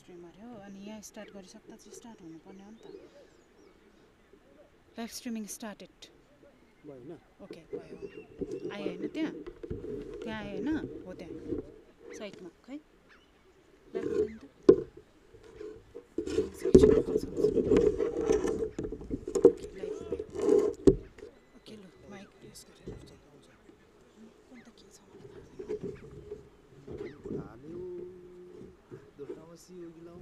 Streamer हो अनि यहाँ स्टार्ट गरिसक्दा चाहिँ स्टार्ट हुनुपर्ने हो नि त लाइभ स्ट्रिमिङ स्टार्टेड भयो हैन ओके भयो आयो हैन त्यहाँ आयो हैन हो त्यहाँ साइडमा खै लाइभ हुँदैन त ओके लाइभ भयो ओके लु माइक प्रेस गरेर कुन त के छ मलाई थाहा छैन हाल्यो दोस्तामसी हो गिलाउ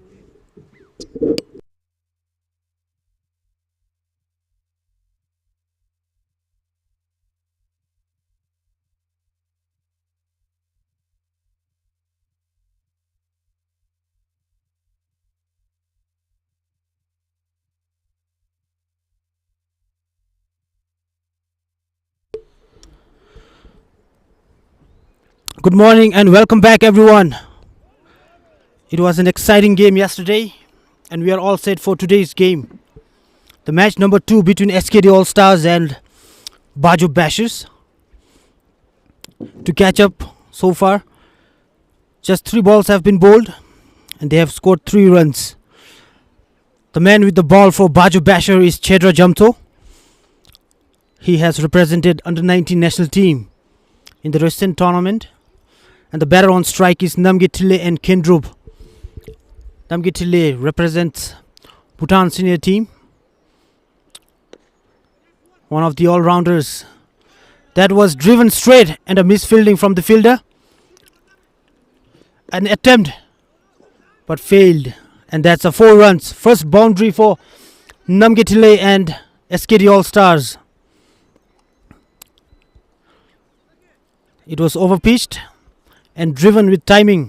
Good morning and welcome back, everyone. It was an exciting game yesterday, and we are all set for today's game. The match number 2 between SKD All Stars and Bajo Bashers. To catch up so far, just 3 balls have been bowled, and they have scored 3 runs. The man with the ball for Bajo Basher is Chedra Jamto. He has represented under 19 national team in the recent tournament. And the batter on strike is Namgitile and Kendrup. Namgitile represents Bhutan senior team. One of the all-rounders. That was driven straight and a misfielding from the fielder. An attempt but failed. And that's a 4 runs. First boundary for Namgitile and SKD All Stars. It was overpitched and driven with timing.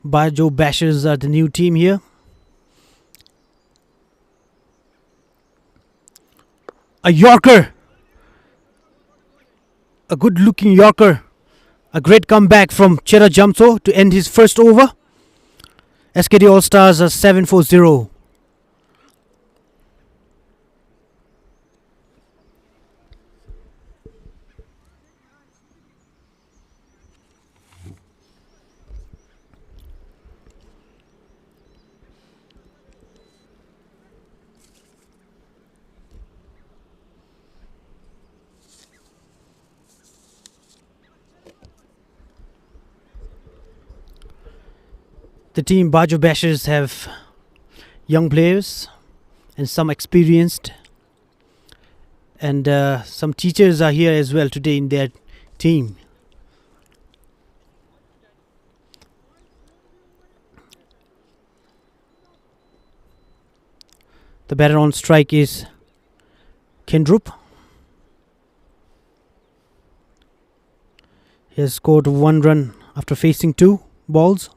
Bajo Bashers are the new team here. A Yorker, a good looking Yorker, a great comeback from Chera Jamso to end his first over. SKD All Stars are 7 for 0. The team Bajo Bashers have young players and some experienced, and some teachers are here as well today in their team. The batter on strike is Kendrup. He has scored 1 run after facing 2 balls.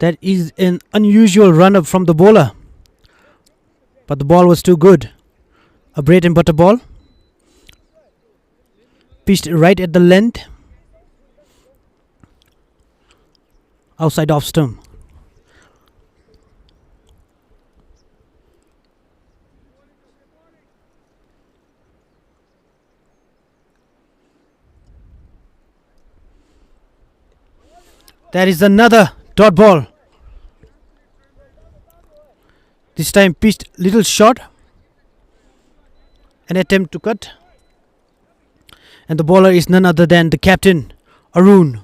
That is an unusual run-up from the bowler. But the ball was too good. A bread and butter ball. Pitched right at the length. Outside off stump. That is another dot ball. This time pitched little short. An attempt to cut. And the bowler is none other than the captain, Arun.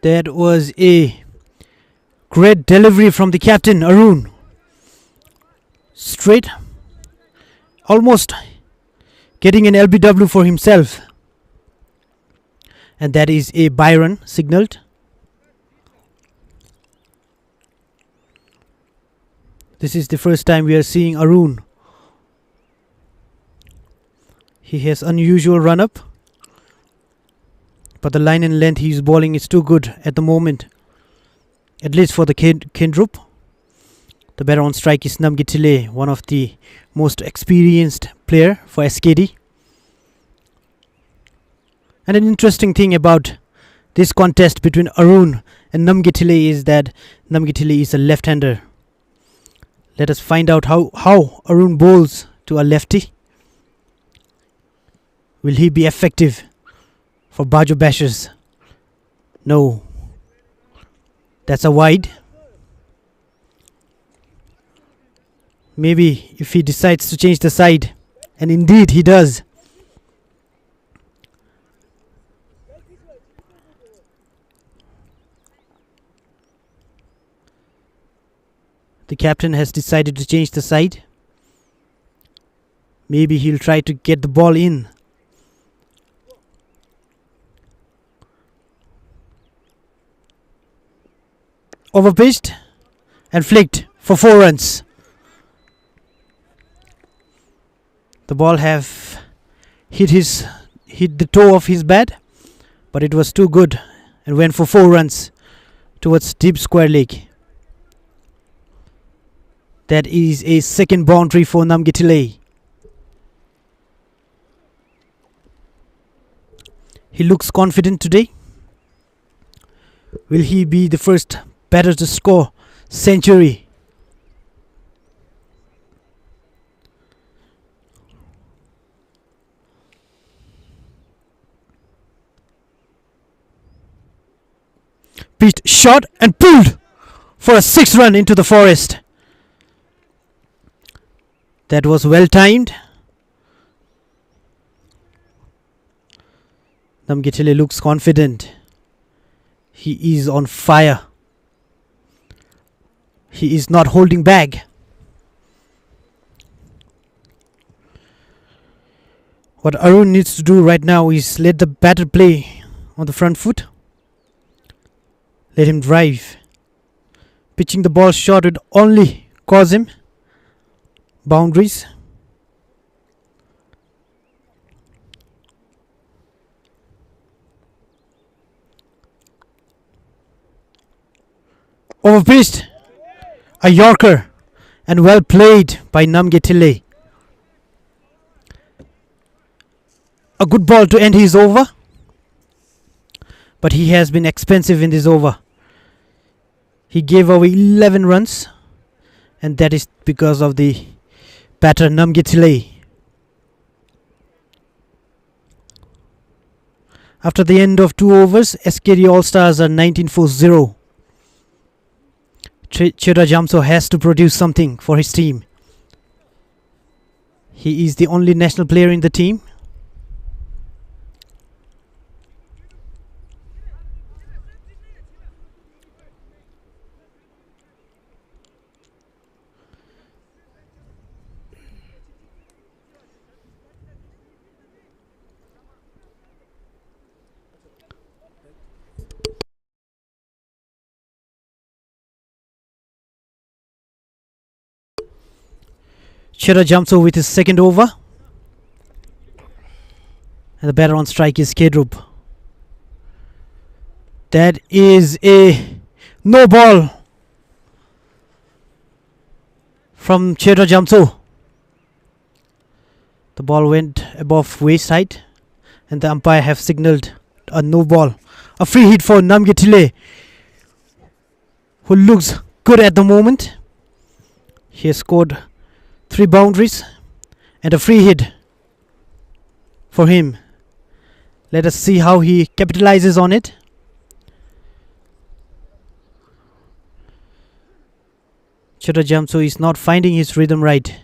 That was a great delivery from the captain, Arun. Straight. Almost getting an LBW for himself. and that is a Byron signaled. This is the first time we are seeing Arun. He has unusual run up, but the line and length he is bowling is too good at the moment, at least for the Kendrup. The batter on strike is Namgitile, one of the most experienced player for SKD. And an interesting thing about this contest between Arun and Namgitile is that Namgitile is a left-hander. Let us find out how Arun bowls to a lefty. Will he be effective for Bajo Bashers? No. That's a wide. Maybe if he decides to change the side, and indeed he does. The captain has decided to change the side. Maybe he'll try to get the ball in. Overpitched and flicked for 4 runs. The ball have hit the toe of his bat, but it was too good and went for 4 runs towards deep square leg. That is a second boundary for Namgitile. He looks confident today. Will he be the first batter to score century? Pitched, shot and pulled for a 6 run into the forest. That was well timed. Namgitile looks confident. He is on fire. He is not holding back. What Arun needs to do right now is let the batter play on the front foot. Let him drive. Pitching the ball short would only cause him boundaries. Overpitched. A Yorker, and well played by Namgitile. A good ball to end his over, but he has been expensive in this over. He gave away 11 runs, and that is because of the batter Namgitile. After the end of 2 overs, SKD All Stars are 19 for 0. Chera Jamso has to produce something for his team. He is the only national player in the team. Chera Jamso with his second over. And the batter on strike is Kedrup. That is a no ball from Chera Jamso. The ball went above waist height, and the umpire have signalled a no ball. A free hit for Namgitile, who looks good at the moment. He has scored 3 boundaries and a free hit for him. Let us see how he capitalizes on it. Chera Jamso is not finding his rhythm right.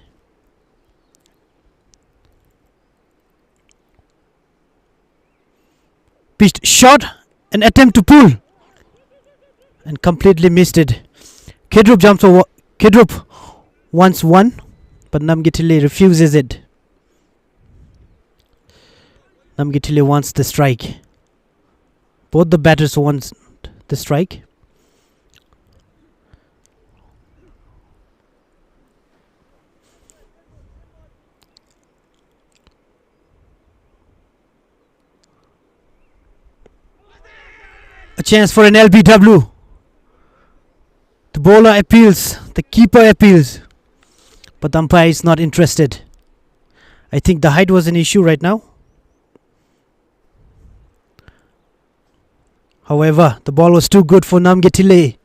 Pitched, shot, an attempt to pull, and completely missed it. Kedrup wants one, but Namgitile refuses it. Namgitile wants the strike. Both the batters want the strike. A chance for an LBW. The bowler appeals, the keeper appeals, but the umpire is not interested. I think the height was an issue right now. However, the ball was too good for Namgitile.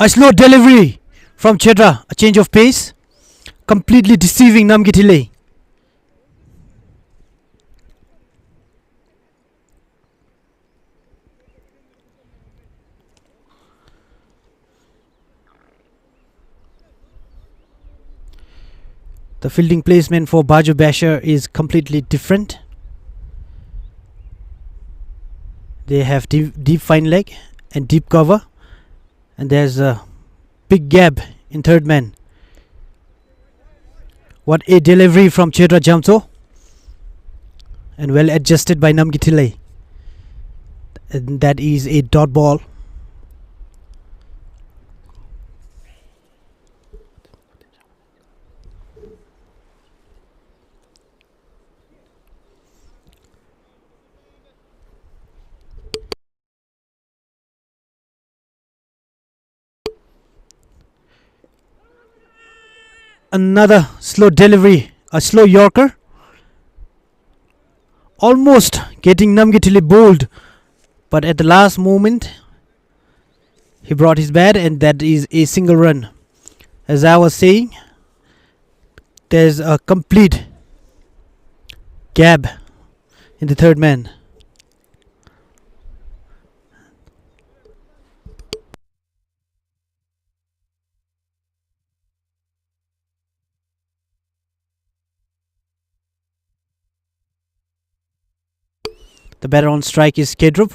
A slow delivery from Chedra, a change of pace, completely deceiving Namgitile. The fielding placement for Bajo Basher is completely different. They have deep fine leg and deep cover, and there's a big gap in third man. What a delivery from Chedra Jamto, and well adjusted by Namgitile, and that is a dot ball. Another slow delivery, a slow Yorker, almost getting Namgitile bowled, but at the last moment he brought his bat, and that is a single run. As I was saying, there's a complete gap in the third man. The batter on strike is Kedrup.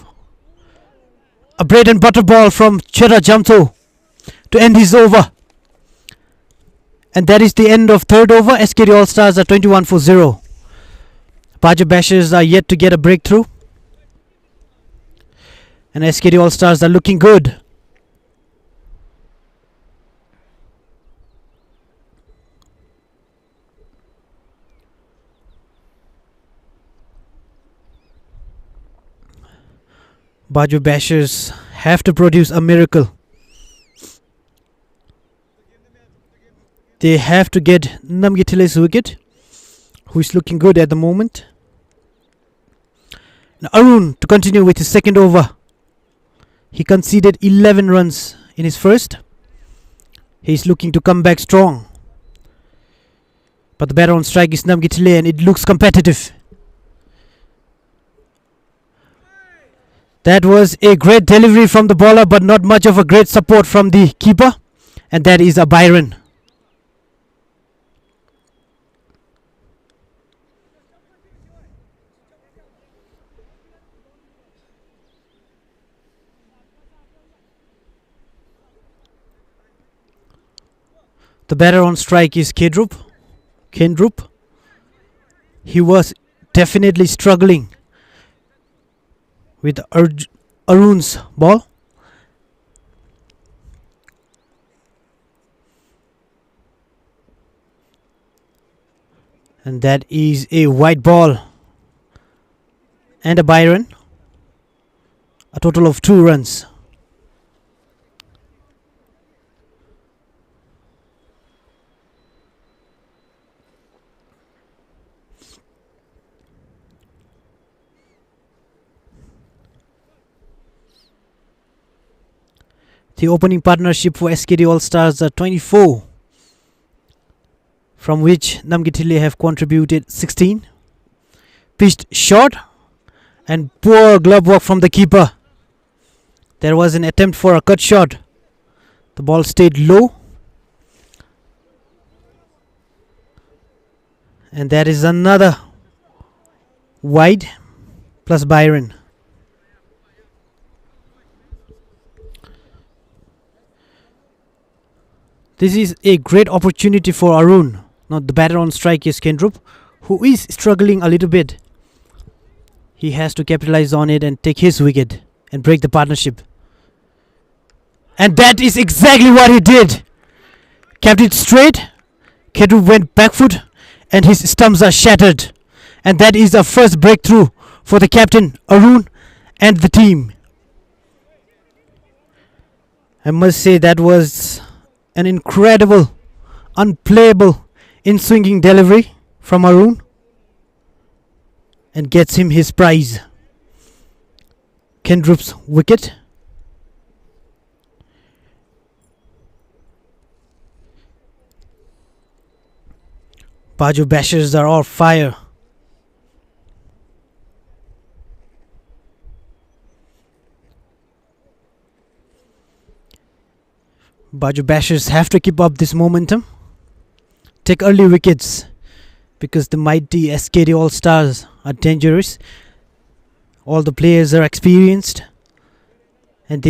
A bread and butter ball from Chedra Jamto to end his over. And that is the end of third over. SKD All Stars are 21 for 0. Bajo Bashers are yet to get a breakthrough. And SKD All Stars are looking good. Bajo Bashers have to produce a miracle. They have to get Namgitile's wicket, who is looking good at the moment. Now Arun to continue with his second over. He conceded 11 runs in his first. He is looking to come back strong. But the batter on strike is Namgitile, and it looks competitive. That was a great delivery from the bowler, but not much of a great support from the keeper, and that is a Byron. The batter on strike is Kendrup. He was definitely struggling with Arun's ball. And that is a white ball and a Byron. A total of 2 runs. The opening partnership for SKD All Stars are 24, from which Namgitile have contributed 16. Pitched short, and poor glove work from the keeper. There was an attempt for a cut shot. The ball stayed low, and that is another wide plus Byron. This is a great opportunity for Arun. Not the batter on strike is Kendrup, who is struggling a little bit. He has to capitalize on it and take his wicket and break the partnership. And that is exactly what he did. Kept it straight. Kendrup went back foot and his stumps are shattered. And that is a first breakthrough for the captain Arun and the team. I must say that was an incredible, unplayable, in-swinging delivery from Arun, and gets him his prize. Kendrup's wicket. Bajo Bashers are all fire. Bajo Bashers have to keep up this momentum. Take early wickets because the mighty SKD All Stars are dangerous. All the players are experienced and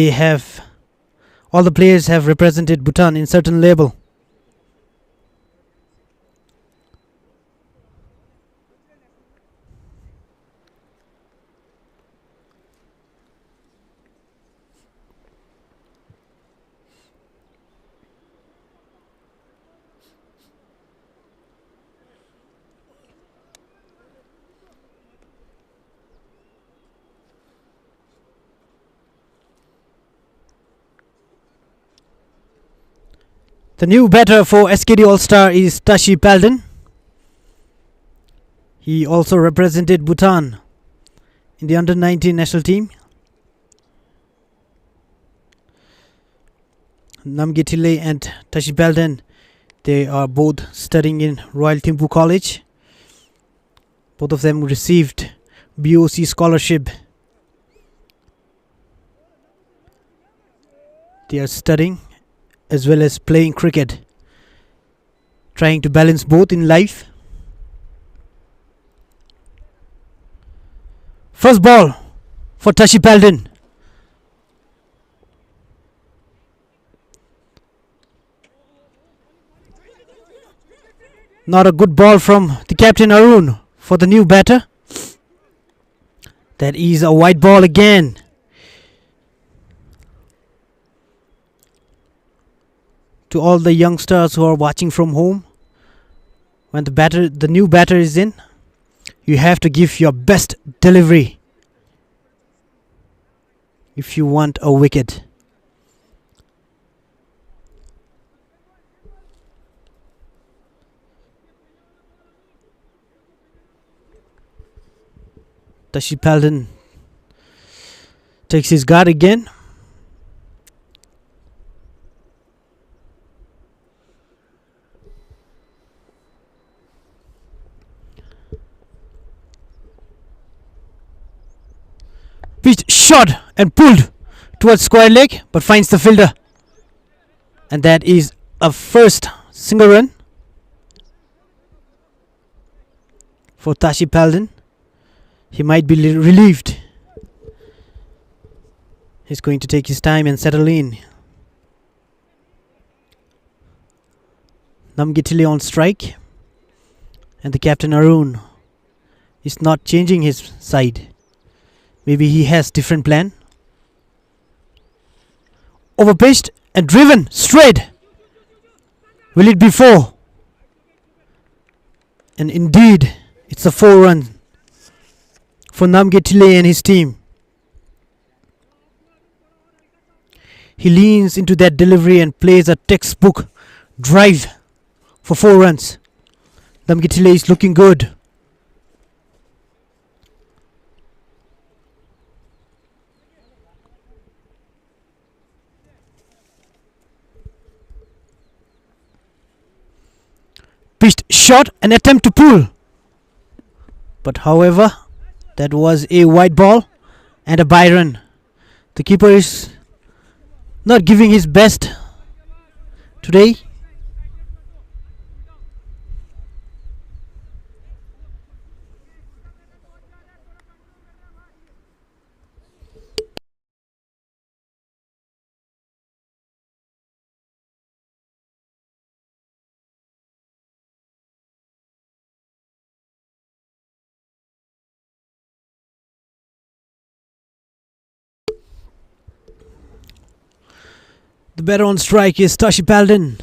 all the players have represented Bhutan in certain level. The new batter for SKD All Star is Tashid Dorji. He also represented Bhutan in the under-19 national team. Namgitile and Tashid Dorji, they are both studying in Royal Thimphu College. Both of them received BOC scholarship. They are studying as well as playing cricket, trying to balance both in life. First ball for Tashid Dorji. Not a good ball from the captain Arun for the new batter. That is a white ball again. To all the youngsters who are watching from home, when the new batter is in, you have to give your best delivery if you want a wicket. Tashid Dorji takes his guard again. Pitched, shot and pulled towards square leg, but finds the fielder. And that is a first single run for Tashid Dorji. He might be relieved. He's going to take his time and settle in. Namgitile on strike. And the captain Arun is not changing his side. Maybe he has different plan. Overpitched and driven straight. Will it be 4? And indeed, it's a 4 run for Namgitile and his team. He leans into that delivery and plays a textbook drive for 4 runs. Namgitile is looking good. Pitched, shot, an attempt to pull. But however, that was a white ball and a bye run. The keeper is not giving his best today. The batter on strike is Tashid Dorji.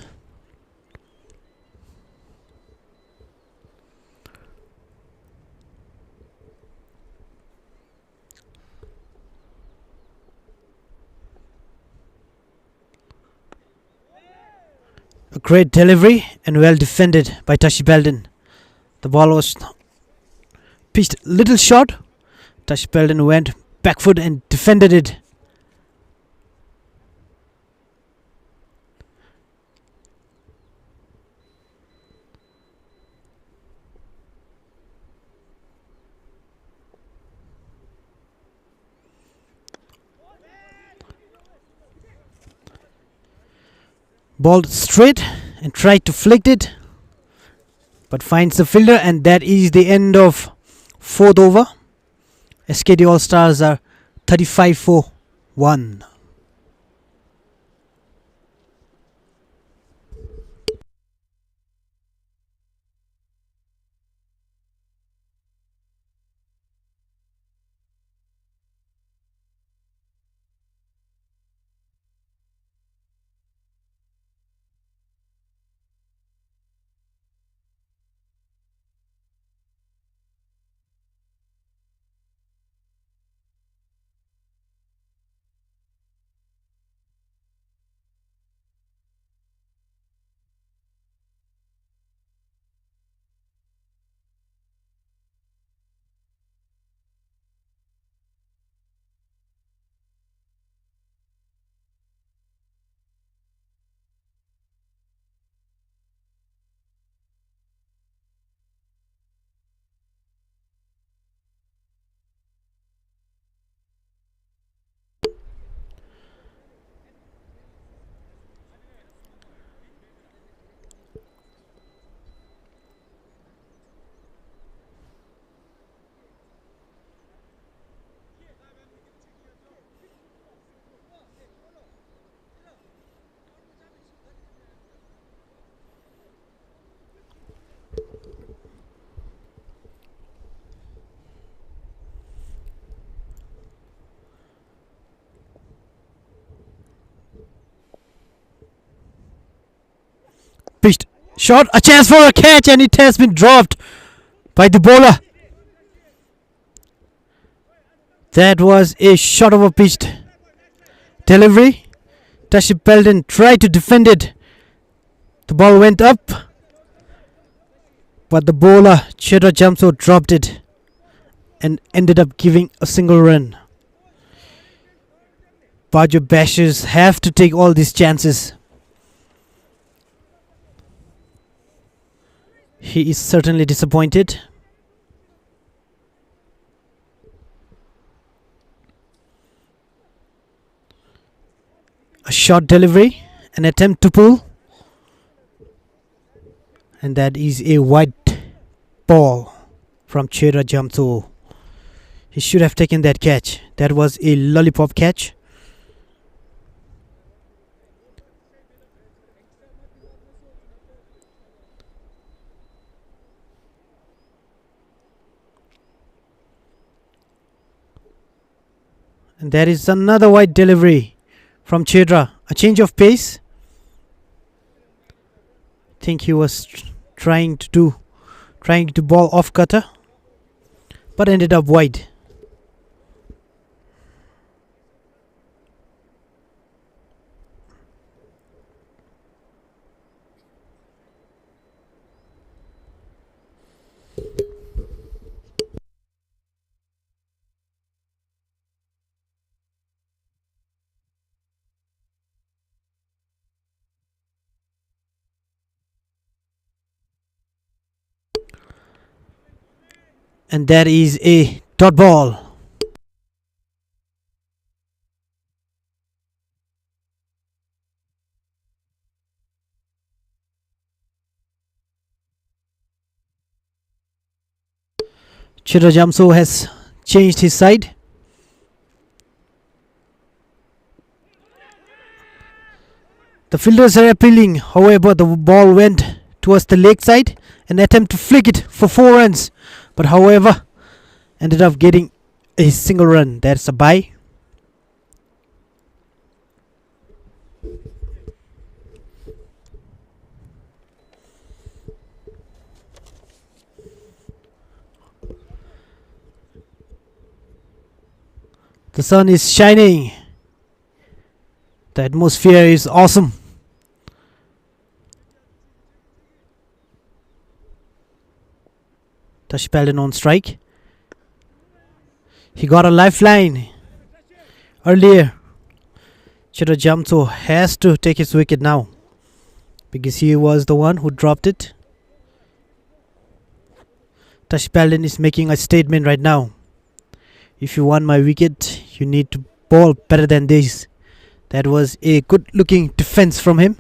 A great delivery and well defended by Tashid Dorji. The ball was pitched little short. Tashid Dorji went back foot and defended it. Ball straight and tried to flick it, but finds the fielder, and that is the end of 4th over. SKD All Stars are 35 for 1. Pitched short, a chance for a catch, and it has been dropped by the bowler. That was a short over pitched delivery. Tashid Dorji tried to defend it. The ball went up, but the bowler Tashid Dorji dropped it and ended up giving a single run. Bajo Bashers have to take all these chances. He is certainly disappointed. A short delivery, an attempt to pull, and that is a wide ball from Tashid Dorji. He should have taken that catch. That was a lollipop catch. And there is another wide delivery from Tashid. A change of pace. I think he was trying to ball off cutter, but ended up wide. And that is a dot ball. Tashid Dorji has changed his side. The fielders are appealing, however the ball went towards the leg side. An attempt to flick it for 4 runs, but however ended up getting a single run. That's a bye. The sun is shining. The atmosphere is awesome. Tashid on strike. He got a lifeline earlier. Should have jumped, so has to take his wicket now because he was the one who dropped it. Tashid is making a statement right now. If you want my wicket, you need to bowl better than this. That was a good looking defense from him.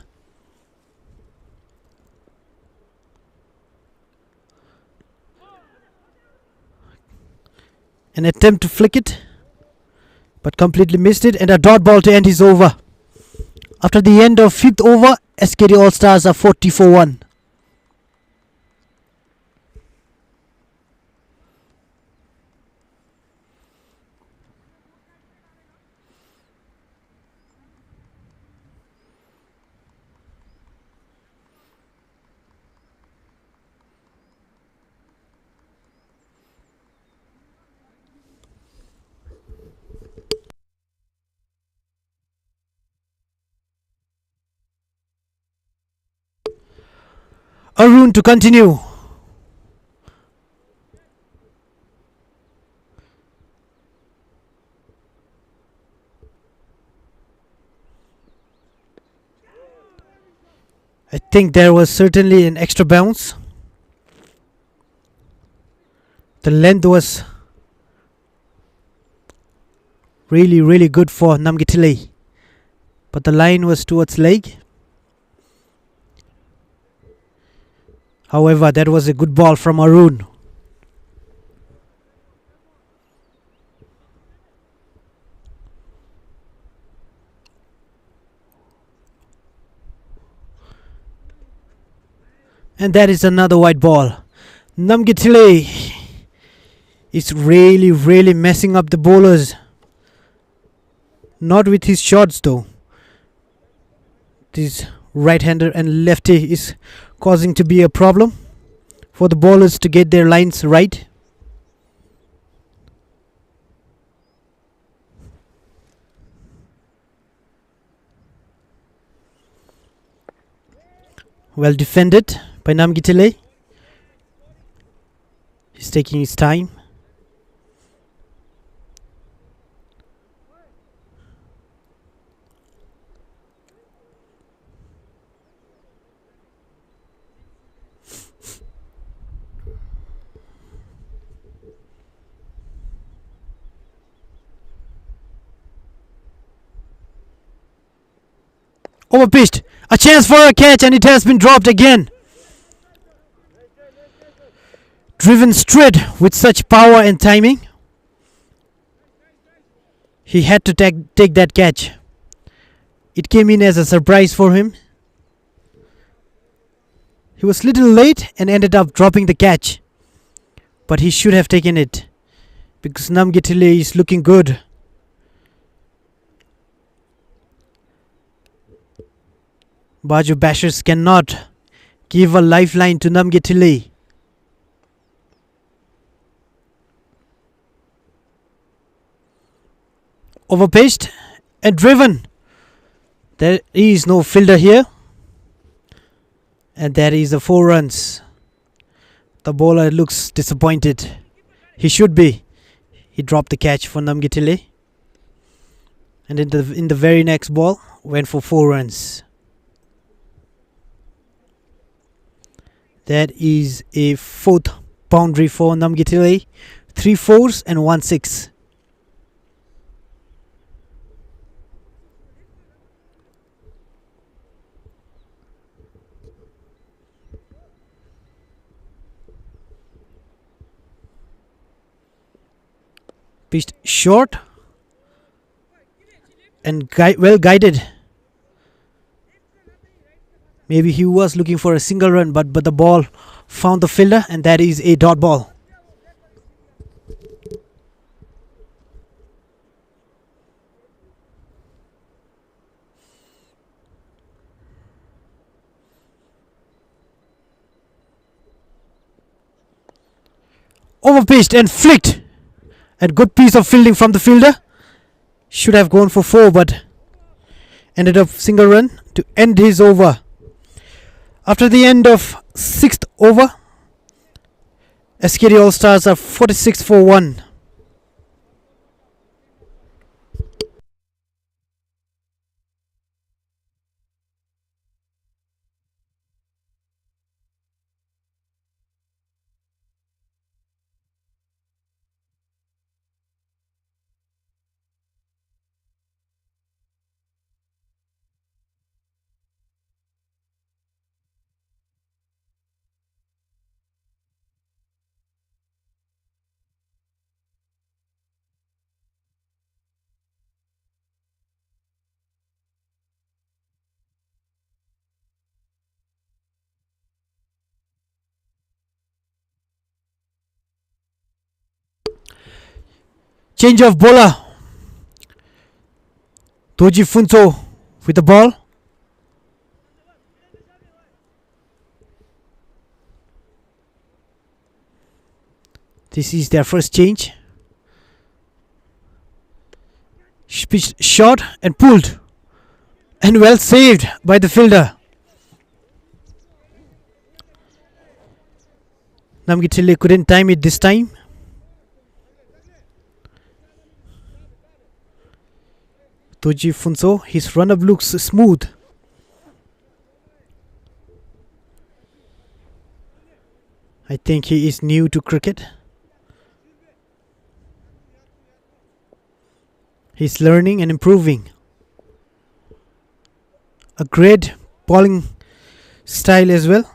An attempt to flick it, but completely missed it, and a dot ball to end his over. After the end of 5th over, SKD All Stars are 40 for 1. Arun to continue. I think there was certainly an extra bounce. The length was really good for Namgitile, but the line was towards leg. However, that was a good ball from Arun. And that is another white ball. Namgitile is really messing up the bowlers. Not with his shots though. This right-hander and lefty is causing to be a problem for the bowlers to get their lines right. Well defended by Namgitile. He's taking his time. Overpitched. A chance for a catch, and it has been dropped again. Driven straight with such power and timing. He had to take that catch. It came in as a surprise for him. He was little late and ended up dropping the catch. But he should have taken it because Namgitile is looking good. Bajo Bashers cannot give a lifeline to Namgitile. Overpitched and driven. There is no fielder here. And that is the 4 runs. The bowler looks disappointed. He should be. He dropped the catch for Namgitile. And in the very next ball, went for 4 runs. That is a 4th boundary for Namgitile. 3 4s and 1 6. Pitched short and well guided. Maybe he was looking for a single run, but the ball found the fielder, and that is a dot ball. Overpitched and flicked. A good piece of fielding from the fielder. Should have gone for 4, but ended up single run to end his over. After the end of 6th over, SKD All Stars are 46 for 1. Change of bowler. Dorji Funto with the ball. This is their first change. Pitched short and pulled. And well saved by the fielder. Namgitile couldn't time it this time. Dorji Funso, his run-up looks smooth. I think he is new to cricket. He's learning and improving. A great bowling style as well.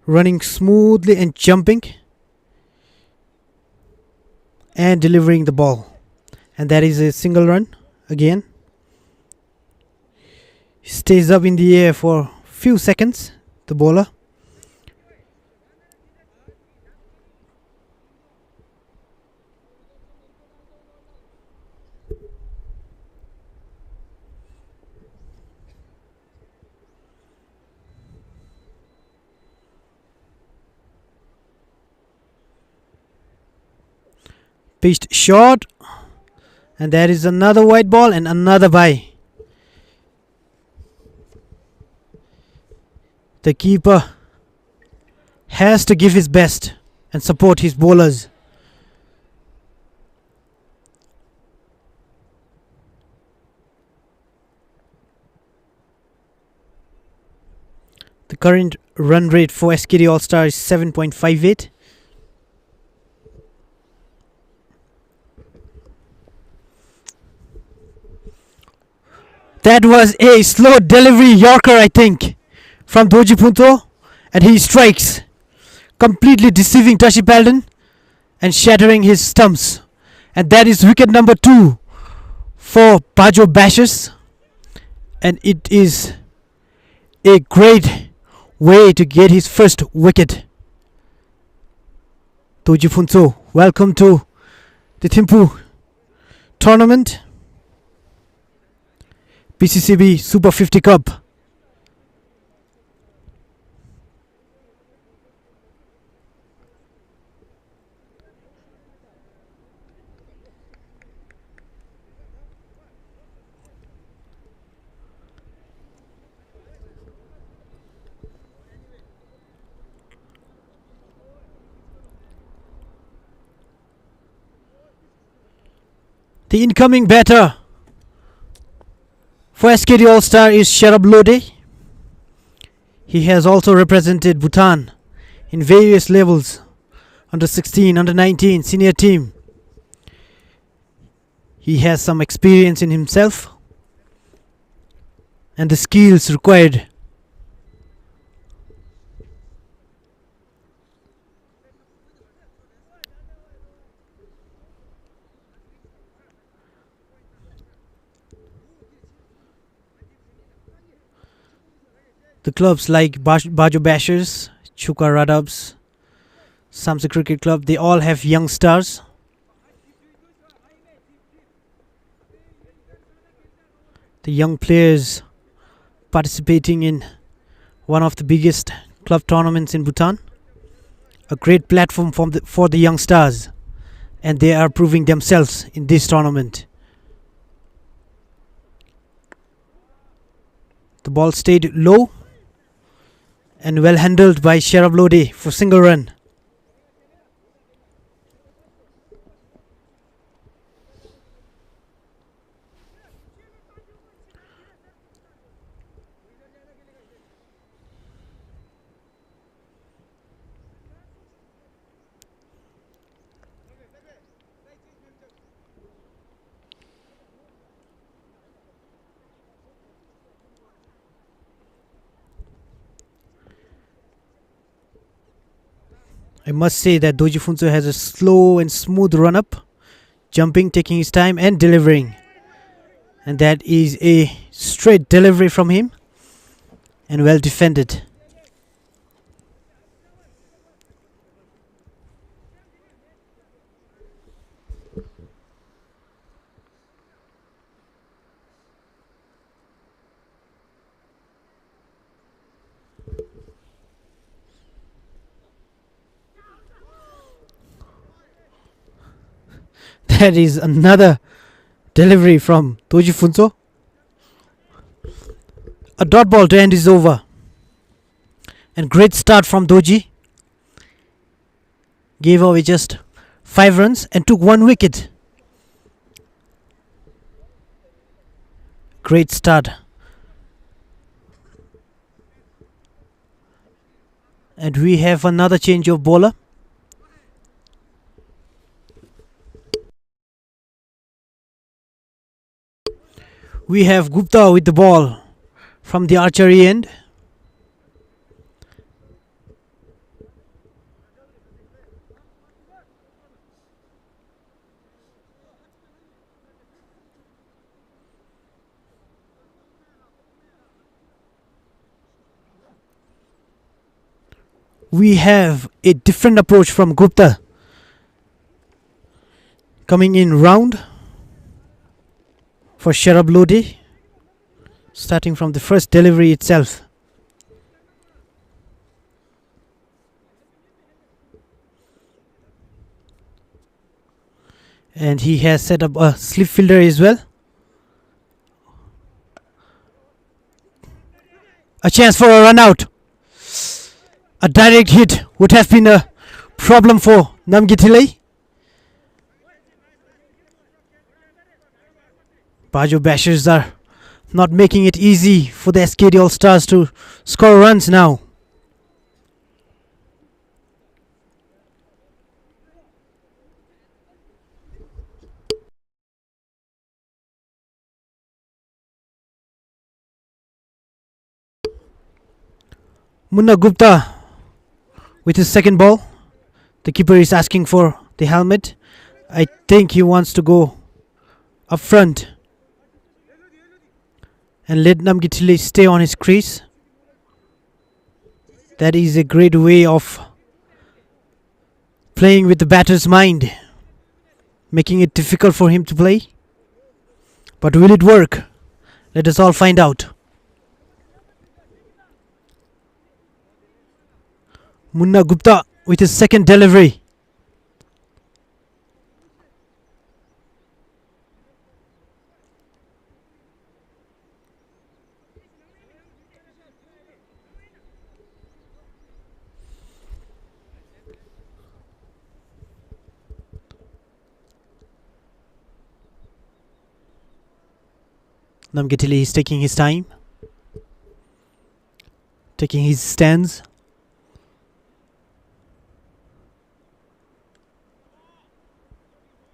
Running smoothly and jumping. And delivering the ball. And that is a single run again. Stays up in the air for few seconds, the bowler. Pitched short. And there is another white ball and another bye. The keeper has to give his best and support his bowlers. The current run rate for SKD All Stars is 7.58. That was a slow delivery Yorker, I think, from Dorji Punto, and he strikes, completely deceiving Tashid Dorji and shattering his stumps. And that is wicket number 2 for Bajo Basher, and it is a great way to get his first wicket. Dorji Punto, welcome to the Thimphu tournament. BCCB Super 50 Cup. The incoming batter for SKD All Star is Sharab Lode. He has also represented Bhutan in various levels, under 16, under 19, senior team. He has some experience in himself and the skills required. The clubs like Bajo Bashers, Chuka Radabs, Samsa Cricket Club, they all have young stars. The young players participating in one of the biggest club tournaments in Bhutan. A great platform for the young stars, and they are proving themselves in this tournament. The ball stayed low and well handled by Sherab Lode for single run. I must say that Dorji Phuntsho has a slow and smooth run up, jumping, taking his time and delivering. And that is a straight delivery from him and well defended. That is another delivery from Dorji Phuntsho. A dot ball to end his over. And great start from Dorji. Gave away just 5 runs and took 1 wicket. Great start. And we have another change of bowler. We have Gupta with the ball from the archery end. We have a different approach from Gupta. Coming in round for Sherab Lode, starting from the first delivery itself. And he has set up a slip fielder as well. A chance for a run out. A direct hit would have been a problem for Namgithile. Bajo Bashers are not making it easy for the SKD All Stars to score runs now. Munna Gupta with his second ball. The keeper is asking for the helmet. I think he wants to go up front and let Namgithile stay on his crease. That is a great way of playing with the batter's mind, making it difficult for him to play. But will it work? Let us all find out. Munna Gupta with his second delivery. Namgithile is taking his time, taking his stands.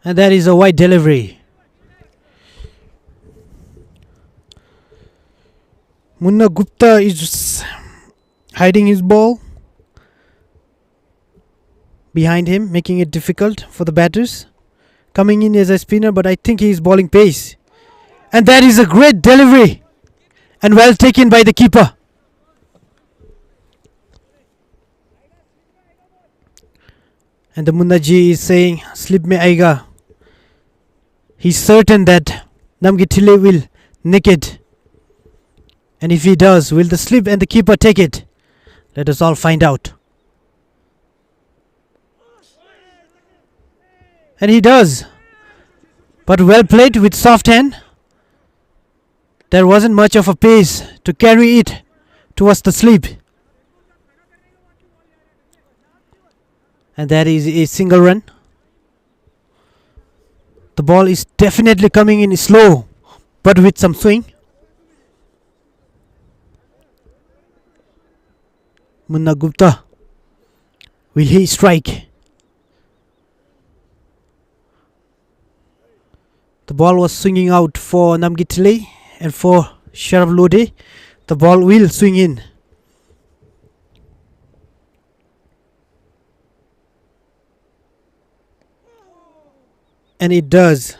And that is a wide delivery. Munna Gupta is hiding his ball behind him, making it difficult for the batters. Coming in as a spinner, but I think he is bowling pace. And that is a great delivery and well taken by the keeper. And the Munna ji is saying, slip mein aega. He's certain that Namgithile will nick it. And if he does, will the slip and the keeper take it? Let us all find out. And he does. But well played with soft hand. There wasn't much of a pace to carry it towards the sleep. And that is a single run. The ball is definitely coming in slow, but with some swing. Munna Gupta, will he strike? The ball was swinging out for Namgitile, and for Sharaf Lode, the ball will swing in. And it does.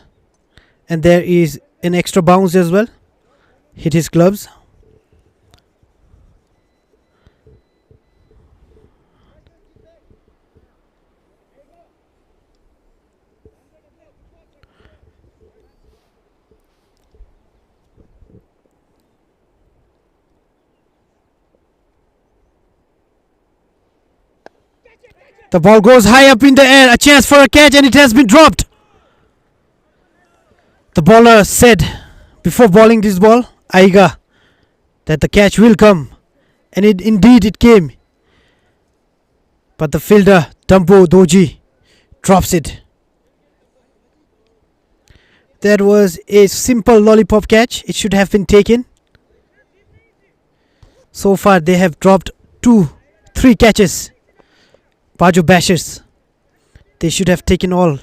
And there is an extra bounce as well. Hit his gloves. The ball goes high up in the air. A chance for a catch, and it has been dropped. The bowler said before bowling this ball, Aiga, that the catch will come. And indeed it came. But the fielder, Tashid Dorji, drops it. That was a simple lollipop catch. It should have been taken. So far they have dropped 3 catches. Bajo Bashers. They should have taken all.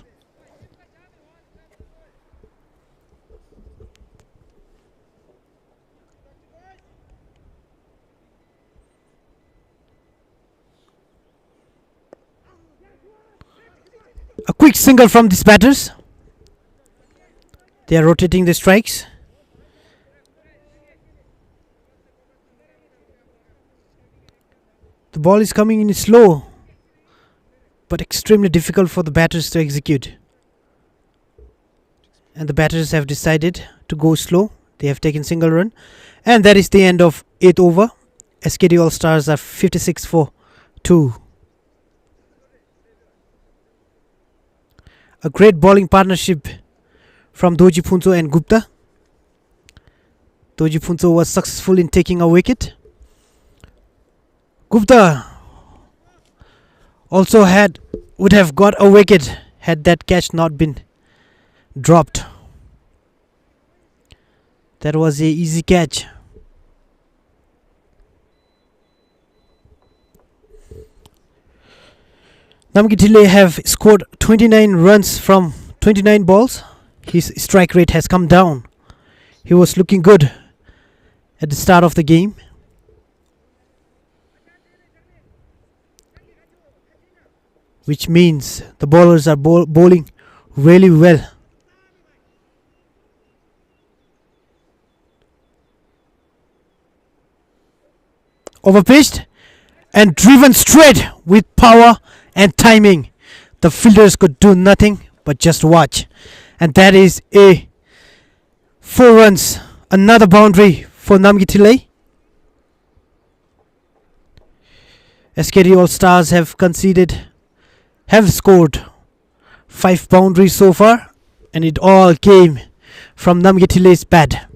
A quick single from these batters. They are rotating the strikes. The ball is coming in slow, but extremely difficult for the batters to execute. And the batters have decided to go slow. They have taken single run. And that is the end of 8th over. SKD All Stars are 56 for 2. A great bowling partnership from Dorji Phuncho and Gupta. Dorji Phuncho was successful in taking a wicket. Gupta also would have got a wicket had that catch not been dropped. That was a easy catch. Namgitile have scored 29 runs from 29 balls. His strike rate has come down. He was looking good at the start of the game. Which means the bowlers are bowling really well. Overpitched and driven straight with power and timing. The fielders could do nothing but just watch. And that is a 4 runs. Another boundary for Namgitile. SKD All Stars have scored 5 boundaries so far, and it all came from Namgitile's bat.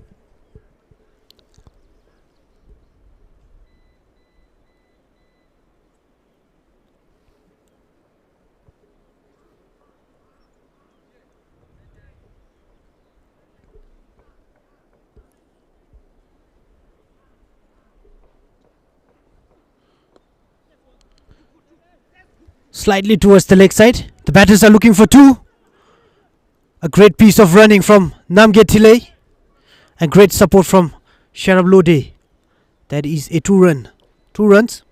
Slightly towards the leg side. The batters are looking for 2. A great piece of running from Namgitile and great support from Sharaf Lode. That is a 2 run. 2 runs.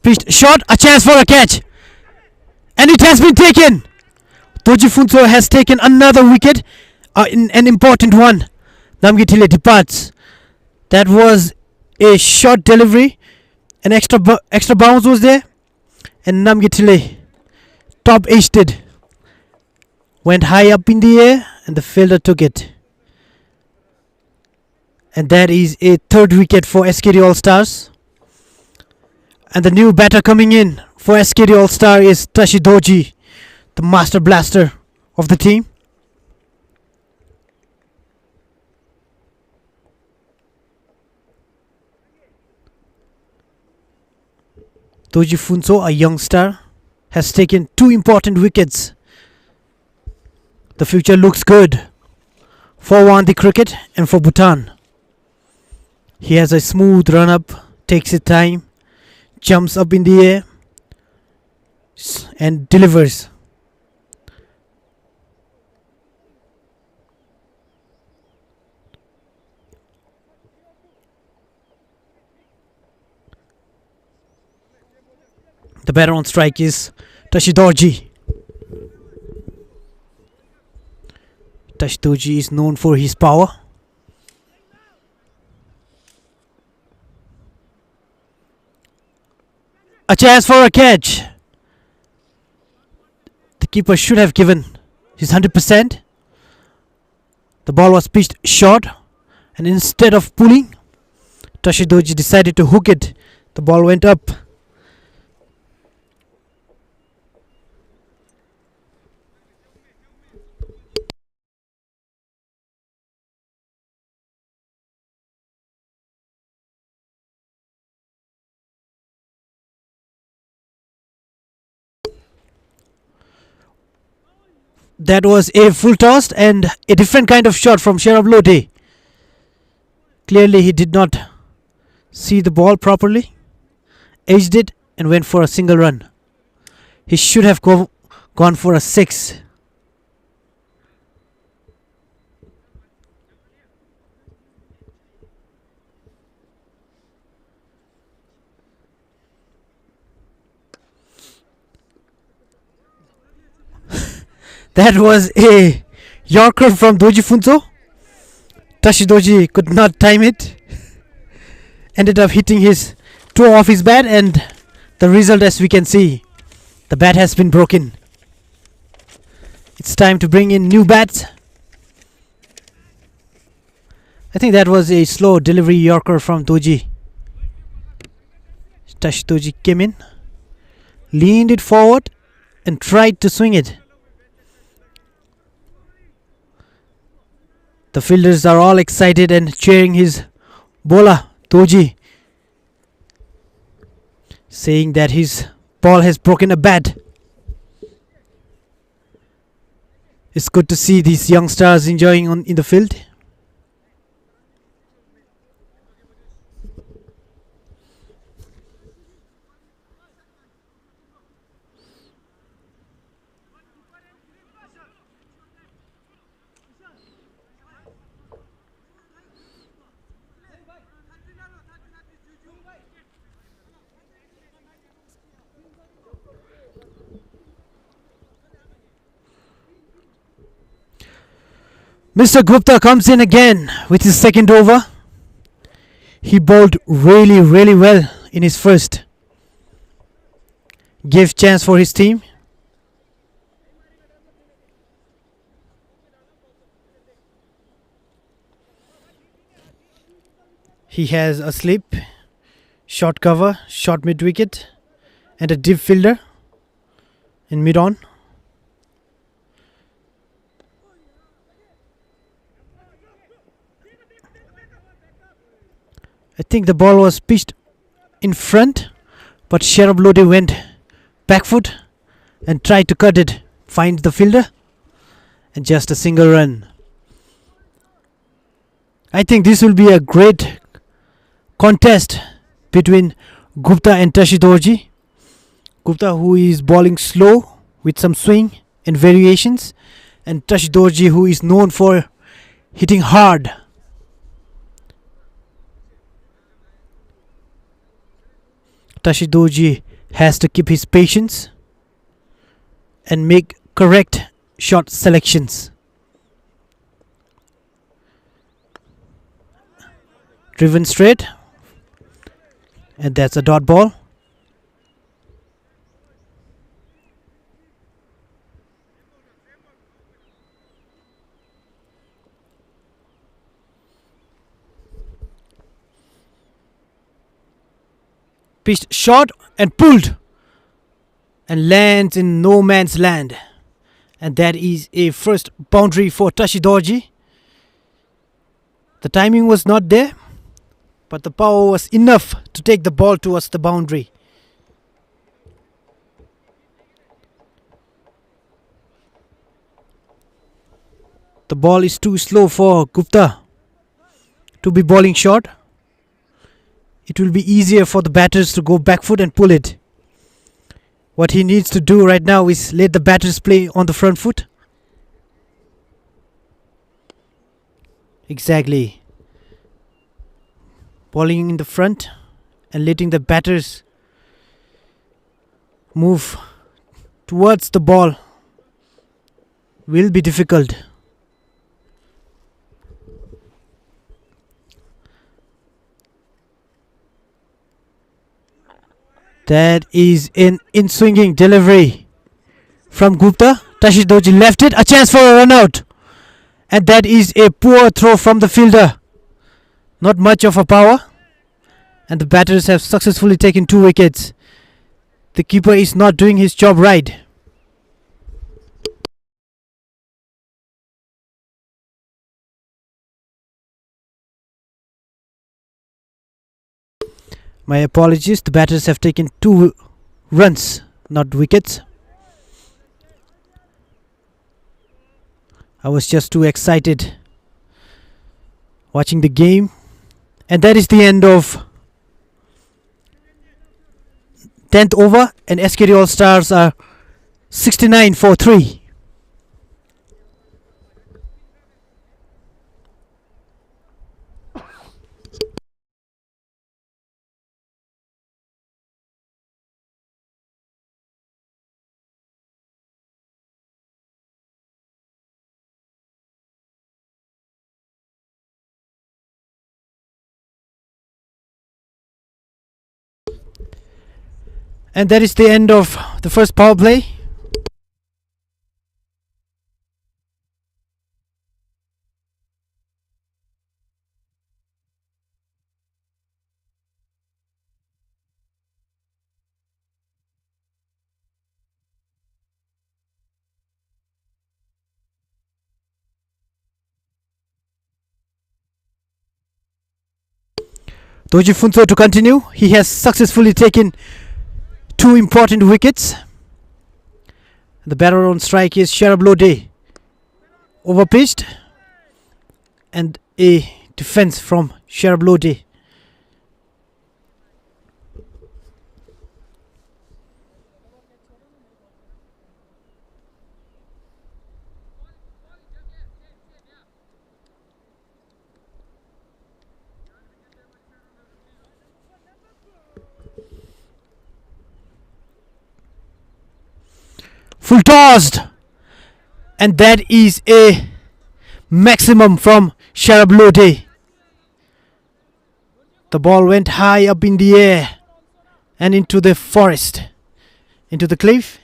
Pitched short, a chance for a catch. And it has been taken. Dorji Phuntsho has taken another wicket, an important one. Namgitile departs. That was a short delivery. An extra bounce was there. And Namgitile top edged it. Went high up in the air and the fielder took it. And that is a third wicket for SKD All Stars. And the new batter coming in for SKD All Star is Tashid Dorji, the master blaster of the team. Dorji Phuntsho, a young star, has taken 2 important wickets. The future looks good for Wandi cricket and for Bhutan. He has a smooth run up, takes his time, jumps up in the air and delivers. The batter on strike is Tashid Dorji. Tashid Dorji is known for his power. A chance for a catch. The keeper should have given his 100%. The ball was pitched short, and instead of pulling, Tashid Dorji decided to hook it. The ball went up. That was a full toss and a different kind of shot from Sherab Lode. Clearly he did not see the ball properly, edged it and went for a single run. He should have gone for a 6. That was a Yorker from Dorji Phuntsho. Tashid Dorji could not time it. Ended up hitting his toe off his bat, and the result, as we can see, the bat has been broken. It's time to bring in new bats. I think that was a slow delivery Yorker from Dorji. Tashid Dorji came in, leaned it forward and tried to swing it. The fielders are all excited and cheering his bowler, Dorji, saying that his ball has broken a bat. It's good to see these young stars enjoying in the field. Mr. Gupta comes in again with his second over. He bowled really well in his first. Gave chance for his team. He has a slip, short cover, short mid wicket and a deep fielder in mid on. I think the ball was pitched in front, but Sherab Lode went back foot and tried to cut it, find the fielder, and just a single run. I think this will be a great contest between Gupta and Tashid Dorji. Gupta, who is bowling slow with some swing and variations, and Tashid Dorji, who is known for hitting hard. Tashid Dorji has to keep his patience. and make correct shot selections. Driven straight, and that's a dot ball. Pitched short and pulled and lands in no man's land, and that is a first boundary for Tashid Dorji. The timing was not there, but the power was enough to take the ball towards the boundary. The ball is too slow for Gupta to be bowling short. It will be easier for the batters to go back foot and pull it. What he needs to do right now is let the batters play on the front foot. Exactly. Bowling in the front and letting the batters move towards the ball will be difficult. That is an in-swinging delivery from Gupta. Tashid Dorji left it. A chance for a run out. And that is a poor throw from the fielder. Not much of a power. And the batters have successfully taken 2 wickets. The keeper is not doing his job right. My apologies, the batters have taken 2 runs, not wickets. I was just too excited watching the game. And that is the end of 10th over, and SKD All Stars are 69 for 3. And that is the end of the first power play. Dorji Funso to continue. He has successfully taken 2 important wickets. The batter on strike is Sharab Lode. Overpitched, and a defense from Sharab Lode. Full tossed, and that is a maximum from Sharab Lode. The ball went high up in the air and into the forest, into the cliff,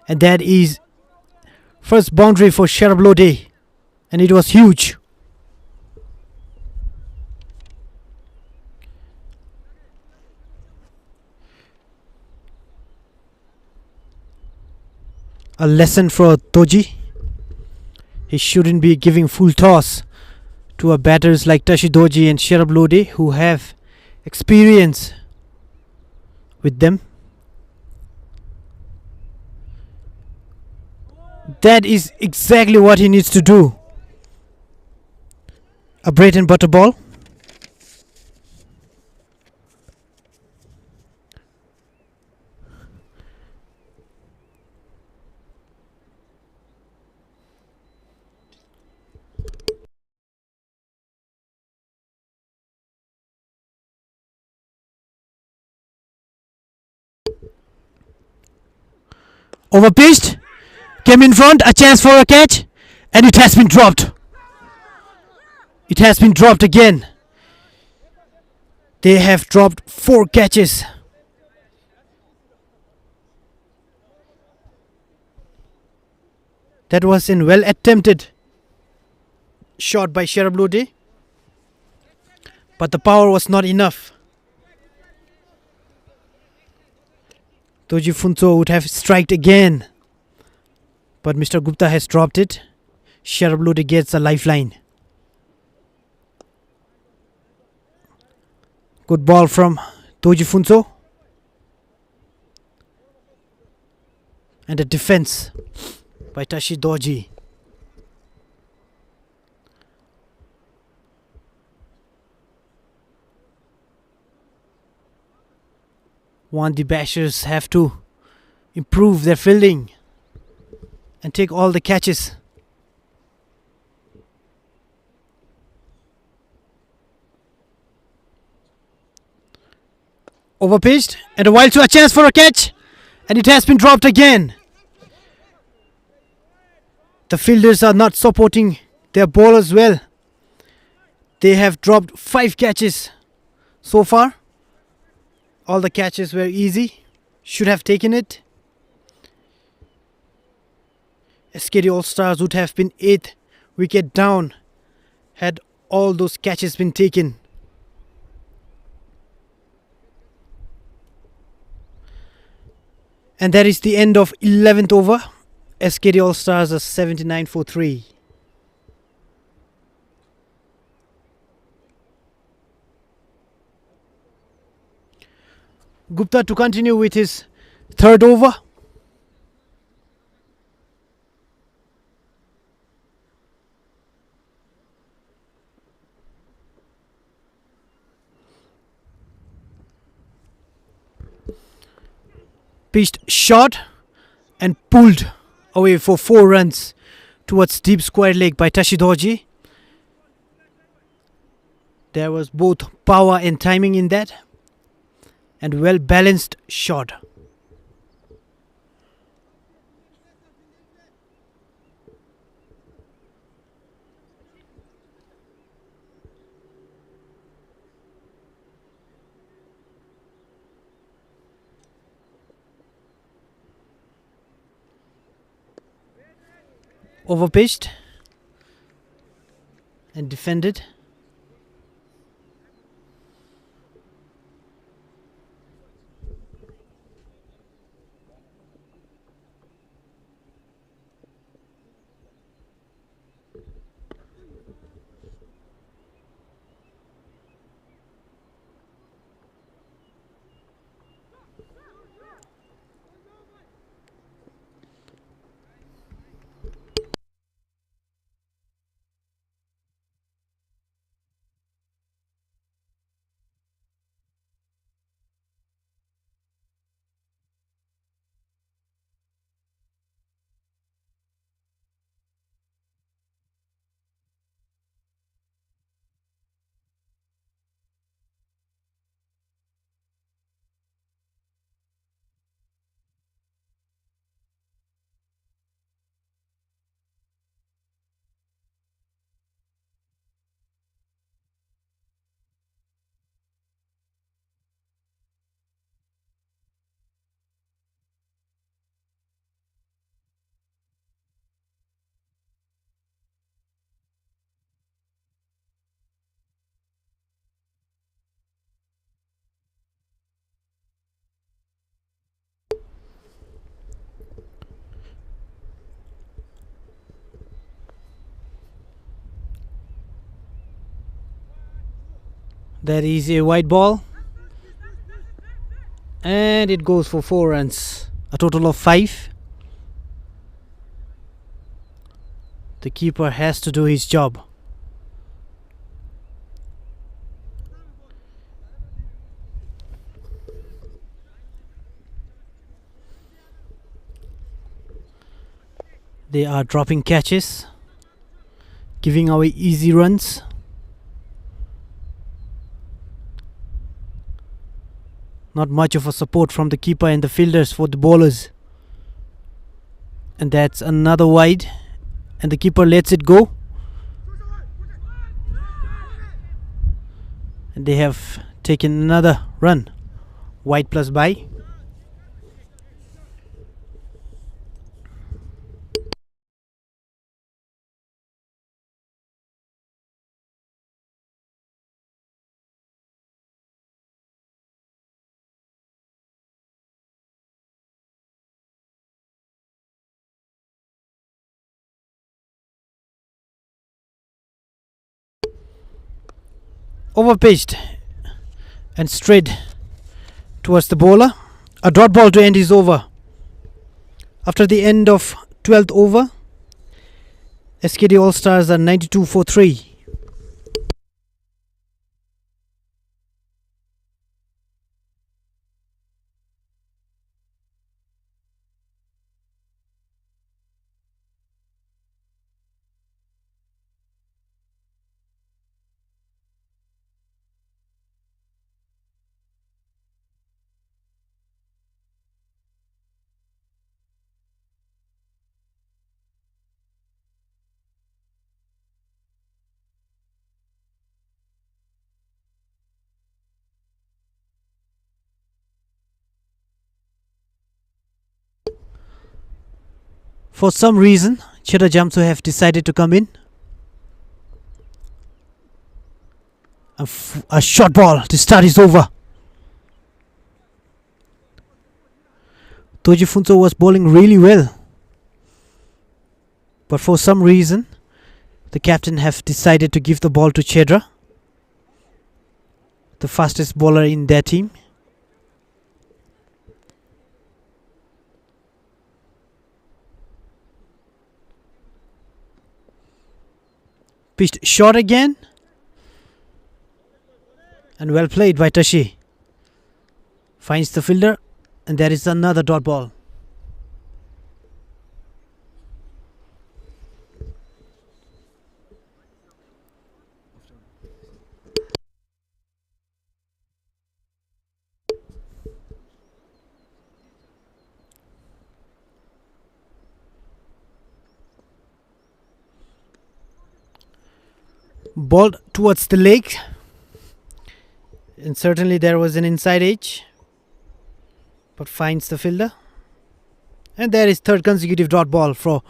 and that is first boundary for Sharab Lode, and it was huge. A lesson for Dorji. He shouldn't be giving full toss to a batters like Tashid Dorji and Sharab Lode, who have experience with them. That is exactly what he needs to do. A bread and butter ball. Over pitched. Came in front. A chance for a catch. And it has been dropped. It has been dropped again. They have dropped 4 catches. That was a well attempted shot by Sherablode, but the power was not enough. Dorji Phuntsho would have striked again, but Mr. Gupta has dropped it. Sherablode gets a lifeline. Good ball from Dorji Phuntsho. And a defense by Tashid Dorji. The Bashers have to improve their fielding and take all the catches. Overpitched and a wild to a chance for a catch, and it has been dropped again. The fielders are not supporting their bowlers well. They have dropped 5 catches so far. All the catches were easy. Should have taken it. SKD All Stars would have been 8th wicket down had all those catches been taken. And that is the end of 11th over. SKD All Stars are 79 for 3. Gupta to continue with his 3rd over. Pitched short and pulled away for 4 runs towards deep square leg by Tashid Dorji. There was both power and timing in that, and well balanced shot. Overpitched and defended. That is a white ball, and it goes for 4 runs, a total of 5. The keeper has to do his job. They are dropping catches, giving away easy runs. Not much of a support from the keeper and the fielders for the bowlers. And that's another wide. And the keeper lets it go. And they have taken another run. Wide plus by. Overpitched and straight towards the bowler. A dot ball to end his over. After the end of 12th over, SKD All Stars are 92 for 3. For some reason, Chera Jamso have decided to come in. A short ball to start his over. Toji Funso was bowling really well. But for some reason, the captain have decided to give the ball to Chedra, the fastest bowler in their team. Pitched short again. And well played by Tashi. Finds the fielder. And there is another dot ball. Ball towards the leg. And certainly there was an inside edge. But finds the fielder. And there is third consecutive dot ball for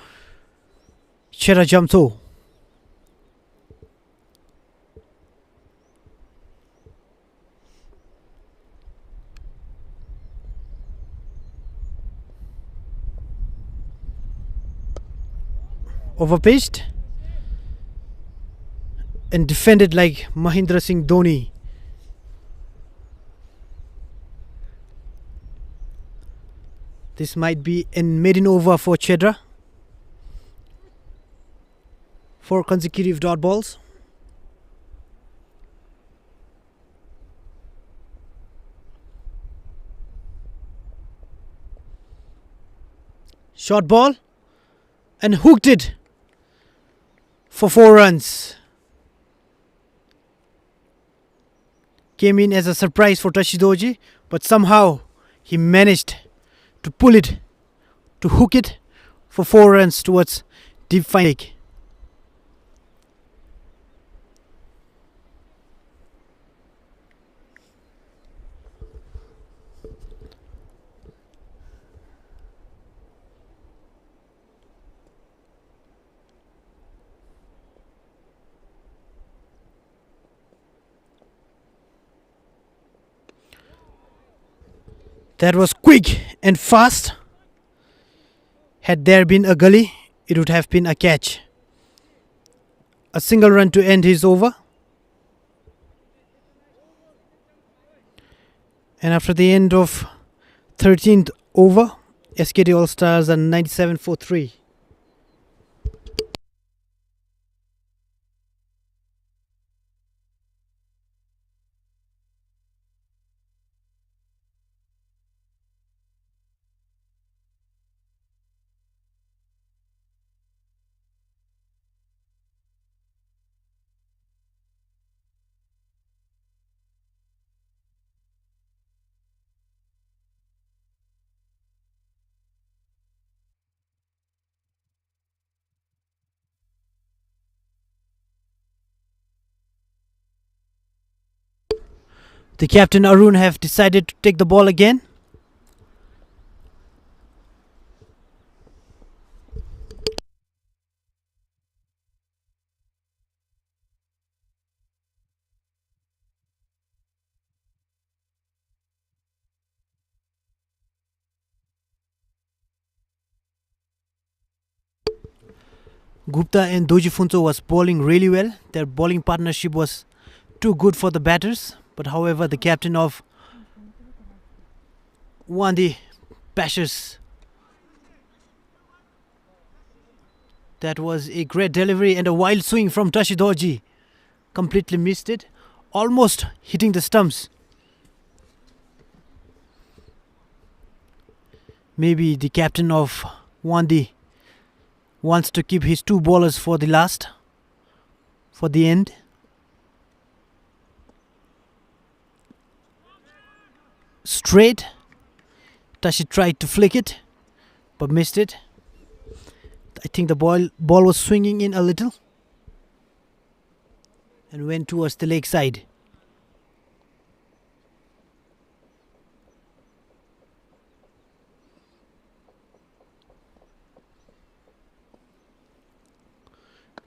Chera Jamso. Overpitched. And defended like Mahindra Singh Dhoni. This might be an maiden over for Chedra. 4 consecutive dot balls. Short ball. And hooked it for 4 runs. Came in as a surprise for Tashid Dorji, but somehow he managed to pull it, to hook it for 4 runs towards deep fine leg. That was quick and fast. Had there been a gully, it would have been a catch. A single run to end his over. And after the end of 13th over, SKD All Stars are 97 for 3. The captain Arun have decided to take the ball again. Gupta and Dorji Phuntsho was bowling really well. Their bowling partnership was too good for the batters. But however, the captain of Bajo Bashers, that was a great delivery and a wild swing from Tashid Dorji. Completely missed it, almost hitting the stumps. Maybe the captain of Bajo wants to keep his two bowlers for the last, for the end. Straight. Tashid tried to flick it, but missed it. I think the ball was swinging in a little and went towards the leg side.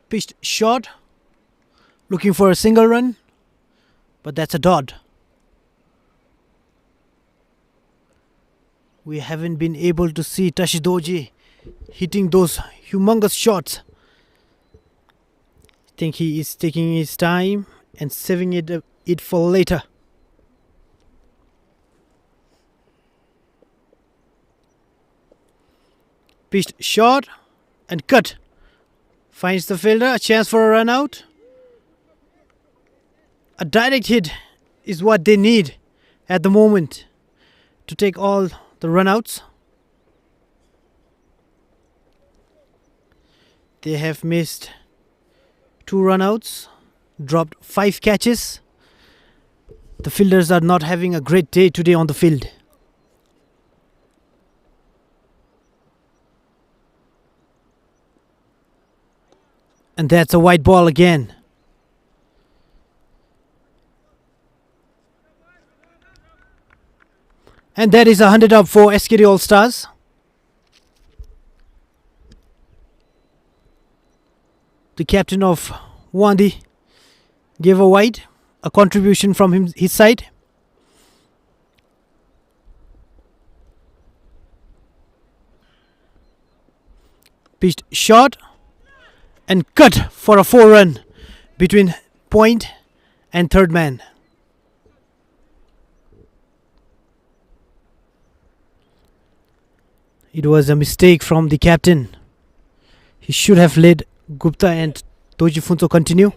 Pitched short, looking for a single run, but that's a dot. We haven't been able to see Tashid Dorji hitting those humongous shots. I think he is taking his time and saving it for later. Pitched short and cut. Finds the fielder, a chance for a run out. A direct hit is what they need at the moment to take all the run outs. They have missed 2 run outs, dropped 5 catches. The fielders are not having a great day today on the field. And that's a white ball again. And that is 100 up for SKD All Stars. The captain of Wandi gave a wide, a contribution from his side. Pitched short and cut for a 4-run between point and third man. It was a mistake from the captain. He should have let Gupta and Dorji Phuntsho continue.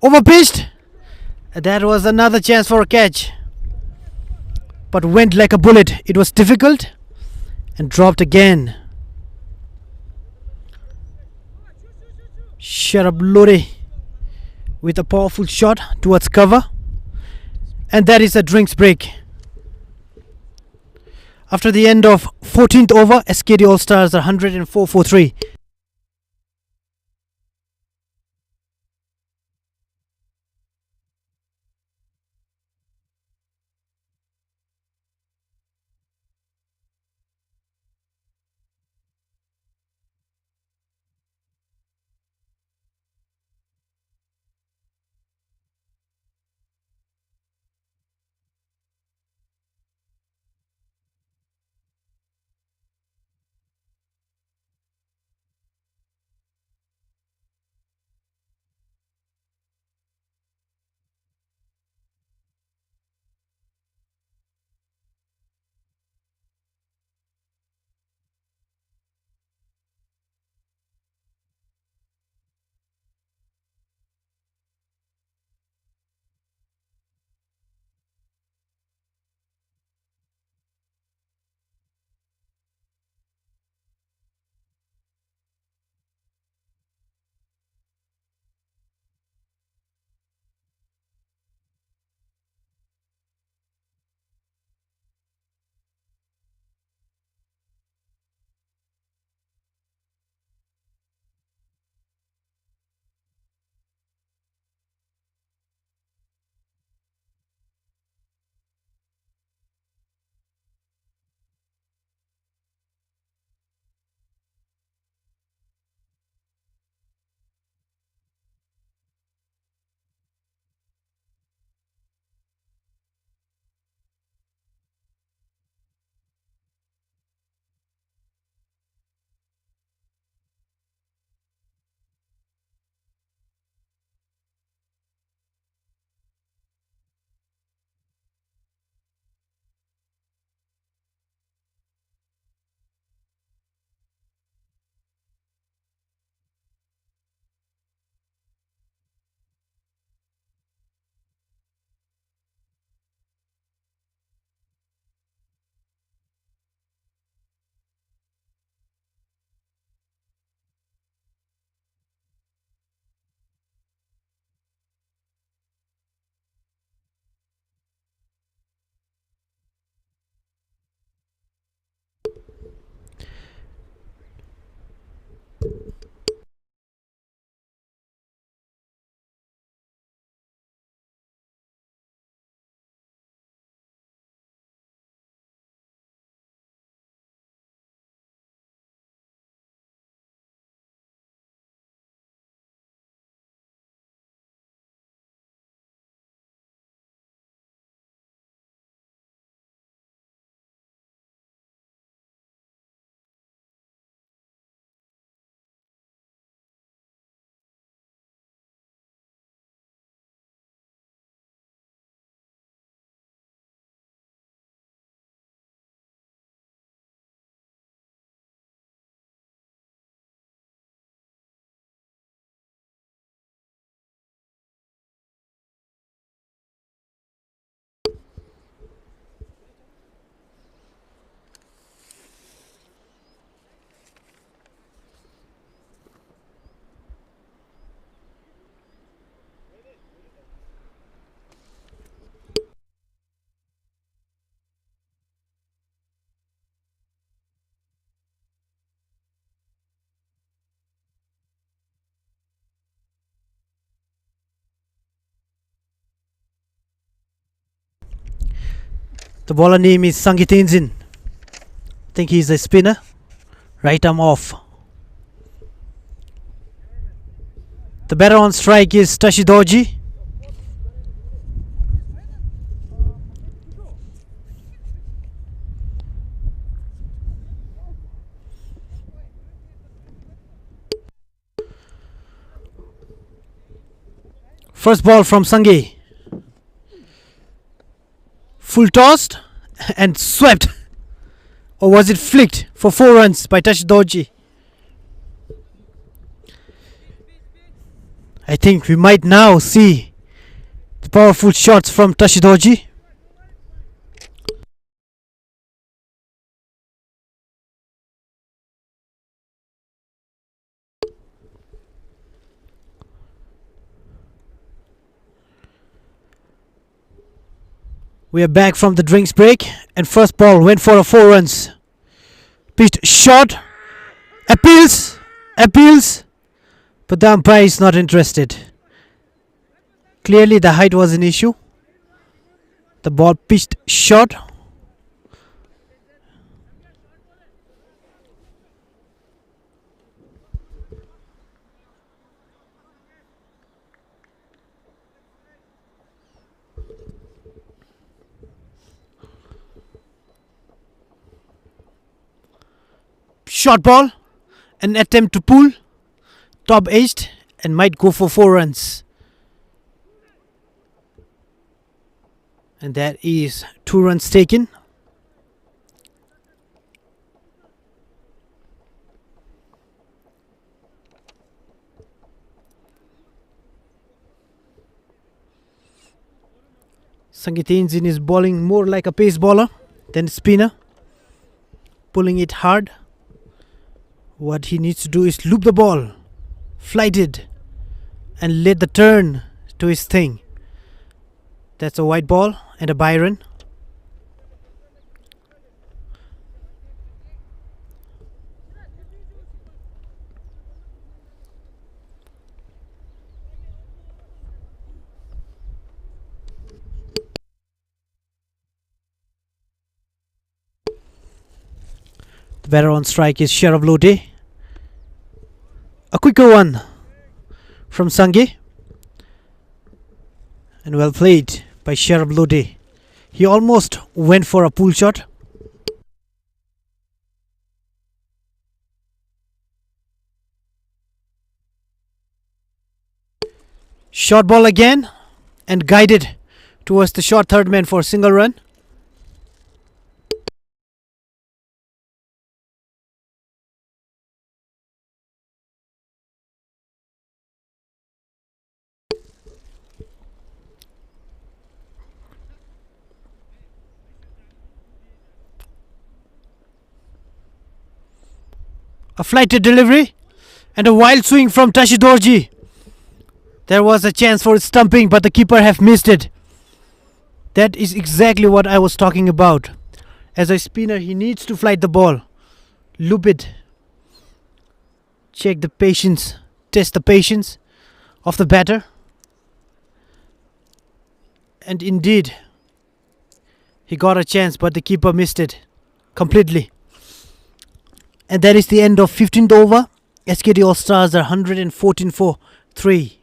Overpitched. That was another chance for a catch, but went like a bullet. It was difficult and dropped again. Sharab Lore with a powerful shot towards cover, and that is a drinks break. After the end of 14th over, SKD All Stars are 104 for 3. The bowler name is Sangitenzin. I think he's a spinner. Right arm off. The batter on strike is Tashid Dorji. First ball from Sange. Full tossed and swept. Or was it flicked for 4 runs by Tashid Dorji? I think we might now see the powerful shots from Tashid Dorji. We are back from the drinks break, and first ball went for a 4 runs. Pitched short, appeals, but the umpire is not interested. Clearly the height was an issue. The ball pitched short. Short ball, an attempt to pull, top edged, and might go for 4 runs. And that is 2 runs taken. Sangitenzin is bowling more like a pace bowler than spinner, pulling it hard. What he needs to do is loop the ball, flight it, and let the turn to his thing. That's a white ball and a Byron. The batter on strike is Sharaf Lode. A quicker one from Sange. And well played by Sharaf Lode. He almost went for a pull shot. Short ball again and guided towards the short third man for a single run. A flighted delivery and a wild swing from Tashid Dorji. There was a chance for stumping, but the keeper have missed it. That is exactly what I was talking about. As a spinner, he needs to flight the ball, loop it, check the patience, test the patience of the batter. And indeed, he got a chance, but the keeper missed it completely. And that is the end of 15th over. SKD All Stars are 114 for 3.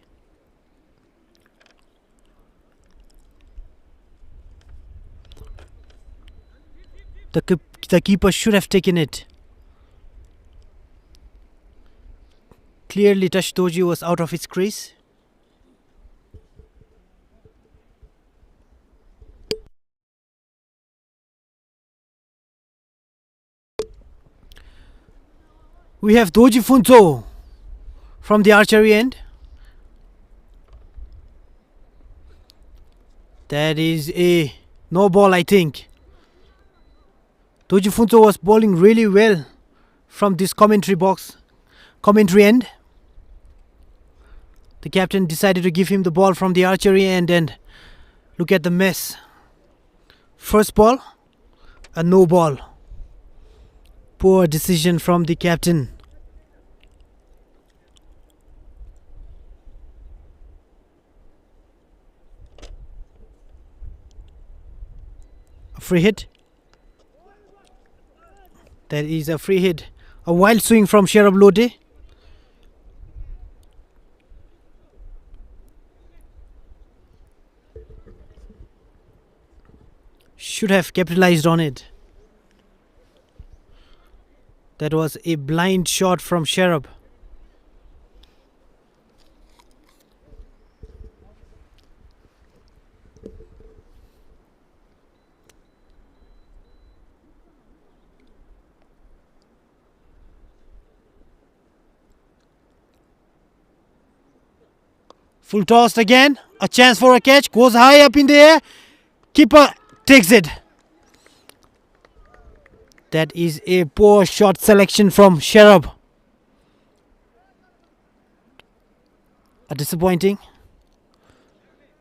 The keeper should have taken it. Clearly Tashid Dorji was out of his crease. We have Doji Funto from the archery end. That is a no ball, I think. Doji Funto was bowling really well from this commentary end. The captain decided to give him the ball from the archery end, and look at the mess. First ball, a no ball. Poor decision from the captain. A free hit. That is a free hit. A wild swing from Sherab Lode. Should have capitalized on it. That was a blind shot from Sherab. Full tossed again. A chance for a catch. Goes high up in the air. Keeper takes it. That is a poor shot selection from Sherab. A disappointing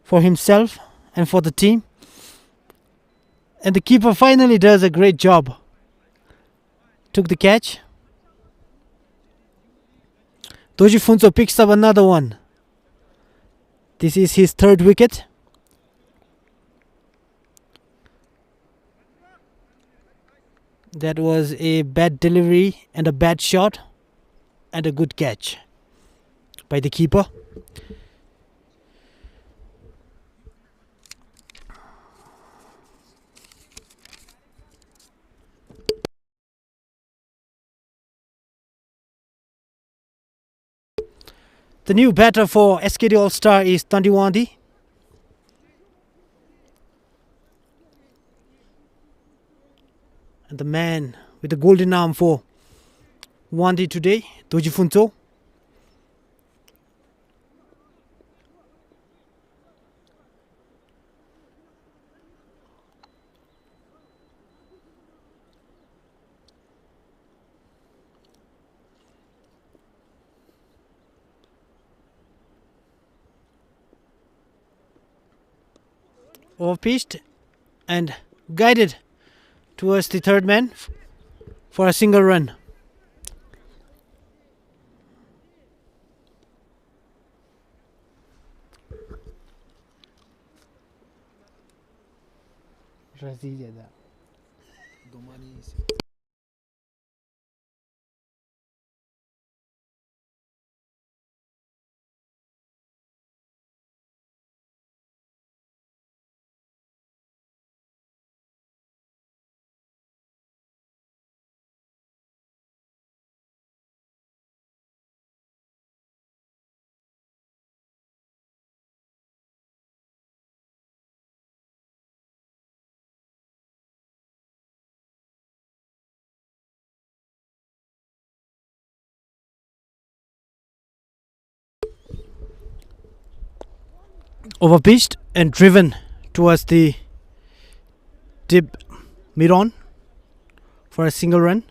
for himself and for the team. And the keeper finally does a great job. Took the catch. Dorji Phuntsho picks up another one. This is his third wicket. That was a bad delivery and a bad shot and a good catch by the keeper. The new batter for SKD All Star is Tandiwandi. And the man with the golden arm for Wandi today, Dorji Phuntsho. Overpitched and guided towards the third man for a single run. Overpitched and driven towards the dip mid-on for a single run.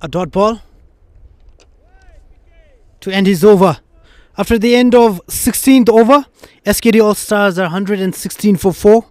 A dot ball to end his over. After the end of 16th over, SKD All Stars are 116 for 4.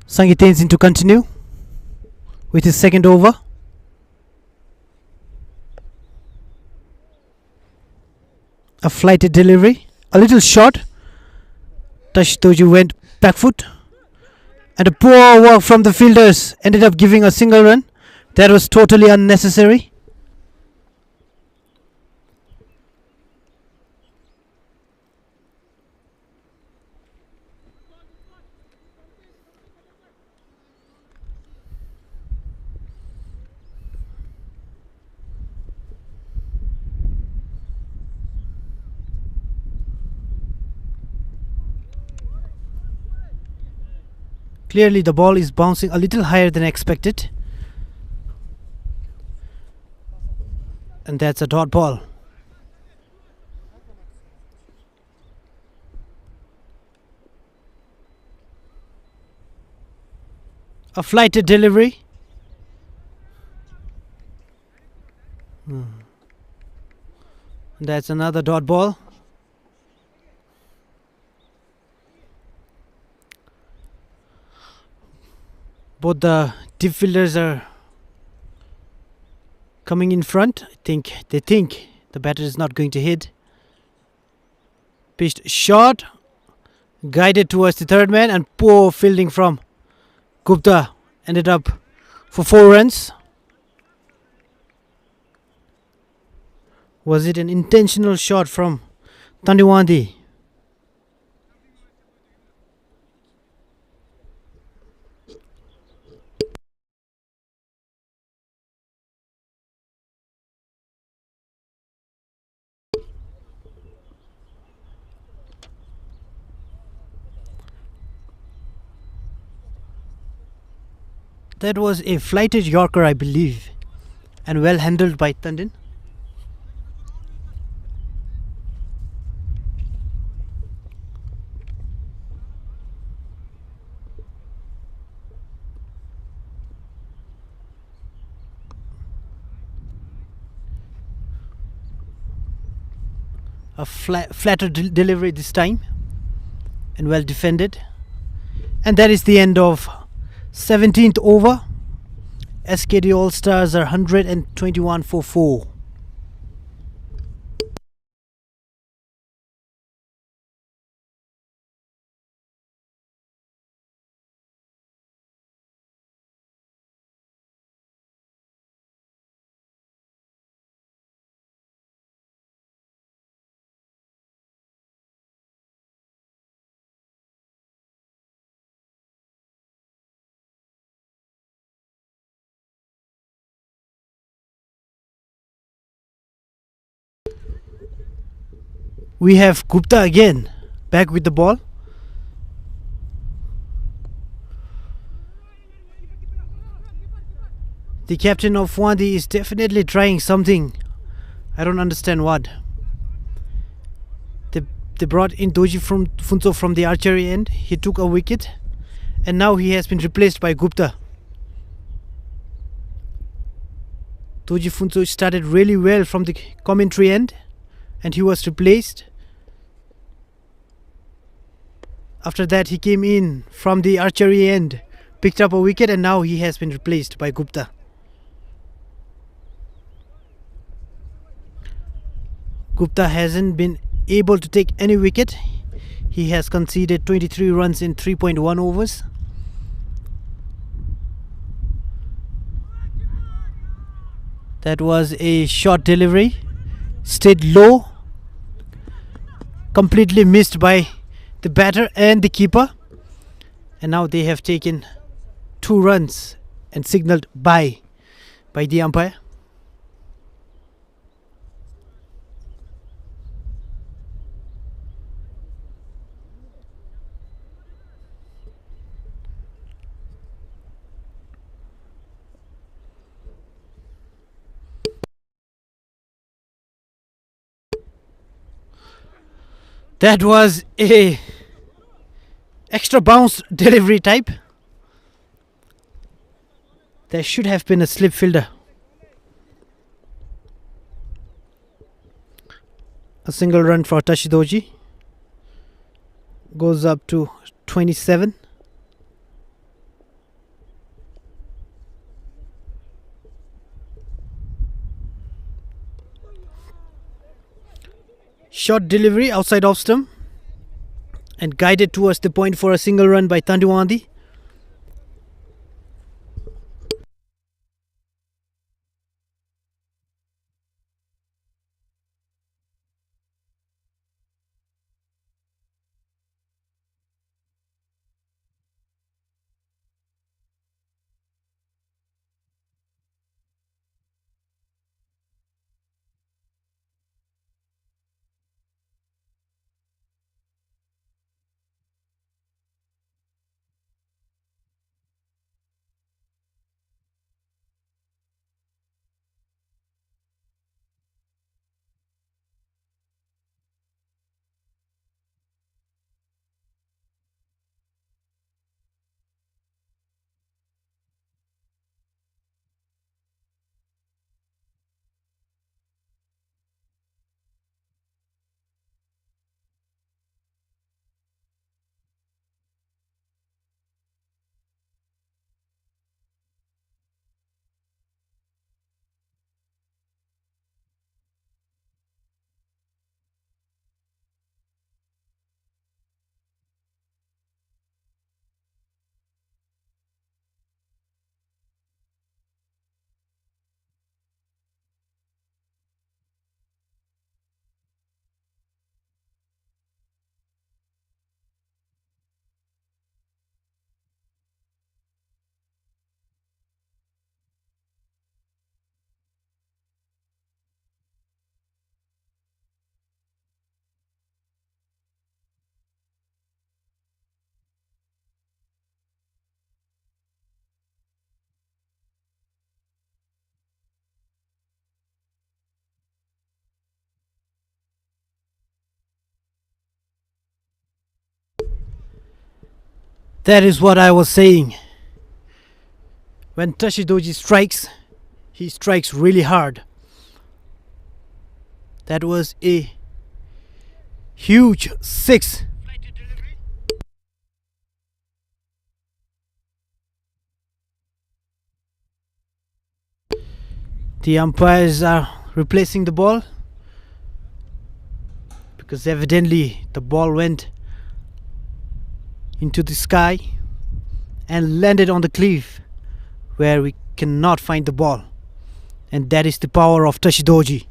Sangi Tenzin to continue with his second over. A flighted delivery, a little short. Tashid Dorji went back foot, and a poor work from the fielders ended up giving a single run. That was totally unnecessary. Clearly the ball is bouncing a little higher than expected. And that's a dot ball. A flighted delivery. That's another dot ball. Both the deep fielders are coming in front. They think the batter is not going to hit. Pitched short, guided towards the third man, and poor fielding from Gupta ended up for 4 runs. Was it an intentional shot from Tandiwandi? That was a flighted Yorker, I believe, and well handled by Tandin. A flatter delivery this time, and well defended. And that is the end of 17th over. SKD All Stars are 121 for 4. We have Gupta again, back with the ball. The captain of Wadi is definitely trying something. I don't understand what. They brought in Dorji from Funso from the archery end. He took a wicket, and now he has been replaced by Gupta. Dorji Funso started really well from the commentary end, and he was replaced. After that, he came in from the archery end, picked up a wicket, and now he has been replaced by Gupta. Gupta hasn't been able to take any wicket. He has conceded 23 runs in 3.1 overs. That was a short delivery, stayed low, completely missed by the batter and the keeper, and now they have taken 2 runs and signaled by the umpire. That was a extra bounce delivery type. There should have been a slip fielder. A single run for Tashid Dorji. Goes up to 27. Short delivery outside off stump and guided towards the point for a single run by Tandiwandi. That is what I was saying. When Tashid Dorji strikes, he strikes really hard. That was a huge six. The umpires are replacing the ball because evidently the ball went into the sky and landed on the cliff where we cannot find the ball. And that is the power of Tashid Dorji.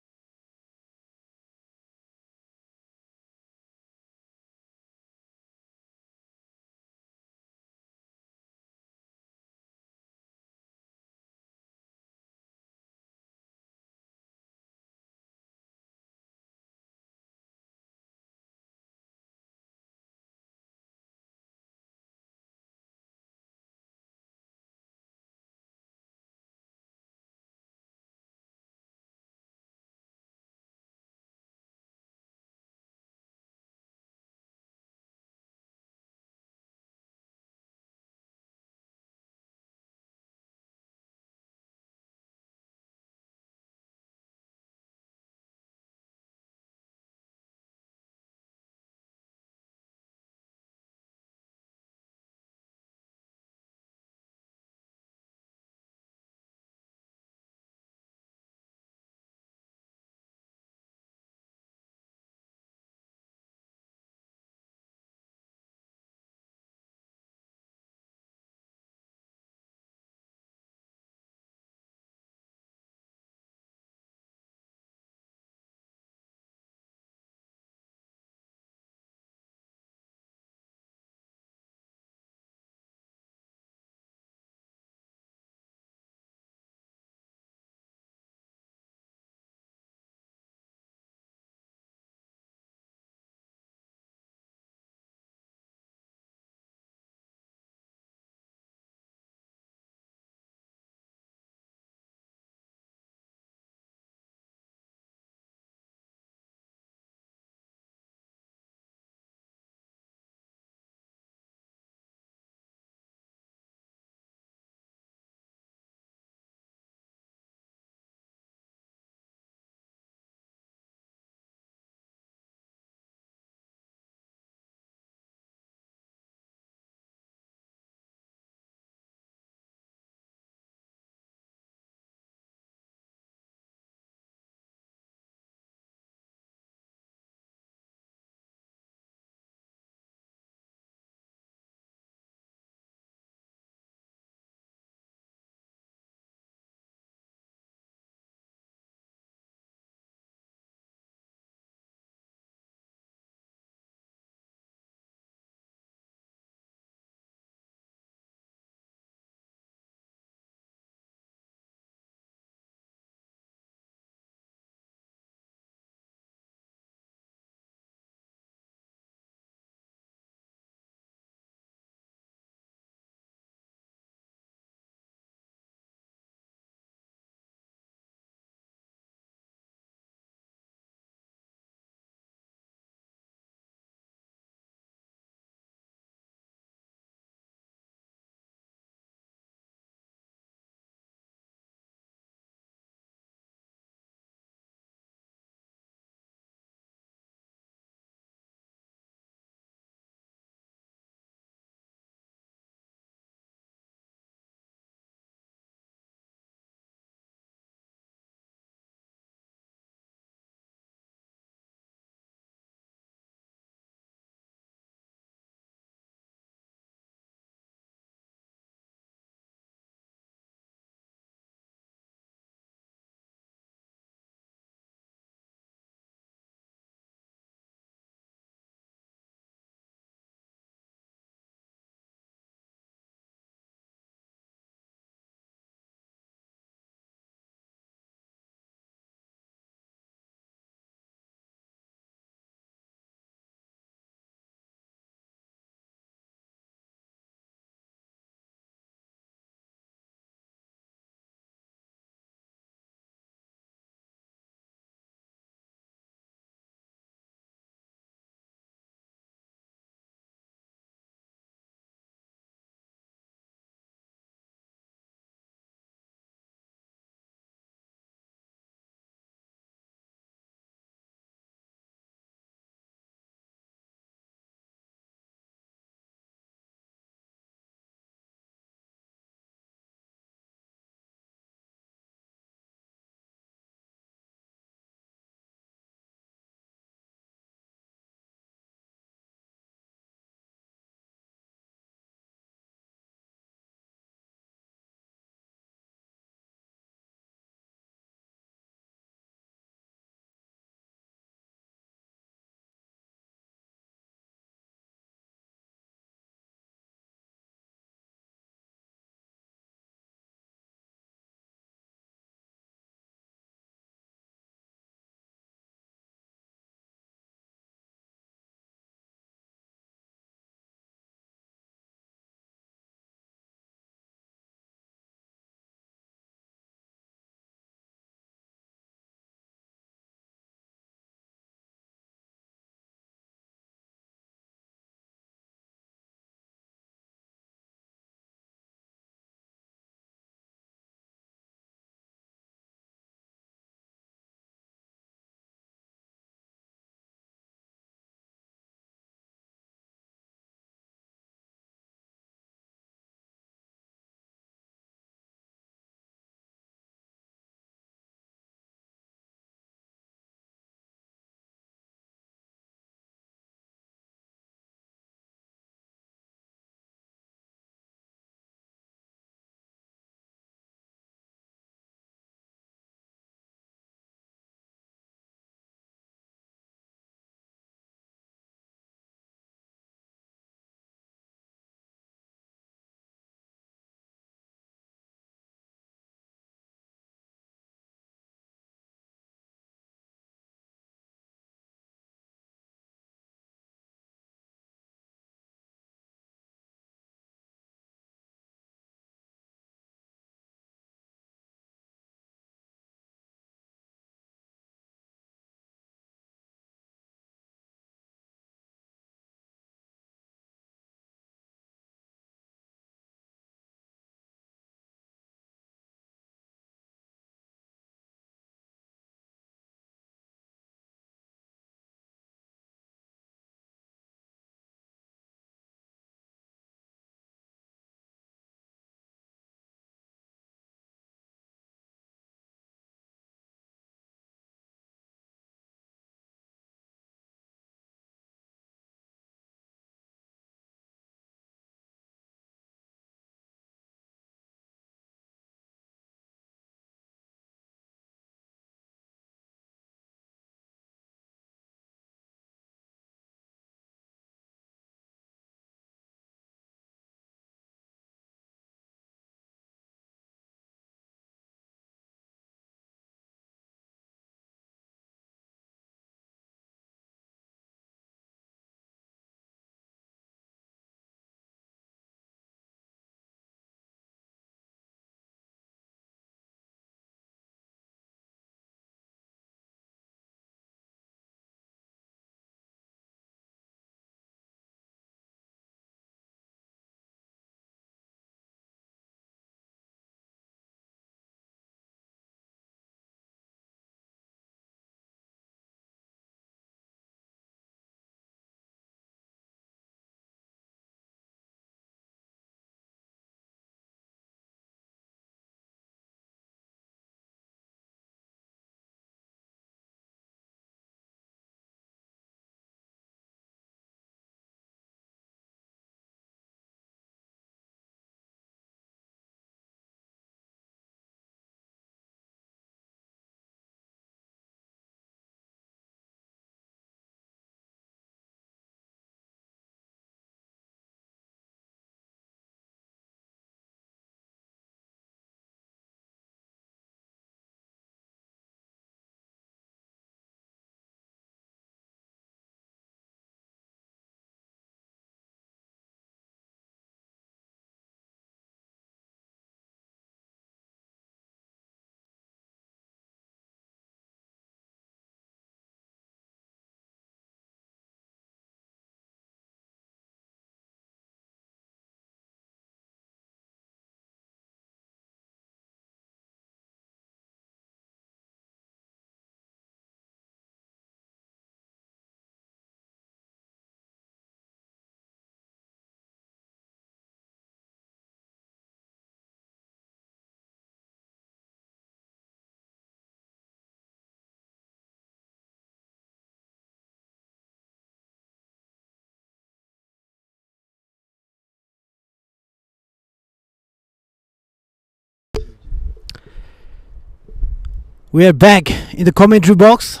We are back in the commentary box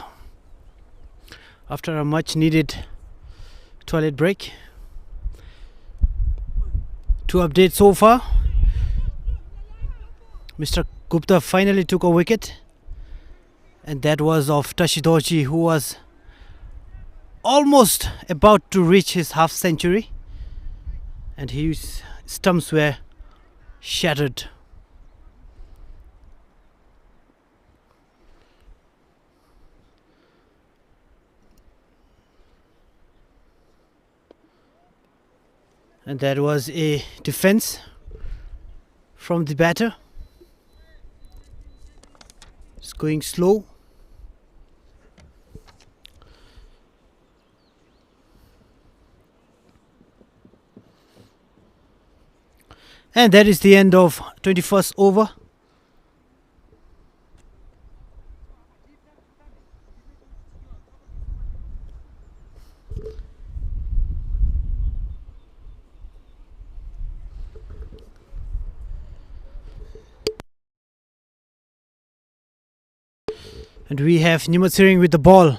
after a much needed toilet break. To update so far, Mr. Gupta finally took a wicket, and that was of Tashid Dorji, who was almost about to reach his half century, and his stumps were shattered. And that was a defense from the batter. It's going slow. And that is the end of 21st over. And we have Jigmethang with the ball.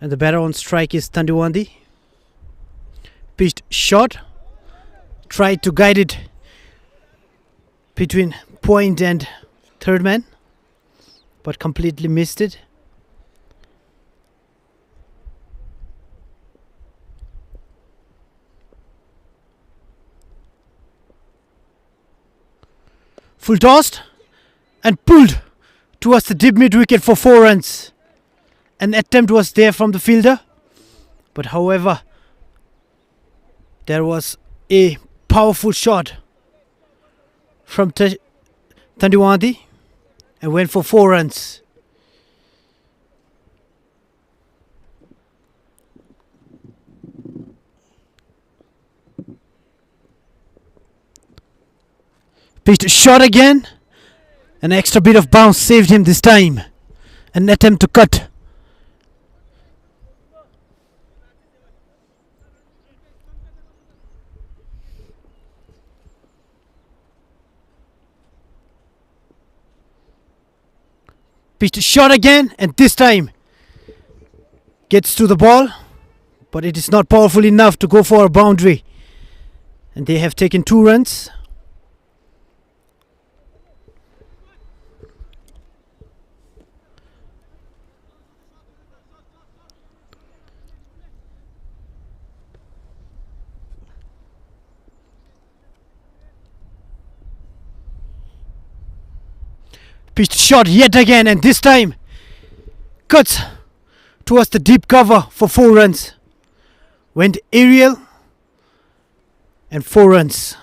And the batter on strike is Tandiwandi. Pitched short. Tried to guide it between point and third man, but completely missed it. Full tossed and pulled towards the deep mid wicket for 4 runs. An attempt was there from the fielder, but however, there was a powerful shot from Tandiwandi and went for 4 runs. Pitched shot again. An extra bit of bounce saved him this time. An attempt to cut. Pitched shot again, and this time gets to the ball, but it is not powerful enough to go for a boundary. And they have taken 2 runs. Pitched shot yet again, and this time cuts towards the deep cover for 4 runs. Went aerial and 4 runs.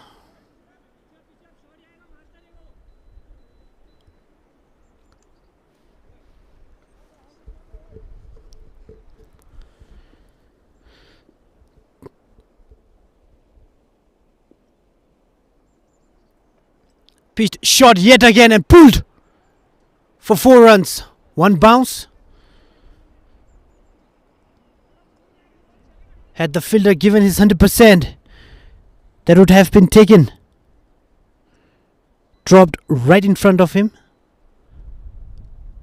Pitched shot yet again and pulled for 4 runs. 1 bounce. Had the fielder given his 100%, that would have been taken. Dropped right in front of him.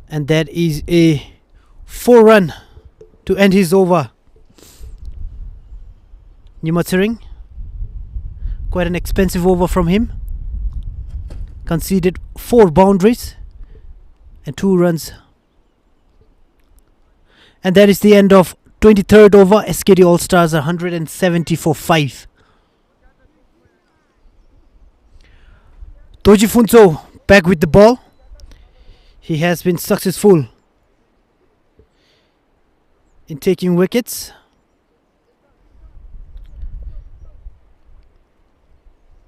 And that is a 4 run to end his over. Jigmethang, quite an expensive over from him. Conceded 4 boundaries and 2 runs. And that is the end of 23rd over. SKD All Stars 170 for 5. Toji Funso back with the ball. He has been successful in taking wickets.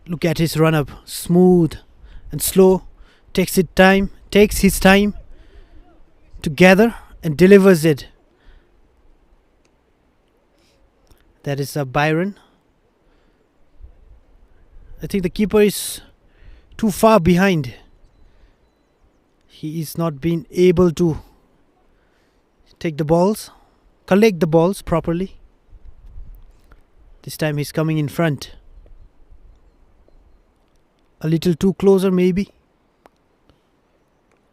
Look at his run up, smooth and slow. Takes his time to gather and delivers it. That is Byron. I think the keeper is too far behind. He is not being able to collect the balls properly. This time he's coming in front. A little too closer maybe.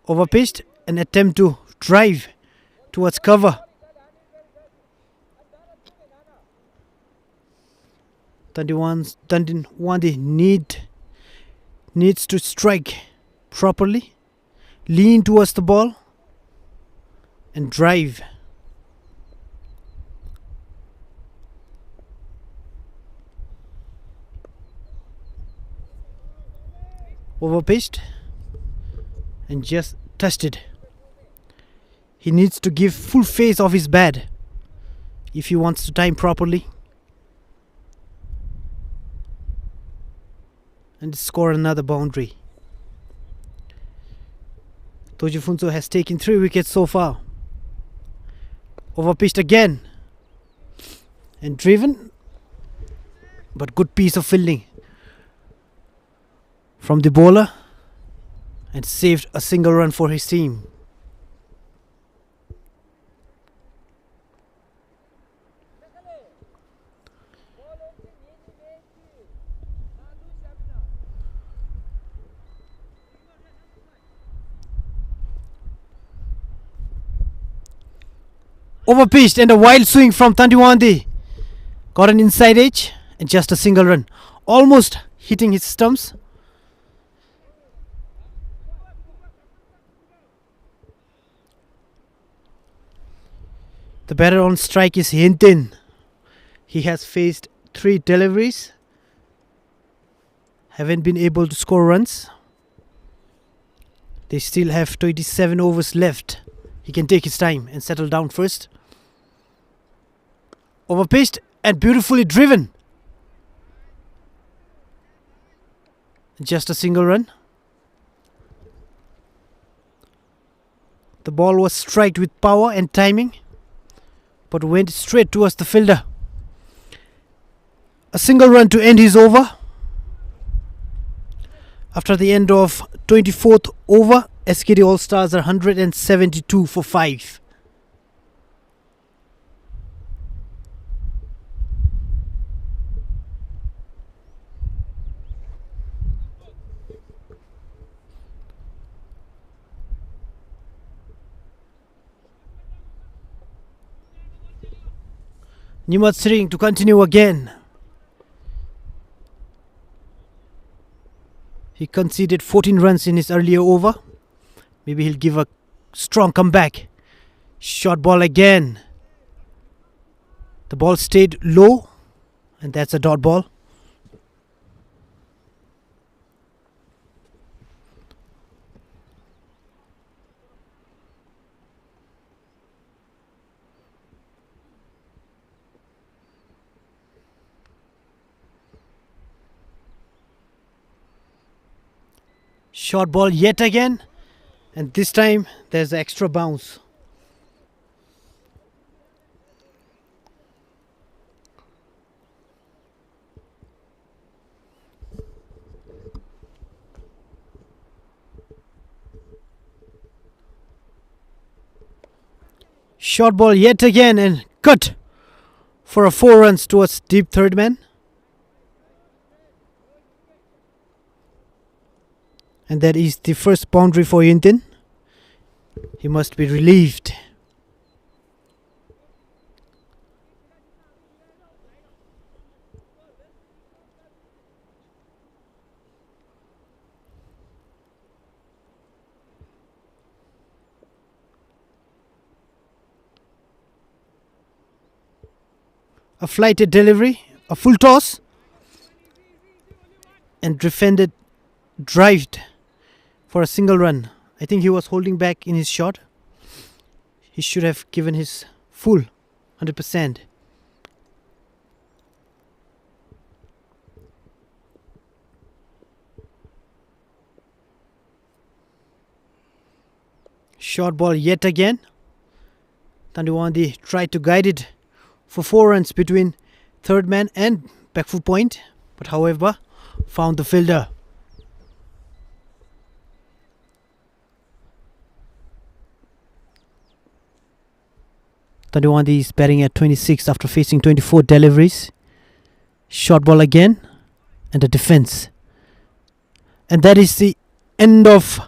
Overpitched an attempt to drive towards cover. Tandiwandi needs to strike properly, lean towards the ball and drive. Overpitched and just touched it. He needs to give full face of his bat if he wants to time properly and score another boundary. Tojifunso has taken 3 wickets so far. Overpitched again and driven, but good piece of fielding from the bowler and saved a single run for his team. Overpitched and a wild swing from Tandiwandi. Got an inside edge and just a single run. Almost hitting his stumps. The batter on strike is Hinton. He has faced 3 deliveries. Haven't been able to score runs. They still have 27 overs left. He can take his time and settle down first. Overpitched and beautifully driven. Just a single run. The ball was struck with power and timing, but went straight towards the fielder. A single run to end his over. After the end of 24th over, SKD All Stars are 172 for 5. Jigmethang to continue again. He conceded 14 runs in his earlier over. Maybe he'll give a strong comeback. Short ball again. The ball stayed low, and that's a dot ball. Short ball yet again, and this time there's an extra bounce. Short ball yet again and cut for a 4 runs towards deep third man. And that is the first boundary for Hinton. He must be relieved. A flighted delivery, a full toss, and defended, drived for a single run. I think he was holding back in his shot. He should have given his full 100%. Short ball yet again. Tandiwandi tried to guide it for 4 runs between third man and back foot point, but however found the fielder. Tandiwandi is batting at 26 after facing 24 deliveries. Short ball again and a defense. And that is the end of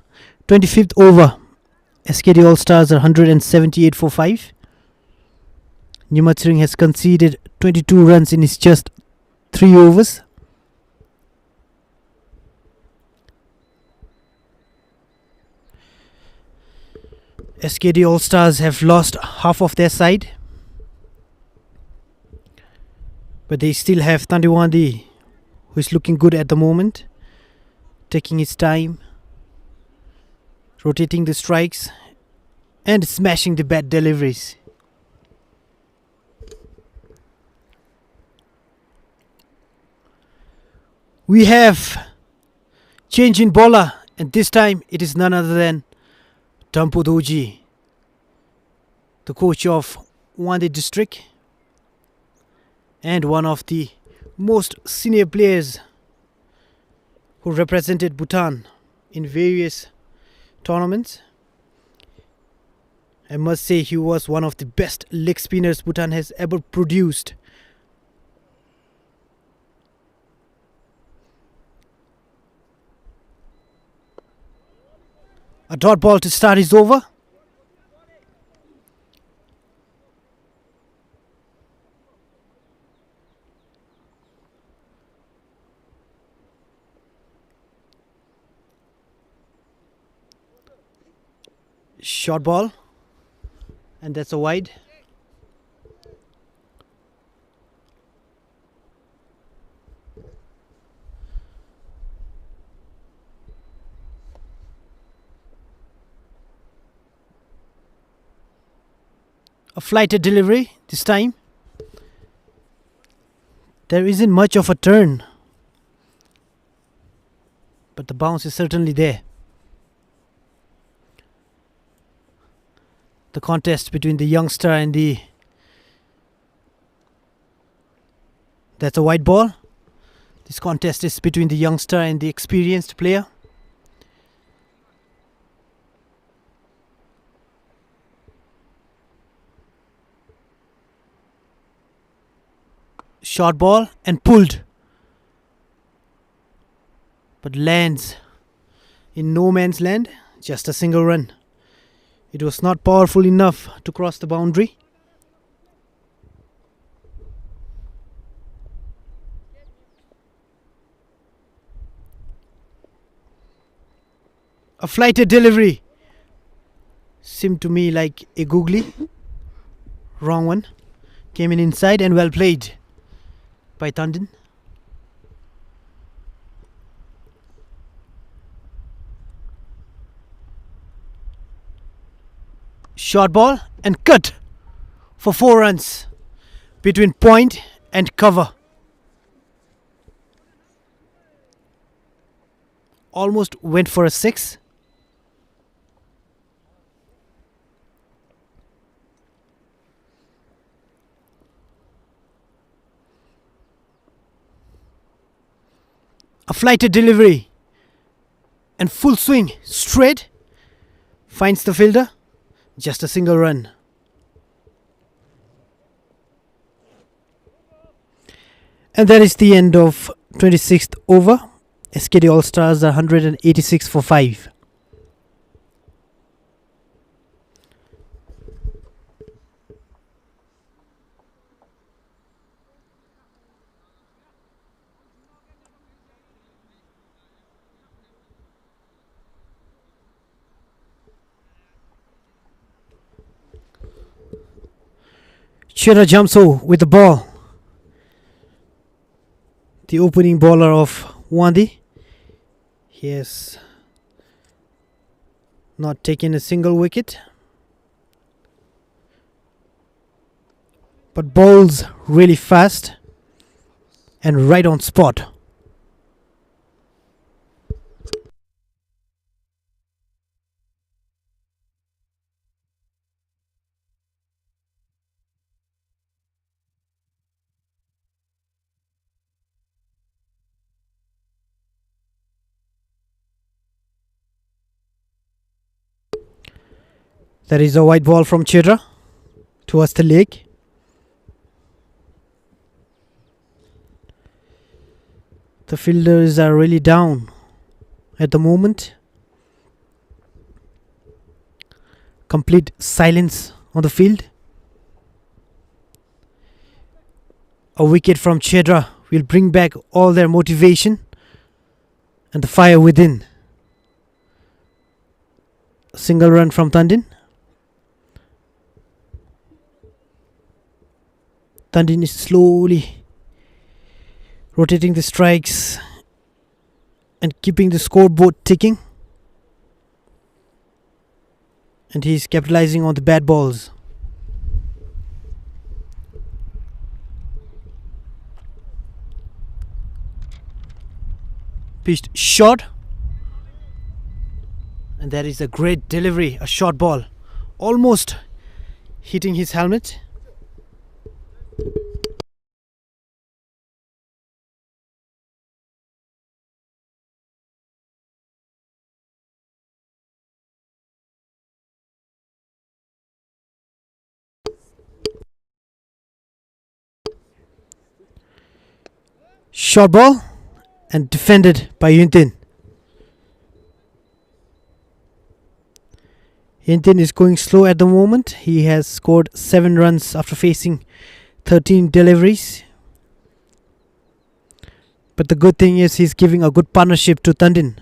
25th over. SKD All Stars are 178 for 5. Jigmethang has conceded 22 runs in his just 3 overs. SKD All Stars have lost half of their side, but they still have Tandiwandi, who is looking good at the moment, taking his time, rotating the strikes and smashing the bat deliveries. We have change in bowler, and this time it is none other than Tashid Dorji, the coach of Wande district and one of the most senior players who represented Bhutan in various tournaments. I must say he was one of the best leg spinners Bhutan has ever produced. A dot ball to start is over. Short ball, and that's a wide. A flighted delivery this time. There isn't much of a turn, but the bounce is certainly there. The contest between the youngster and the... That's a white ball. This contest is between the youngster and the experienced player. Short ball and pulled, but lands in no man's land. Just a single run. It was not powerful enough to cross the boundary. A flighted delivery seemed to me like a googly. Wrong one. Came in inside and well played by Tandin. Short ball and cut for 4 runs between point and cover. Almost went for a 6. A flighted delivery and full swing straight, finds the fielder. Just a single run. And that is the end of 26th over. SKD All Stars are 186 for 5. Chera jumps with the ball. The opening bowler of Wande. He has not taken a single wicket, but bowls really fast and right on spot. There is a white ball from Chera towards the leg. The fielders are really down at the moment. complete silence on the field. A wicket from Chedra will bring back all their motivation and the fire within. A single run from Tandin. Tandin is slowly rotating the strikes and keeping the scoreboard ticking. And he is capitalizing on the bad balls. Pitched short. And that is a great delivery, a short ball. Almost hitting his helmet. Short ball and defended by Yuntin. Yuntin is going slow at the moment. He has scored 7 runs after facing 13 deliveries. But the good thing is he's giving a good partnership to Tandin.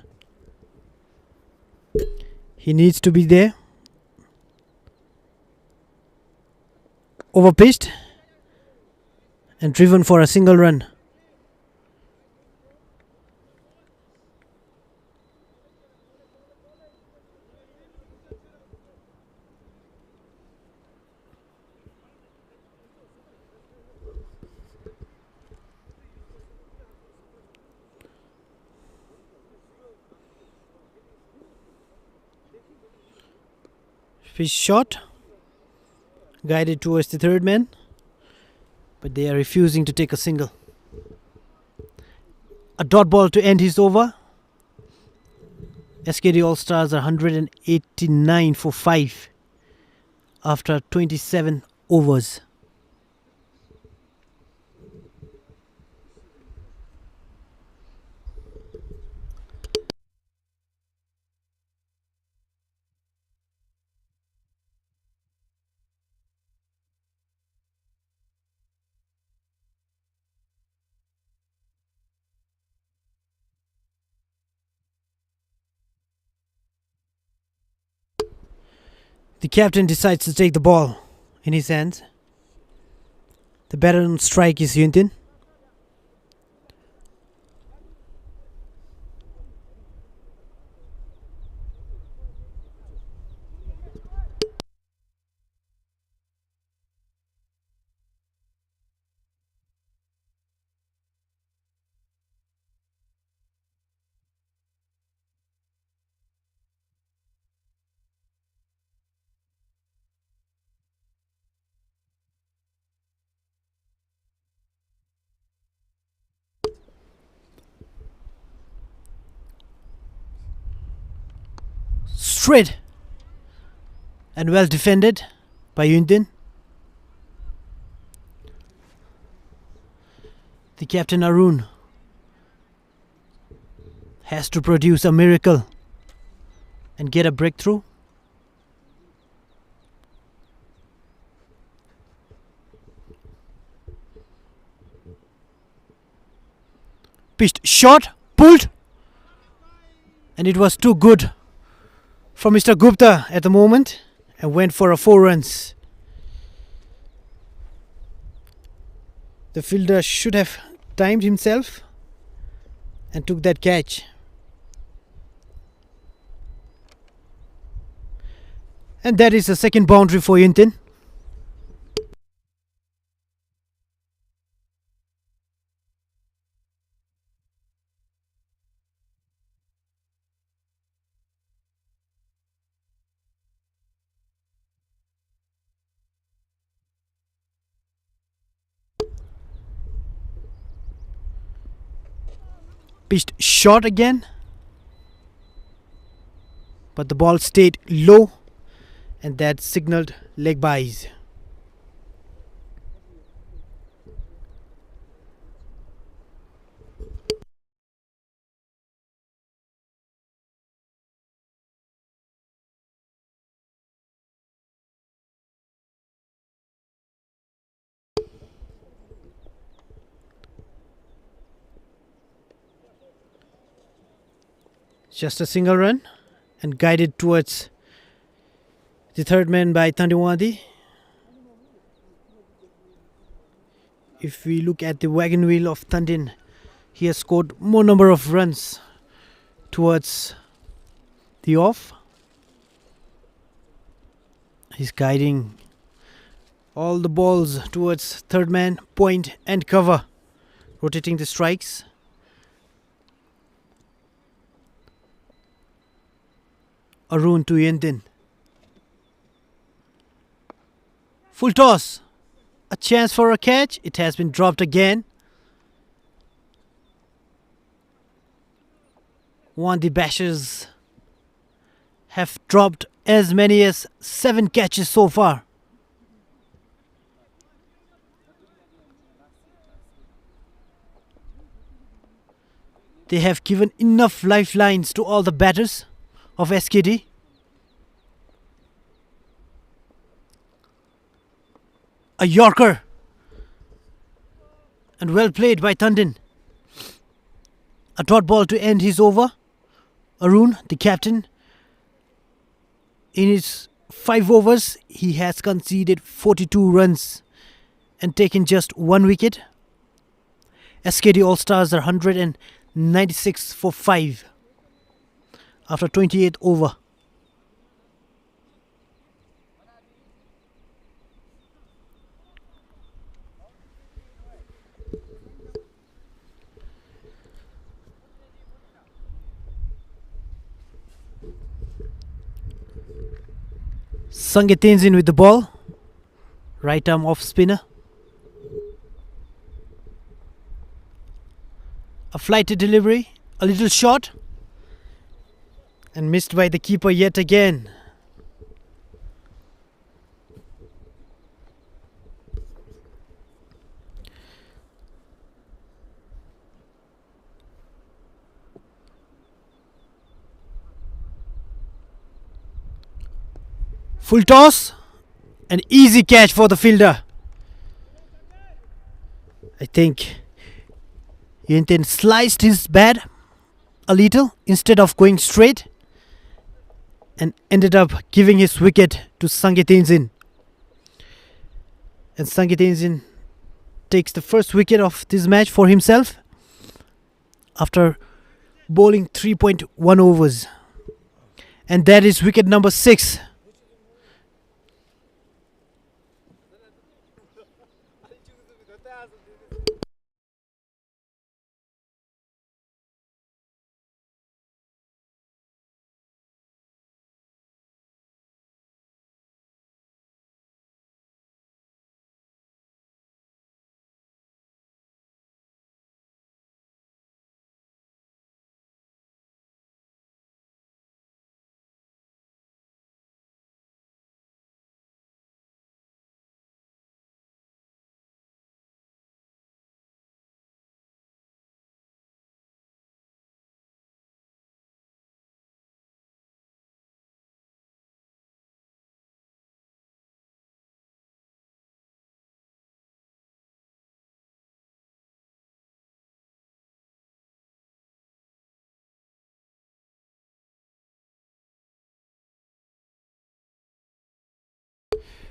He needs to be there. Overpitched and driven for a single run. Fish shot, guided towards the third man, but they are refusing to take a single. A dot ball to end his over. SKD All Stars are 189 for 5 after 27 overs. The captain decides to take the ball in his hands. The batter on strike is Yuntin. Straight and well defended by Yuntin. The captain Arun has to produce a miracle and get a breakthrough. Pitched short, pulled, and it was too good for Mr. Gupta at the moment and went for a 4 runs. The fielder should have timed himself and took that catch. And that is the second boundary for Yuntin. Pitched short again, but the ball stayed low and that signaled leg byes. Just a single run and guided towards the third man by Tandewadi. If we look at the wagon wheel of Tandin, he has scored more number of runs towards the off. He's guiding all the balls towards third man, point and cover, rotating the strikes. Arun to Yentin. Full toss. A chance for a catch. It has been dropped again. The Bashers have dropped as many as 7 catches so far. They have given enough lifelines to all the batters of SKD. A Yorker. And well played by Tandin. A dot ball to end his over. Arun, the captain, in his 5 overs, he has conceded 42 runs and taken just 1 wicket. SKD All Stars are 196 for 5 after 28th over. Sangeet in with the ball. Right arm off spinner. A flighted delivery. A little short. And missed by the keeper yet again. Full toss. An easy catch for the fielder. I think Yentin sliced his bat a little instead of going straight and ended up giving his wicket to Sangeet. And Sangeet takes the first wicket of this match for himself after bowling 3.1 overs. And that is wicket number 6.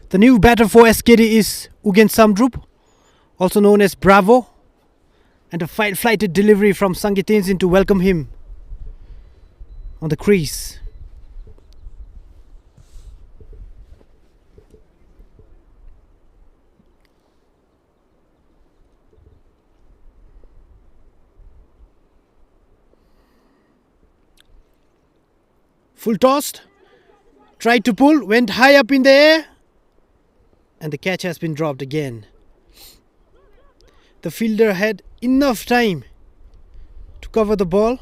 The new batter for SKD is Ugen Samdrup, also known as Bravo, and a flighted delivery from Sangeet to welcome him on the crease. Full tossed, tried to pull, went high up in the air, and the catch has been dropped again. The fielder had enough time to cover the ball,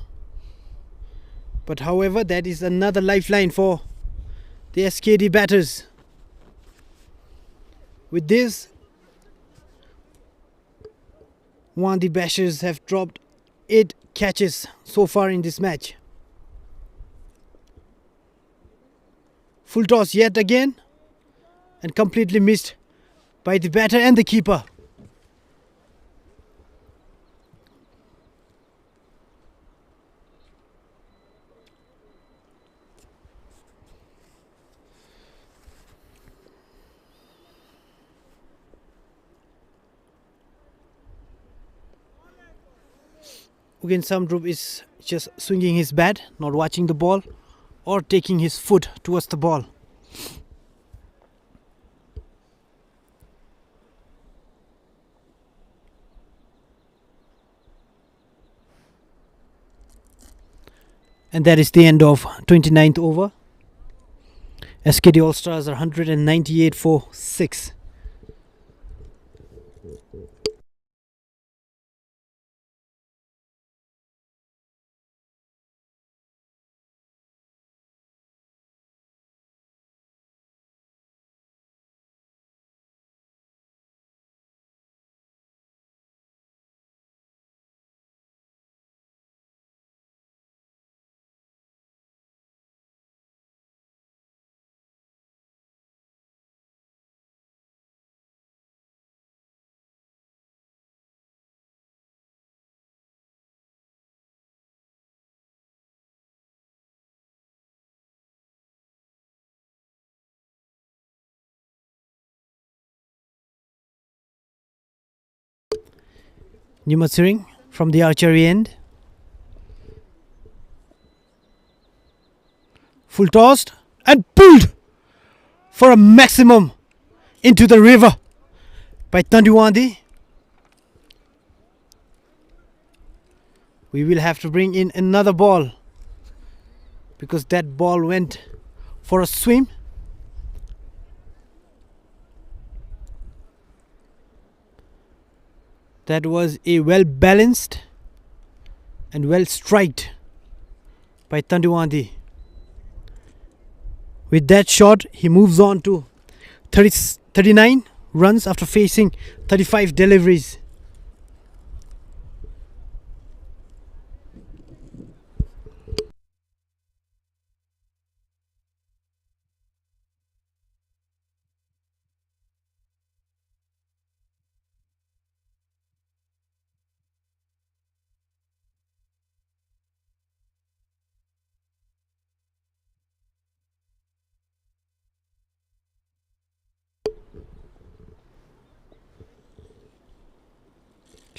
but however, that is another lifeline for the SKD batters. With this, the Bashers have dropped 8 catches so far in this match. Full toss yet again, and completely missed by the batter and the keeper. Ugen Samdrup is just swinging his bat, not watching the ball or taking his foot towards the ball. And that is the end of 29th over. SKD All Stars are 198 for 6. Jigmethang from the archery end. Full tossed and pulled for a maximum into the river by Tandiwandi. We will have to bring in another ball because that ball went for a swim. That was a well balanced and well striked by Tandiwandi. With that shot, he moves on to 39 runs after facing 35 deliveries.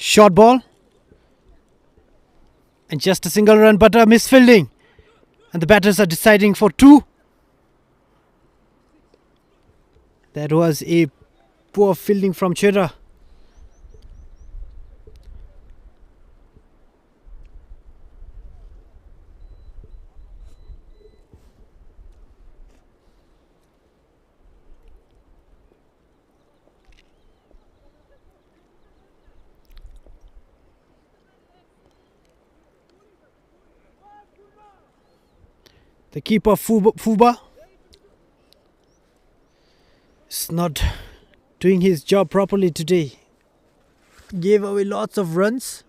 Short ball and just a single run, but a misfielding, and the batters are deciding for 2. That was a poor fielding from Chera. The keeper Fuba is not doing his job properly today. Gave away lots of runs.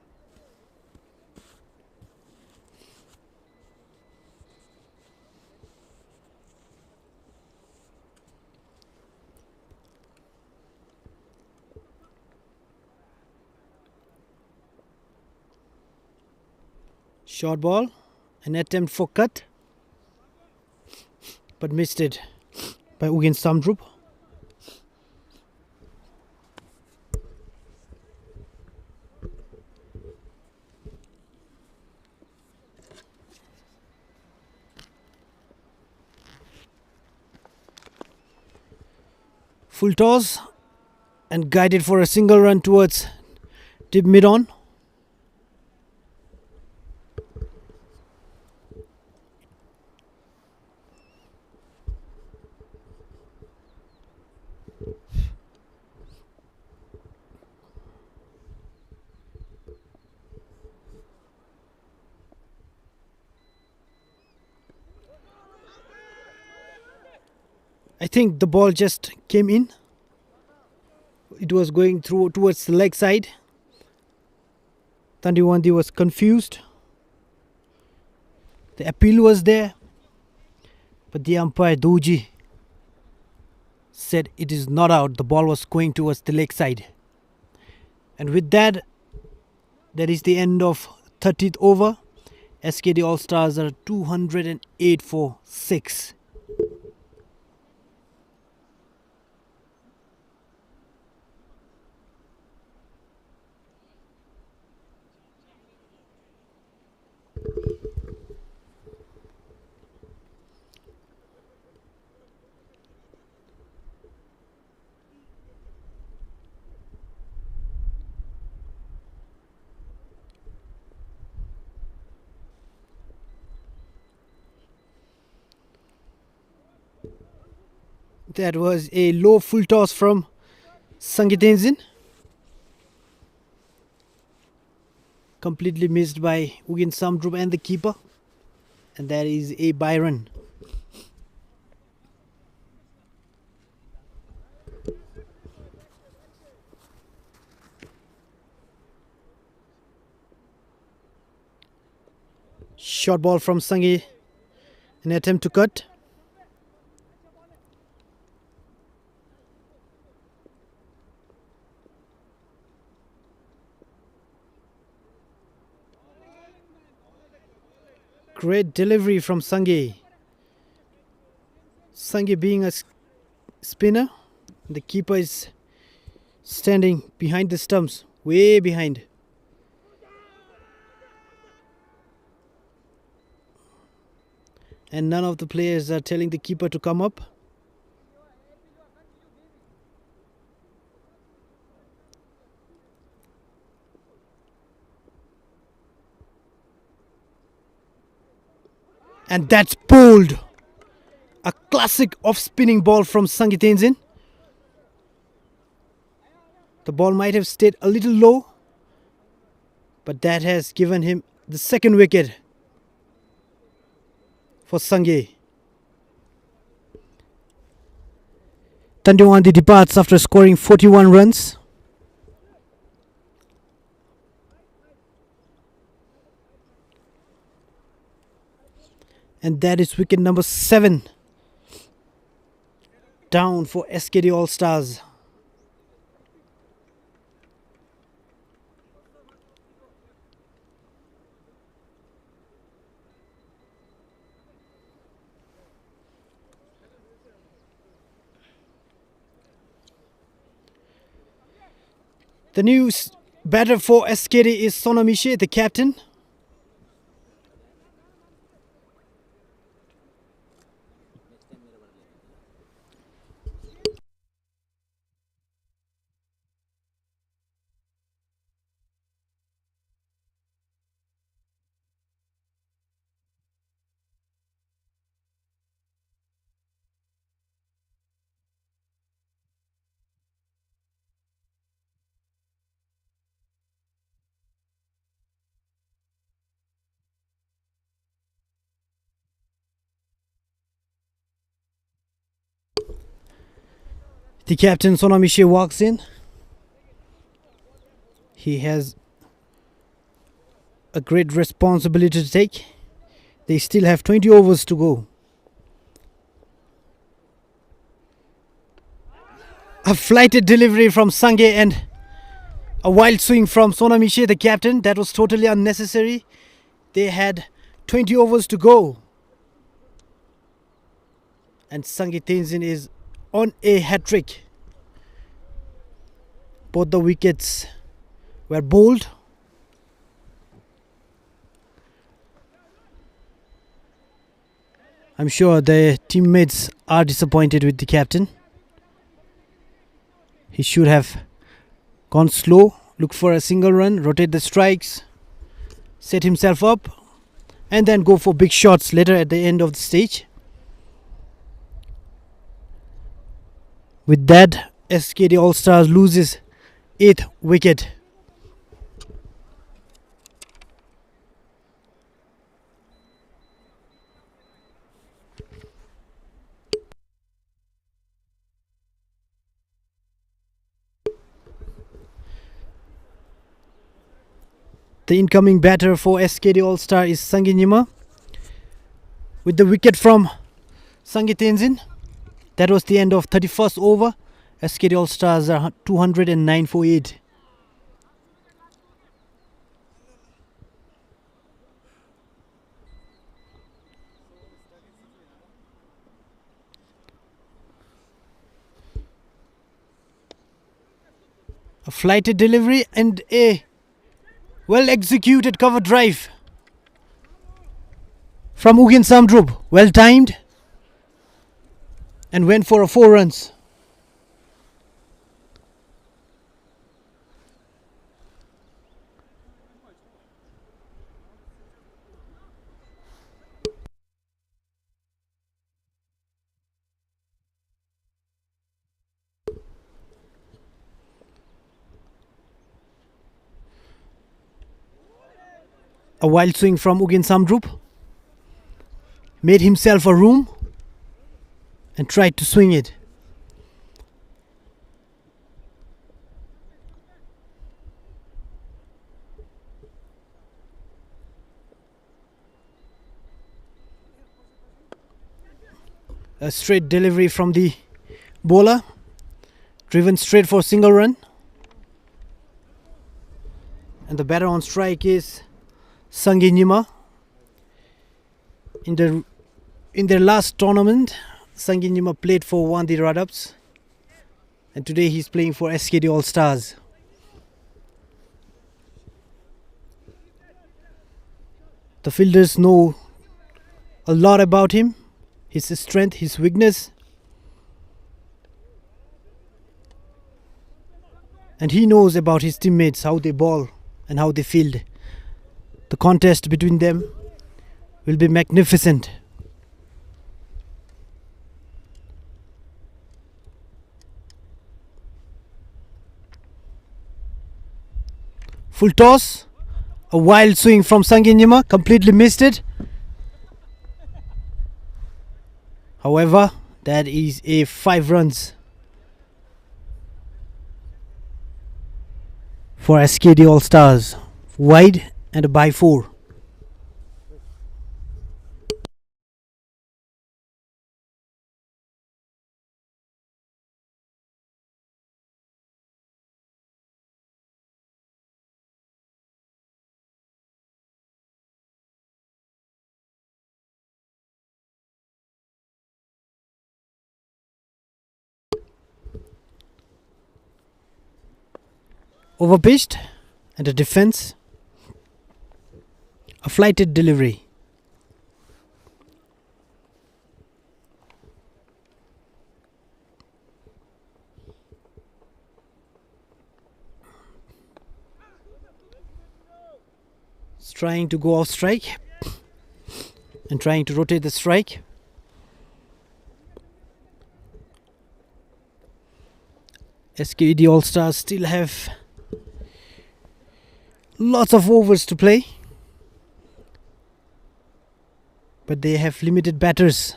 Short ball, an attempt for cut, but missed it by Ugen Samdrup. Full toss and guided for a single run towards deep mid-on. I think the ball just came in. It was going through towards the leg side. Tandiwandi was confused. The appeal was there, but the umpire Dorji said it is not out. The ball was going towards the leg side. And with that, that is the end of 30th over. SKD All Stars are 208 for 6. That was a low full toss from Tenzin. Completely missed by Ugin Samdrup and the keeper. And that is a Byron. Short ball from Sangi. An attempt to cut. Great delivery from Sangi. Sangi being a spinner. The keeper is standing behind the stumps. Way behind. And none of the players are telling the keeper to come up. And that's pulled. A classic off-spinning ball from Sangi Tenzin. The ball might have stayed a little low, but that has given him the second wicket for Sangi. Tandiwandi departs after scoring 41 runs. And that is wicket number 7 down for SKD All Stars. The new batter for SKD is Sonamishe, the captain. The captain Sonamishe walks in. He has a great responsibility to take. They still have 20 overs to go. A flighted delivery from Sange and a wild swing from Sonamishe, the captain. That was totally unnecessary. They had 20 overs to go. And Sange Tenzin is on a hat-trick. Both the wickets were bowled. I'm sure the teammates are disappointed with the captain. He should have gone slow, look for a single run, rotate the strikes, set himself up, and then go for big shots later at the end of the stage. With that, SKD All Stars loses 8th wicket. The incoming batter for SKD All Star is Sangi Nyima. With the wicket from Sangi Tenzin. That was the end of 31st over. SKD All Stars are 209 for 8. A flighted delivery and a well executed cover drive from Ugin Samdrup. Well timed and went for a 4 runs. A wild swing from Ugyen Samdrup. Made himself a room and tried to swing it. A straight delivery from the bowler, driven straight for single run. And the batter on strike is Sangi Nyima. In their last tournament, Sangi Nyima played for Wandi Radups, and today he's playing for SKD All Stars. The fielders know a lot about him, his strength, his weakness, and he knows about his teammates, how they ball and how they field. The contest between them will be magnificent. Full toss, a wild swing from Sangi Nyima, completely missed it. However, that is a 5 runs for SKD All Stars, wide and a by 4. Overpitched and a defense. A flighted delivery. It's trying to go off strike and trying to rotate the strike. SKD All Stars still have lots of overs to play, but they have limited batters.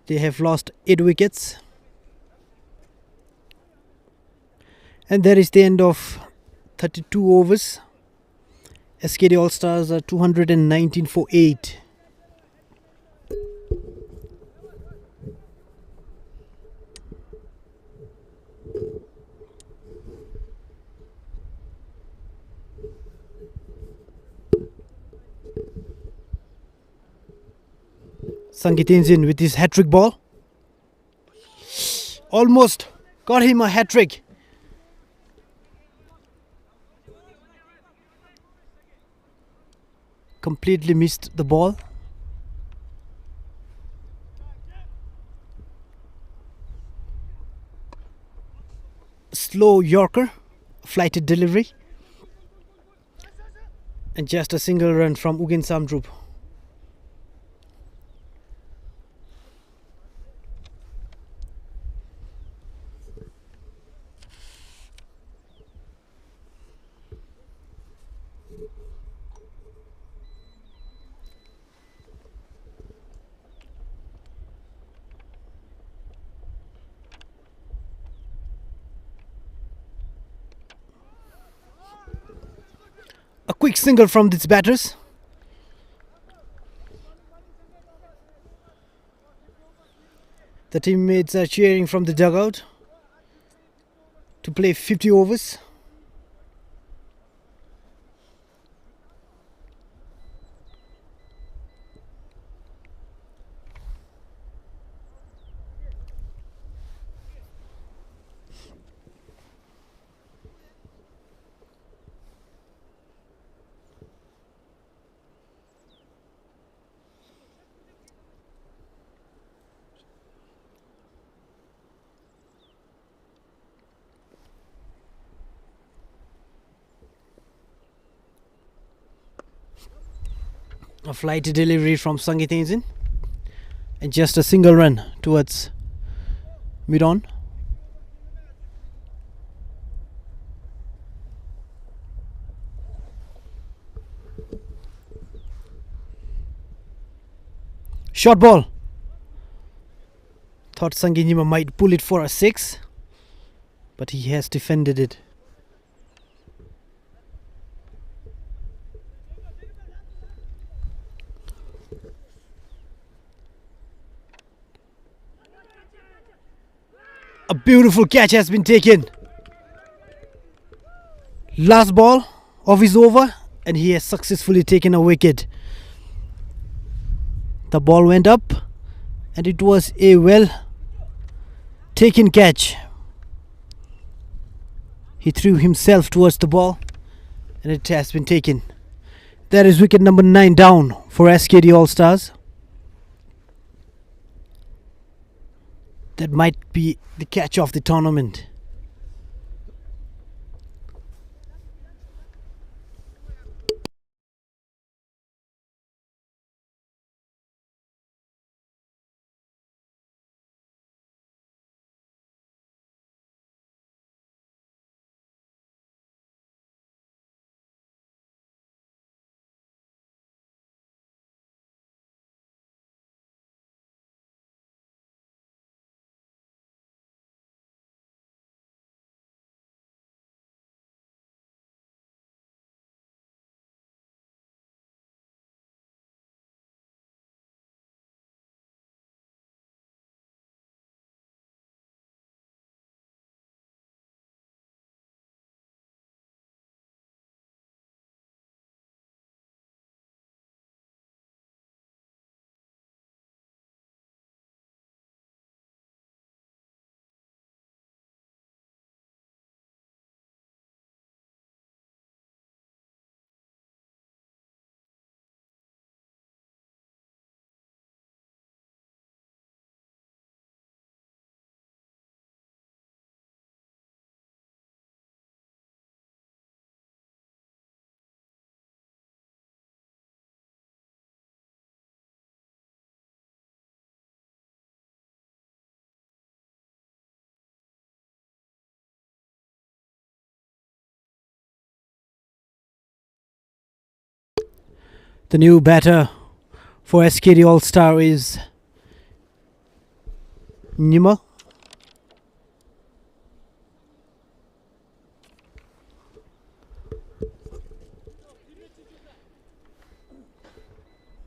They have lost 8 wickets, and that is the end of 32 overs. SKD All Stars are 219 for 8. Sangitenzin with his hat-trick ball. Almost got him a hat-trick. Completely missed the ball. Slow Yorker, flighted delivery. And just a single run from Ugyen Samdrup. A quick single from these batters. The teammates are cheering from the dugout to play 50 overs. A flighty delivery from Sangitenzin and just a single run towards mid-on. Short ball. Thought Sangi Nima might pull it for a 6, but he has defended it. A beautiful catch has been taken. Last ball of his over, and he has successfully taken a wicket. The ball went up, and it was a well taken catch. He threw himself towards the ball, and it has been taken. That is wicket number 9 down for SKD All Stars. That might be the catch of the tournament. The new batter for SKD All Star is Nima.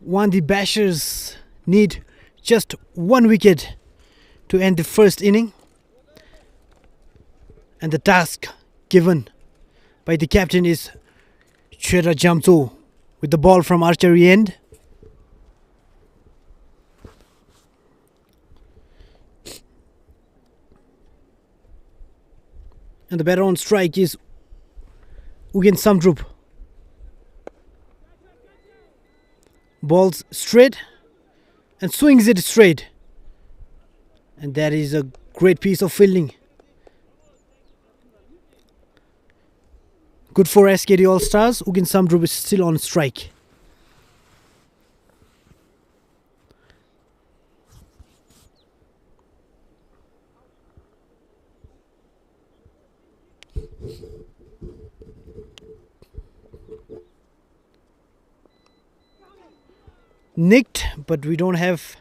The Bashers need just 1 wicket to end the first inning, and the task given by the captain is Chera Jamso with the ball from archery end. And the batter on strike is Ugen Samdrup. Balls straight and swings it straight. And that is a great piece of fielding. Good for SKD All Stars. Ugen Samdrup is still on strike. Nicked, but we don't have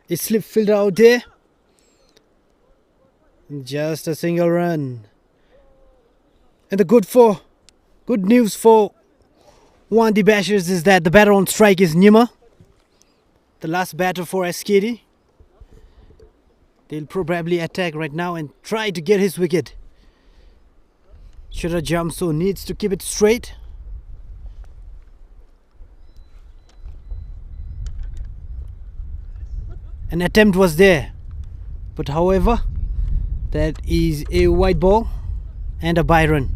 a slip fielder out there. Just a single run. And the good news for the Bashers is that the batter on strike is Nima, the last batter for SKD. They'll probably attack right now and try to get his wicket. Chera Jamso needs to keep it straight. An attempt was there, but however, that is a white ball and a bye run.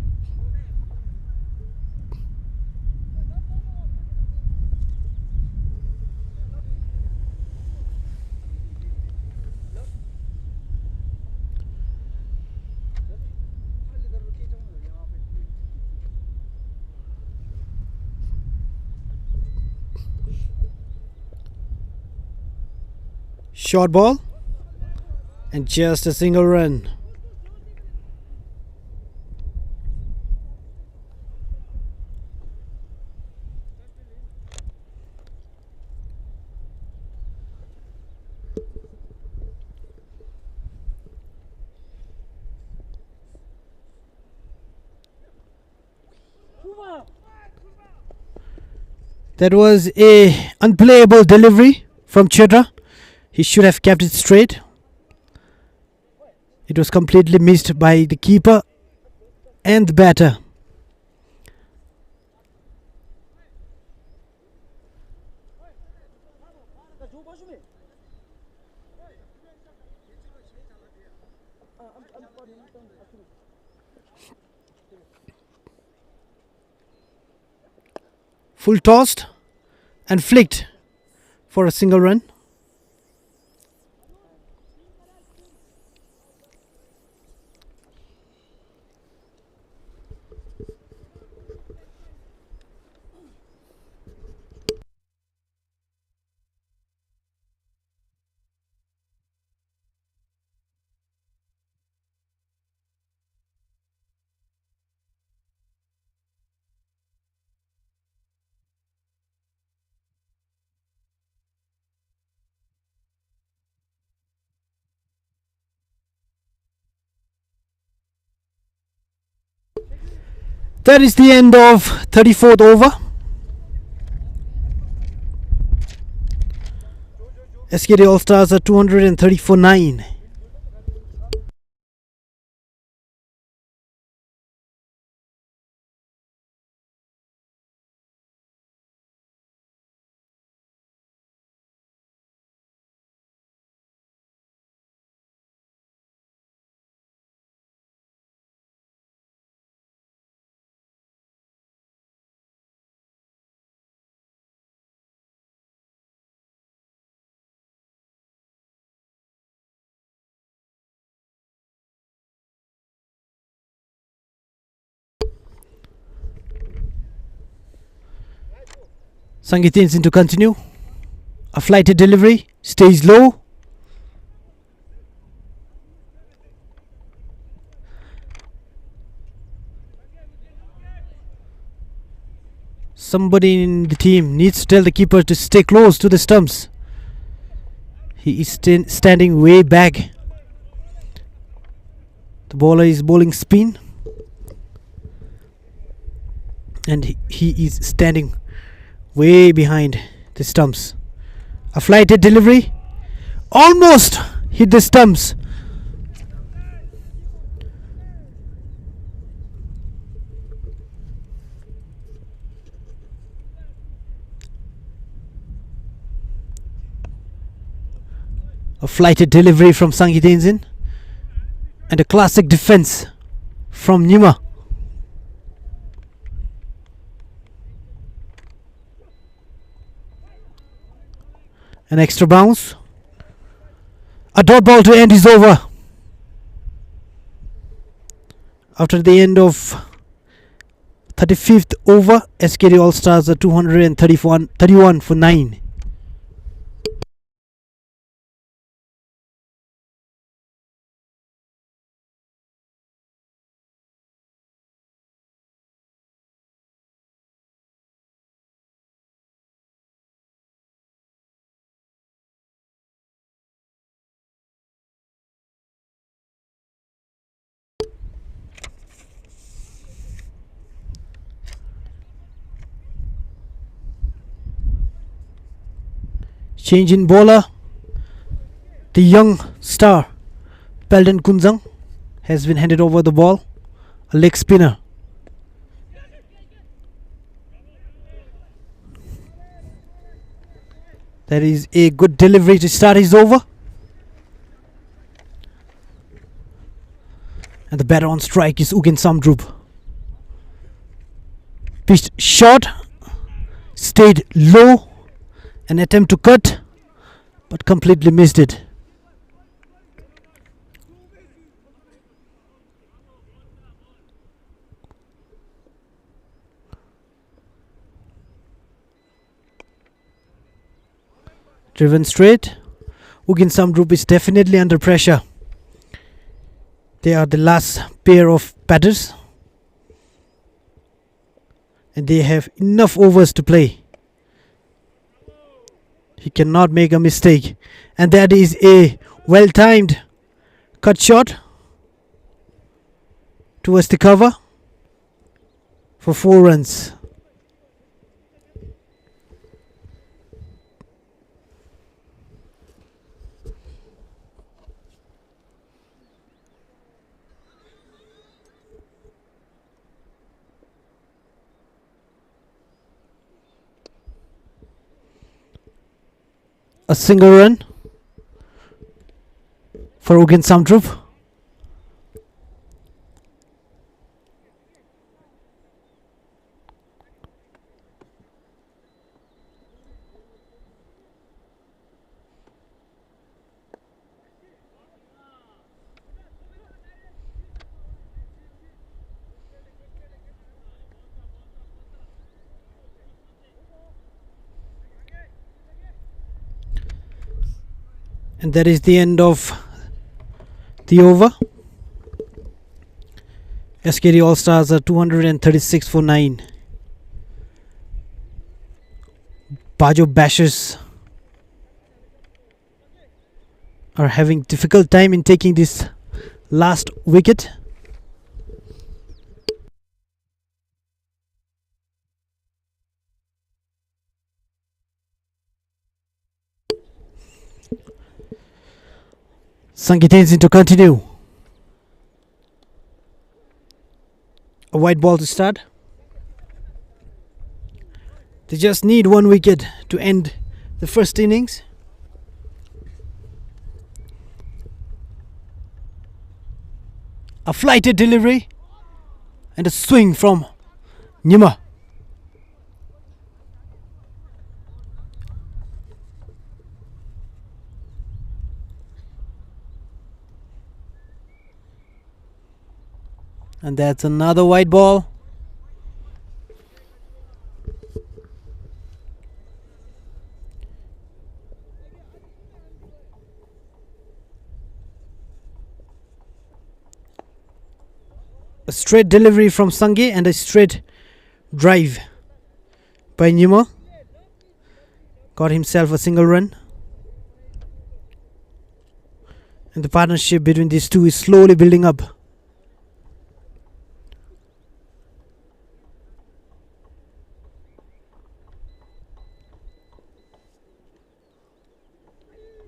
Short ball and just a single run. That was a unplayable delivery from Chedra. He should have kept it straight. It was completely missed by the keeper and the batter. Full tossed and flicked for a single run. That is the end of 34th over. SKD All Stars are 230 for 9. Sangeet in to continue. A flighted delivery, stays low. Somebody in the team needs to tell the keeper to stay close to the stumps. He is standing way back. The bowler is bowling spin. And he is standing way behind the stumps. A flighted delivery. Almost hit the stumps. A flighted delivery from Sangeet and a classic defense from Nima. An extra bounce. A dot ball to end his over. After the end of 35th over, SKD All Stars are 231 for 9. Change in bowler. The young star Pelden Kunzang has been handed over the ball. A leg spinner. That is a good delivery to start his over. And the batter on strike is Ugen Samdrup. Pitched short. Stayed low. An attempt to cut, but completely missed it. Driven straight. Ugen Samdrup is definitely under pressure. They are the last pair of batters. And they have enough overs to play. He cannot make a mistake. And that is a well-timed cut shot towards the cover for 4 runs. a single run for Ugen Samdrup. And that is the end of the over. SKD All Stars are 236 for 9. Bajo Bashers are having difficult time in taking this last wicket. Sangeetenzin to continue. A white ball to start. They just need one wicket to end the first innings. A flighted delivery and a swing from Nyima. And that's another white ball. A straight delivery from Sange and a straight drive by Nyima. Got himself a single run. And the partnership between these two is slowly building up.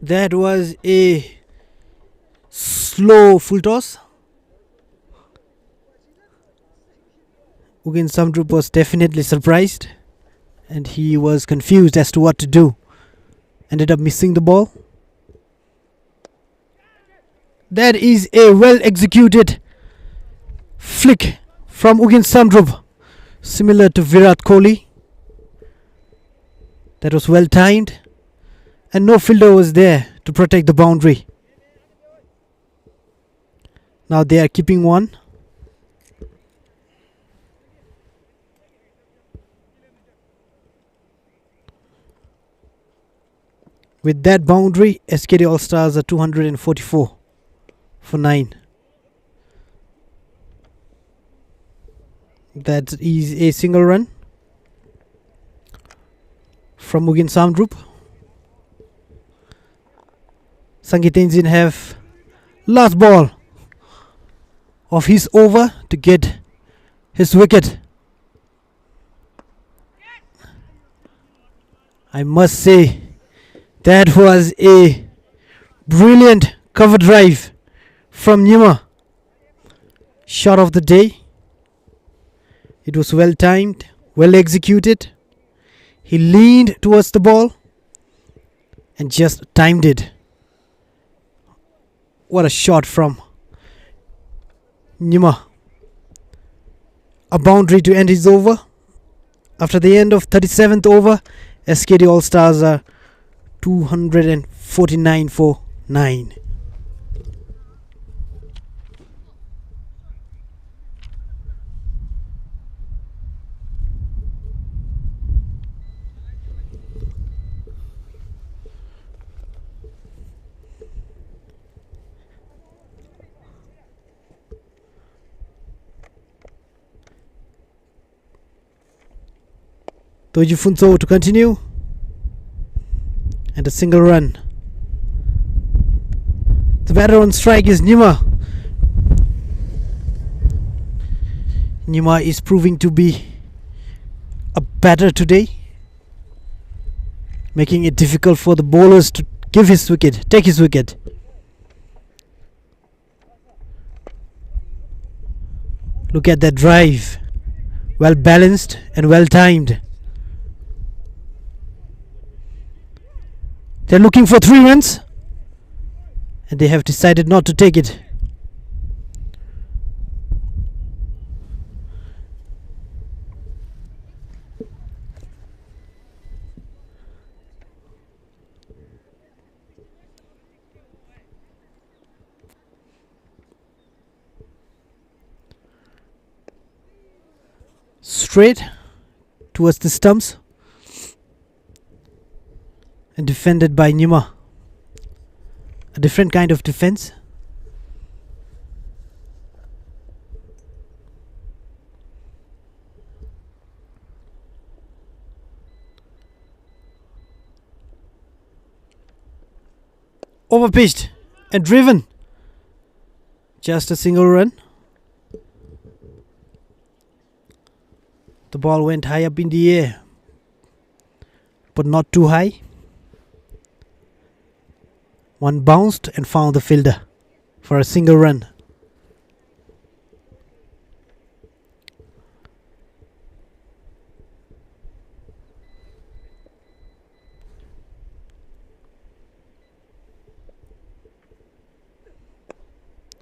That was a slow full toss. Ugen Samdrup was definitely surprised and he was confused as to what to do. Ended up missing the ball. That is a well executed flick from Ugen Samdrup, similar to Virat Kohli. That was well timed. And no fielder was there to protect the boundary. Now they are keeping one. With that boundary, SKD All Stars are 244 for 9. That is a single run from Ugen Samdrup. Sangeetenzin have last ball of his over to get his wicket. I must say that was a brilliant cover drive from Nyima. Shot of the day. It was well timed, well executed. He leaned towards the ball and just timed it. What a shot from Nyima. A boundary to end his over. After the end of 37th over, SKD All Stars are 249 for 9. Dorji Phuntsho to continue. And a single run. The batter on strike is Nyima. Nyima is proving to be a batter today, making it difficult for the bowlers to take his wicket. Look at that drive. Well balanced and well timed. They're looking for 3 runs, and they have decided not to take it. Straight towards the stumps and defended by Nima. A different kind of defense. Overpitched and driven. Just a single run. The ball went high up in the air, but not too high. One bounced and found the fielder for a single run.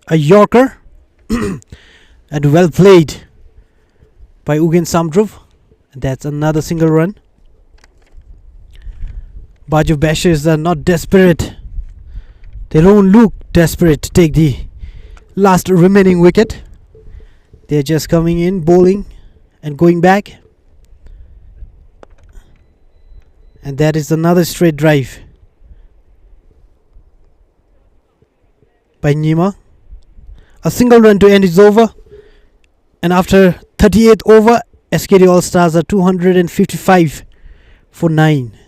A Yorker and well played by Ugen Samdrup. And that's another single run. Bajo Bashers are not desperate. They don't look desperate to take the last remaining wicket. They're just coming in, bowling and going back. And that is another straight drive by Nima. A single run to end is over. And after 38th over, SKD All Stars are 255 for 9.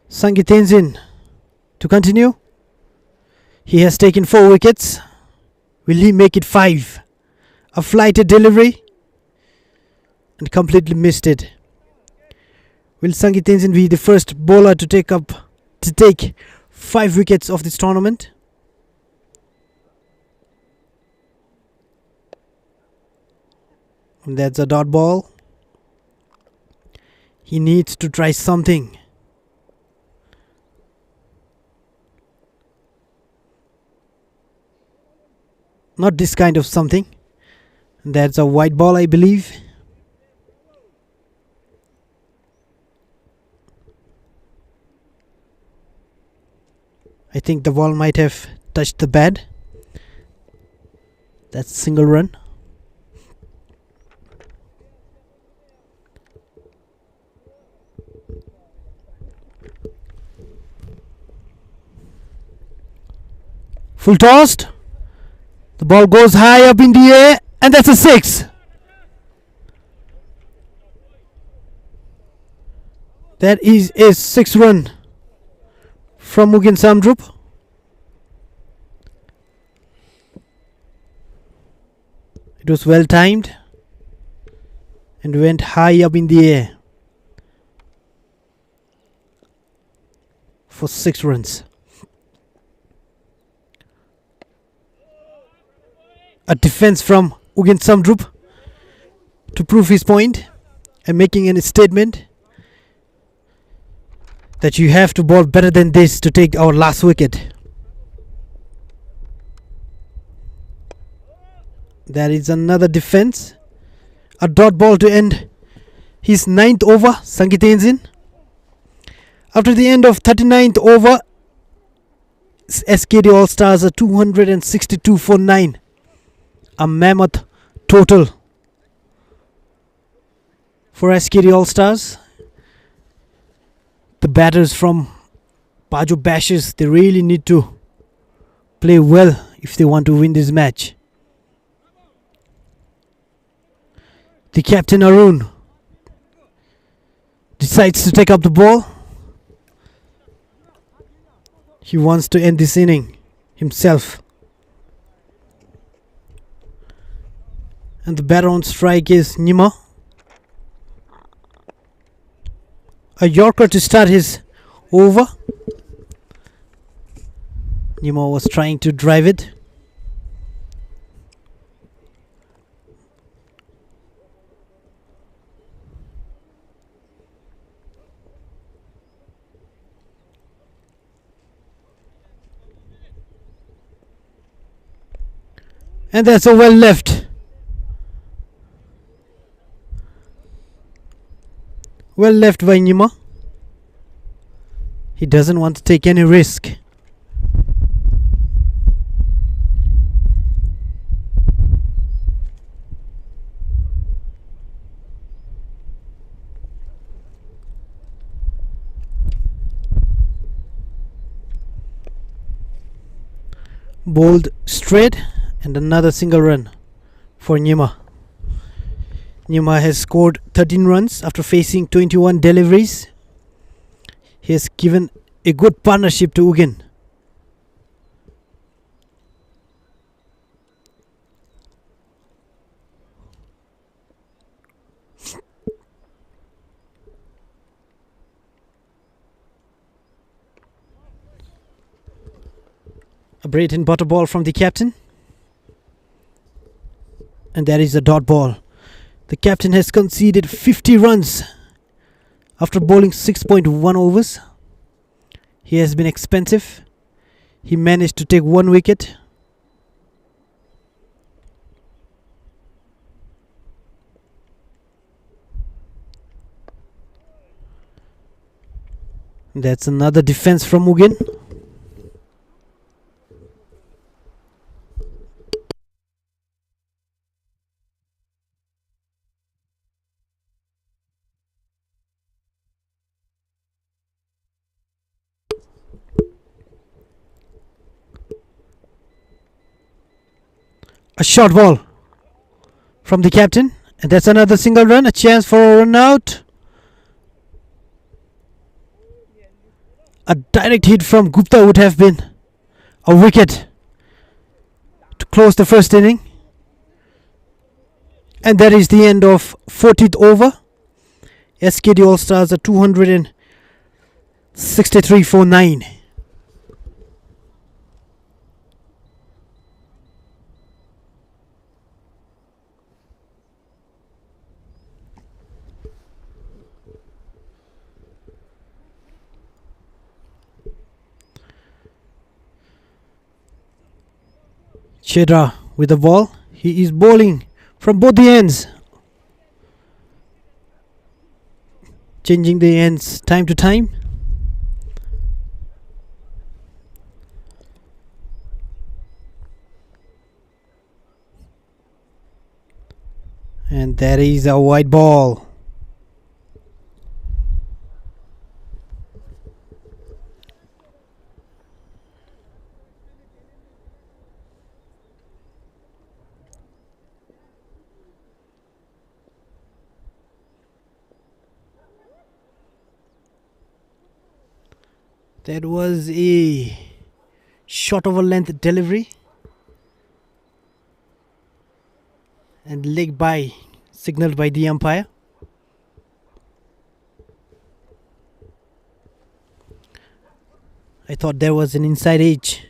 Sangi Tenzin to continue. He has taken 4 wickets. Will he make it 5? A flighted delivery and completely missed it. Will Sangi Tenzin be the first bowler to take 5 wickets of this tournament? And that's a dot ball. He needs to try something. Not this kind of something. That's a white ball, I believe. I think the ball might have touched the bat. That's a single run. Full tossed. The ball goes high up in the air, and that's a 6. That is a 6 run from Mugen Samdrup. It was well timed and went high up in the air for 6 runs. A defense from Ugen Samdrup to prove his point and making a statement that you have to bowl better than this to take our last wicket. That is another defense. A dot ball to end his 9th over, Sangi Tenzin. After the end of 39th over, SKD All Stars are 262 for 9. A mammoth total for SKD All Stars. The batters from Bajo Bashers, they really need to play well if they want to win this match. The captain Arun decides to take up the ball. He wants to end this inning himself. And the batter on strike is Nima. A Yorker to start his over. Nima was trying to drive it. And that's a well left. Well left by Nima. He doesn't want to take any risk. Bowled straight and another single run for Nima. Nima has scored 13 runs after facing 21 deliveries. He has given a good partnership to Ugin. A bread and butter ball from the captain. And that is a dot ball. The captain has conceded 50 runs after bowling 6.1 overs. He has been expensive. He managed to take 1 wicket. That's another defense from Ugin. A short ball from the captain, and that's another single run. A chance for a run out. A direct hit from Gupta would have been a wicket to close the first inning. And that is the end of 40th over. SKD All Stars are 263 for 9. Chedra with the ball. He is bowling from both the ends, changing the ends time to time. And that is a wide ball. That was a short over length delivery and leg by signaled by the umpire. I thought there was an inside edge.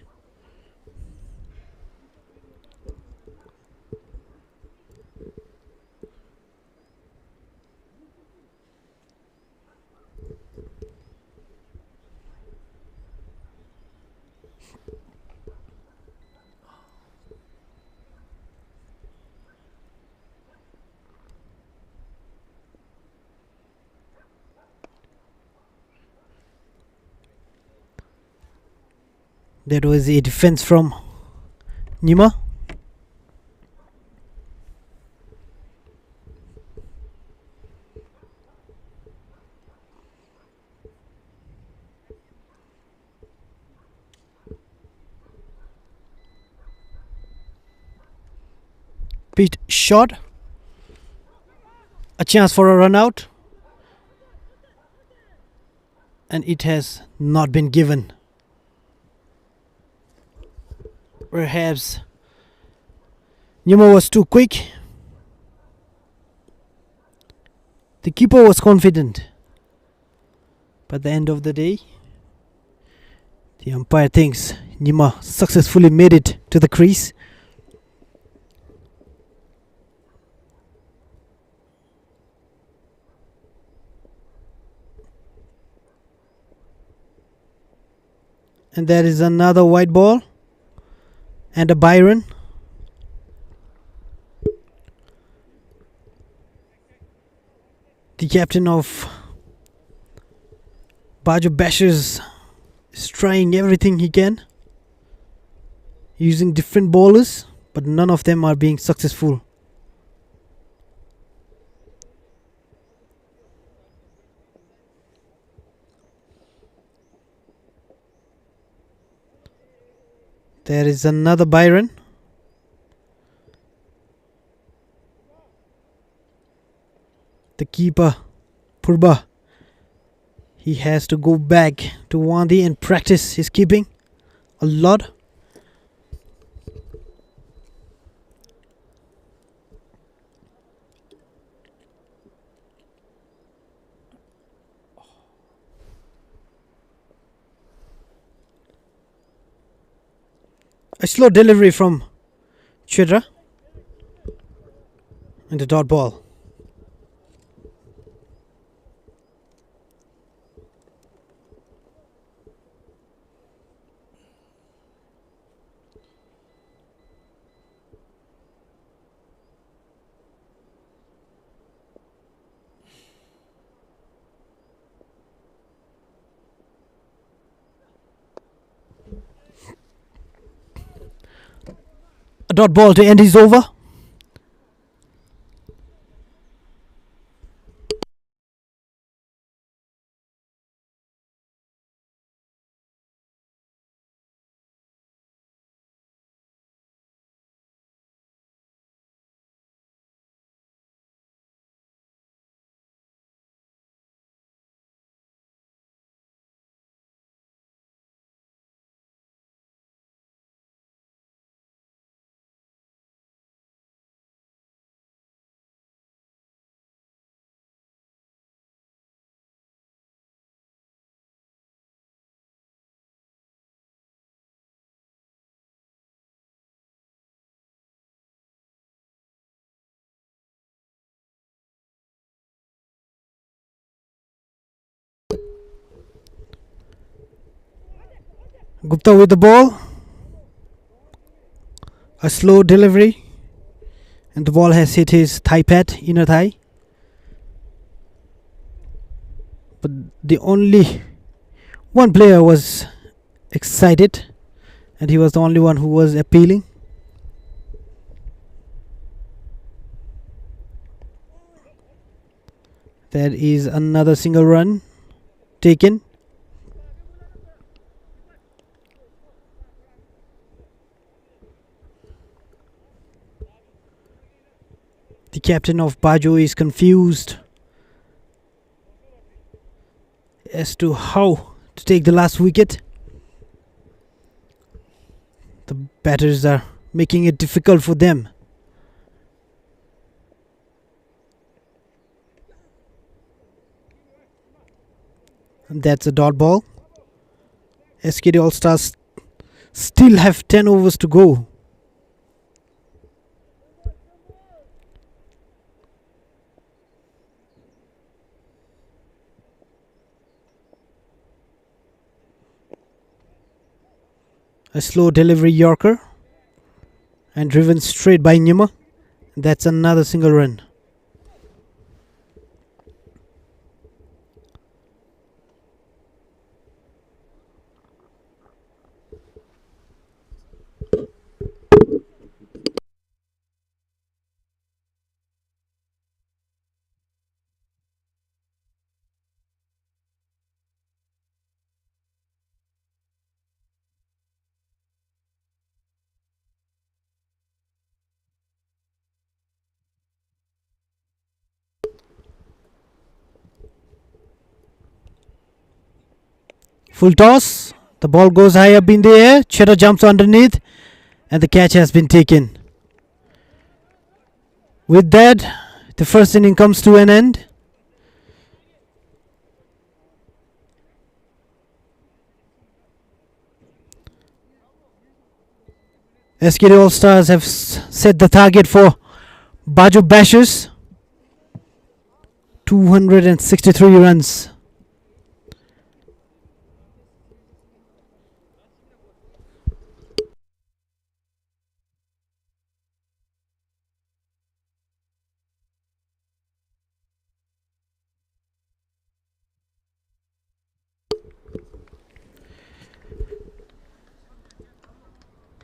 That was a defense from Nima. Pitched short. A chance for a run out. And it has not been given. Perhaps Nima was too quick. The keeper was confident, but at the end of the day, the umpire thinks Nima successfully made it to the crease. And there is another white ball and a Byron. The captain of Bajo Basher is trying everything he can, using different bowlers, but none of them are being successful. There is another Byron. The keeper, Purba, he has to go back to Wandi and practice his keeping a lot. A slow delivery from Chidra and a dot ball. A dot ball to end his over. Gupta with the ball. A slow delivery. And the ball has hit his thigh pad, inner thigh. But the only one player was excited. And he was the only one who was appealing. There is another single run taken. The captain of Bajo is confused as to how to take the last wicket. The batters are making it difficult for them. And that's a dot ball. SKD All Stars still have 10 overs to go. A slow delivery Yorker and driven straight by Nima. That's another single run. Full toss. The ball goes high up in the air. Cheddar jumps underneath. And the catch has been taken. With that, the first inning comes to an end. SKD All Stars have set the target for Bajo Bashers. 263 runs.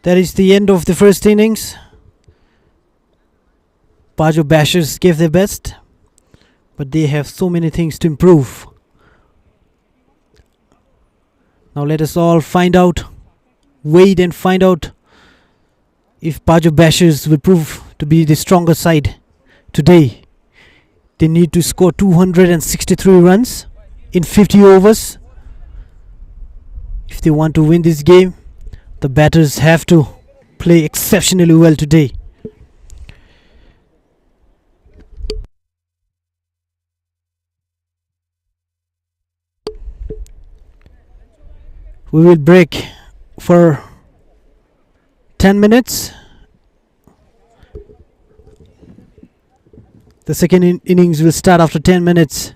That is the end of the first innings. Bajo Bashers gave their best, but they have so many things to improve. Now let us all wait and find out if Bajo Bashers will prove to be the stronger side today. They need to score 263 runs in 50 overs. If they want to win this game, the batters have to play exceptionally well today. We will break for 10 minutes. The second innings will start after 10 minutes.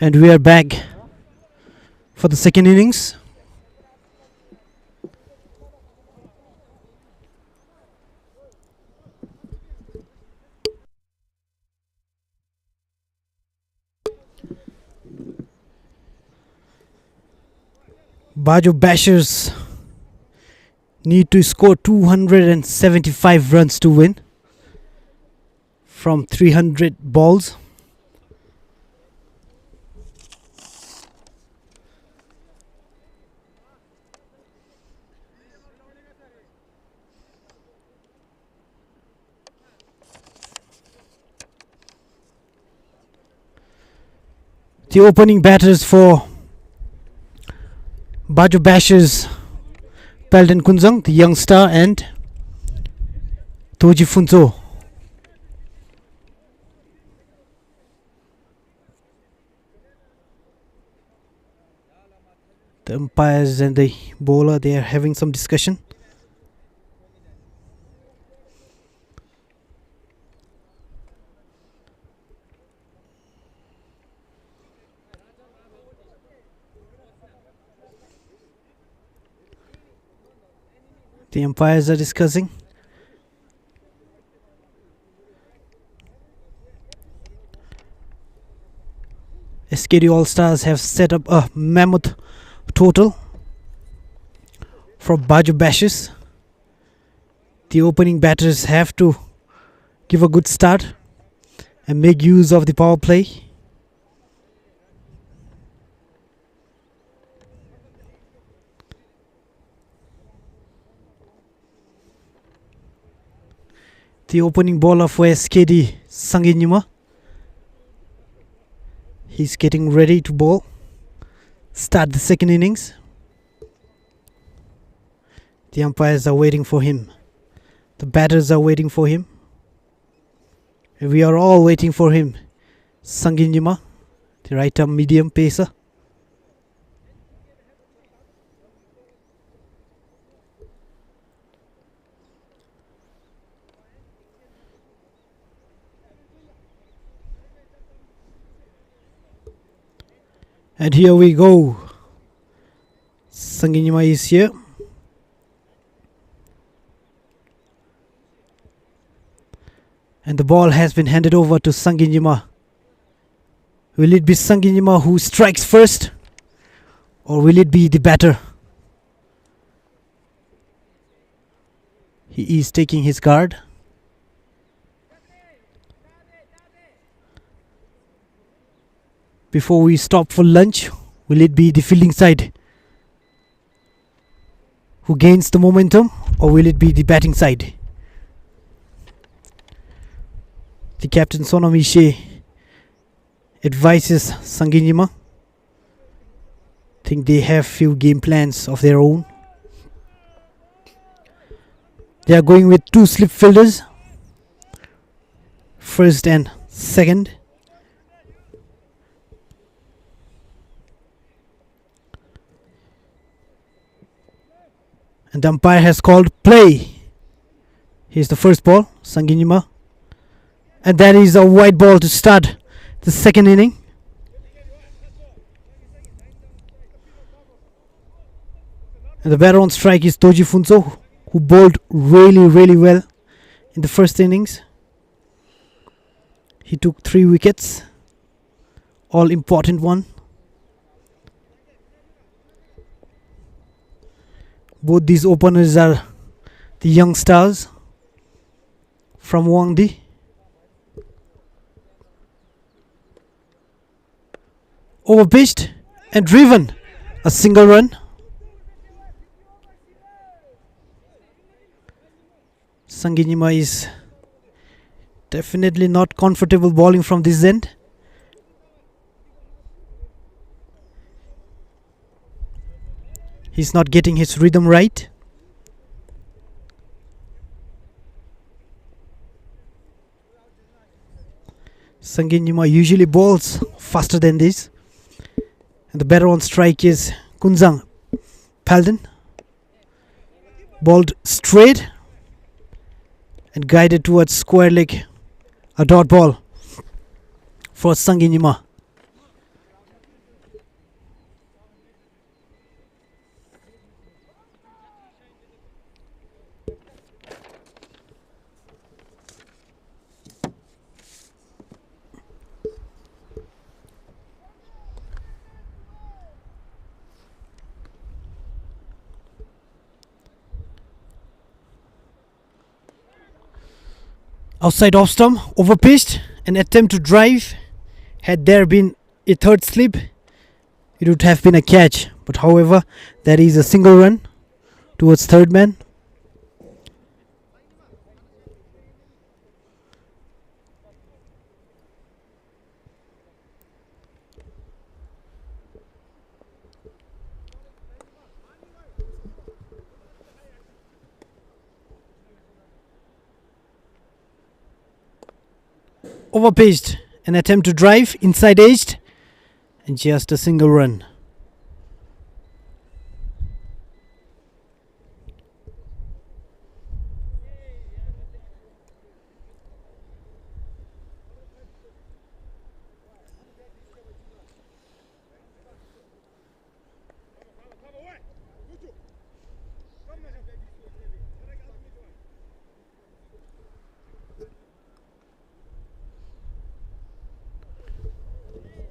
And we are back for the second innings. Bajo Bashers need to score 275 runs to win from 300 balls. The opening batters for Bajo Bashers, Pelton Kunzang, the young star, and Toji Funzo. The umpires and the bowler, they are having some discussion. The umpires are discussing. SKD All Stars have set up a mammoth total for Bajo Bashers. The opening batters have to give a good start and make use of the power play. The opening bowler for SKD, Sanginyuma. He's getting ready to bowl. Start the second innings. The umpires are waiting for him. The batters are waiting for him. And we are all waiting for him. Sanginyuma, the right arm medium pacer. And here we go. Sanginyuma is here. And the ball has been handed over to Sanginyuma. Will it be Sanginyuma who strikes first? Or will it be the batter? He is taking his guard. Before we stop for lunch, will it be the fielding side who gains the momentum, or will it be the batting side? The captain Sonamishe advises Sanginyuma. Think they have few game plans of their own. They are going with two slip fielders, first and second. And the umpire has called play. Here's the first ball, Sanginyuma. And that is a wide ball to start the second inning. And the batter on strike is Toji Funzo, who bowled really well in the first innings. He took 3 wickets, all important one. Both these openers are the young stars from Wangdi. Overpitched and driven. A single run. Sanginyuma is definitely not comfortable bowling from this end. He's not getting his rhythm right. Sanginyuma usually bowls faster than this. And the batter on strike is Kunzang Pelton. Bowled straight and guided towards square leg. A dot ball for Sanginyuma. Outside off stump, over pitched, an attempt to drive. Had there been a third slip, it would have been a catch. But however, that is a single run towards third man. Over pitched, an attempt to drive, inside edged, and just a single run.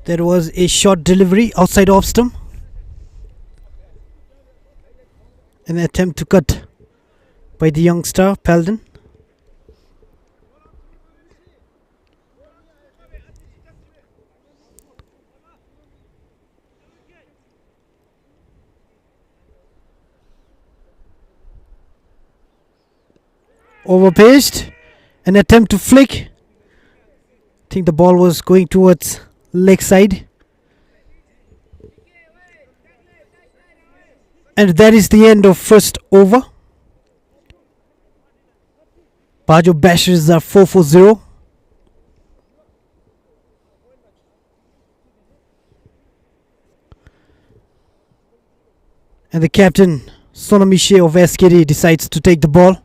There was a short delivery outside off stump. An attempt to cut by the youngster Paladin. Overpaced. An attempt to flick. I think the ball was going towards leg side. And that is the end of first over. Bajo Bashers are 4 for 0. And the captain, Sonamishe of SKD, decides to take the ball.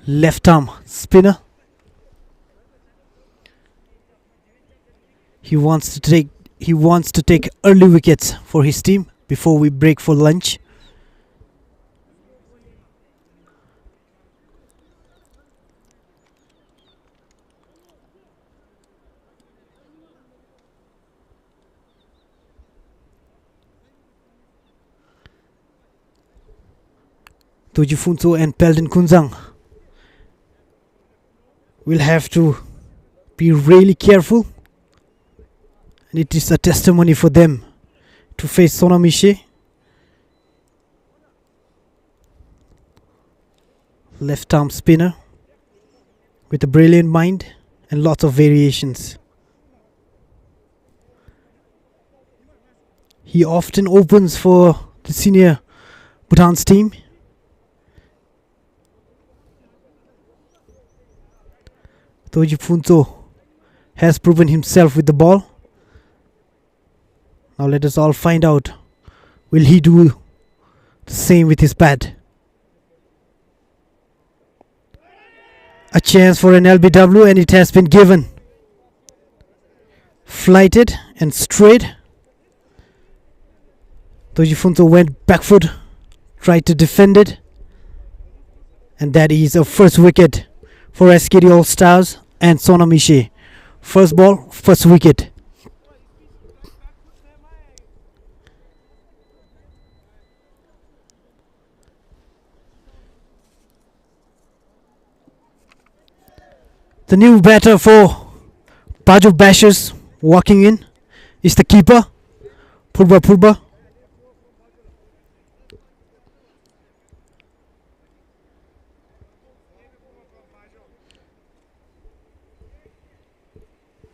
Left arm spinner. He wants to take early wickets for his team before we break for lunch. Toji Funso and Paladin Kunzang will have to be really careful. And it is a testimony for them to face Sonamishe. Left arm spinner with a brilliant mind and lots of variations. He often opens for the senior Bhutan's team. Toji Funso has proven himself with the ball. Now let us all find out, will he do the same with his bat? A chance for an LBW and it has been given. Flighted and straight. Toji Funso went back foot, tried to defend it. And that is a first wicket for SKD All Stars and Sonamishe. First ball, first wicket. The new batter for Bajo Bashers walking in is the keeper, Purba.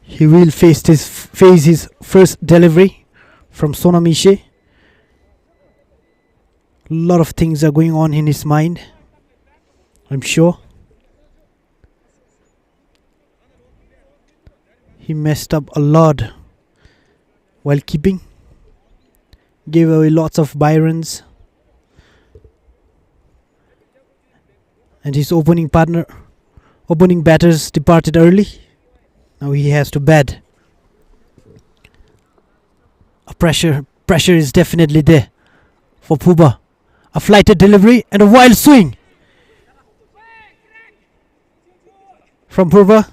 He will face his first delivery from Sonamishe. A lot of things are going on in his mind, I'm sure. He messed up a lot while keeping. Gave away lots of Byrons. And his opening batters departed early. Now he has to bat. A pressure is definitely there for Puba. A flighted delivery and a wild swing from Puba.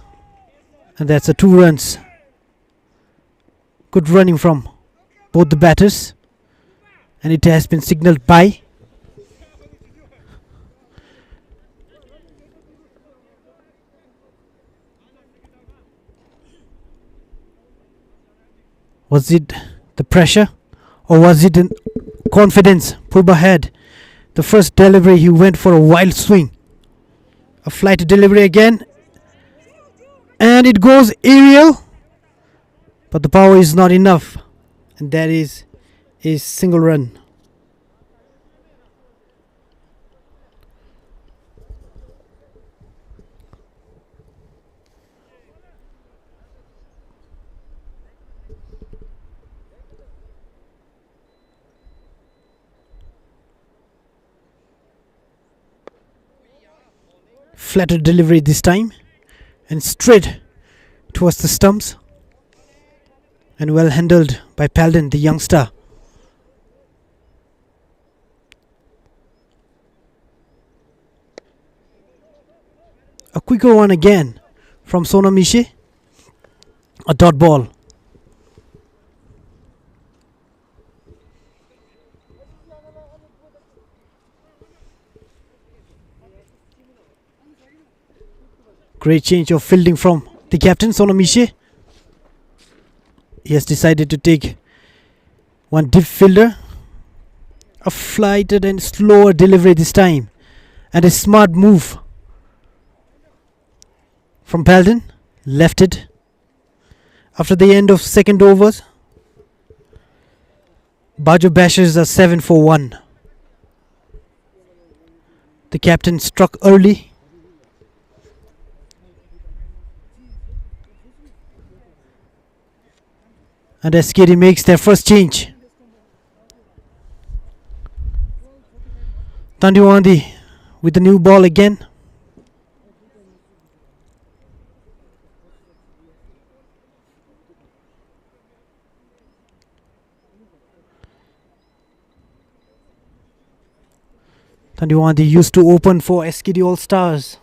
And that's a 2 runs. Good running from both the batters. And it has been signalled by. Was it the pressure or was it in confidence? Purba had the first delivery, he went for a wild swing. A flight delivery again. And it goes aerial. But the power is not enough. And that is a single run. Flatter delivery this time. And straight towards the stumps. And well handled by Paladin, the youngster. A quicker one again from Sonamiche. A dot ball. Great change of fielding from the captain, Sonamiche. He has decided to take one deep fielder. A flighted and slower delivery this time. And a smart move from Paladin. Left it. After the end of second overs, Bajo Bashers are 7 for 1. The captain struck early. And SKD makes their first change. Tandiwandi with the new ball again. Tandiwandi used to open for SKD All Stars.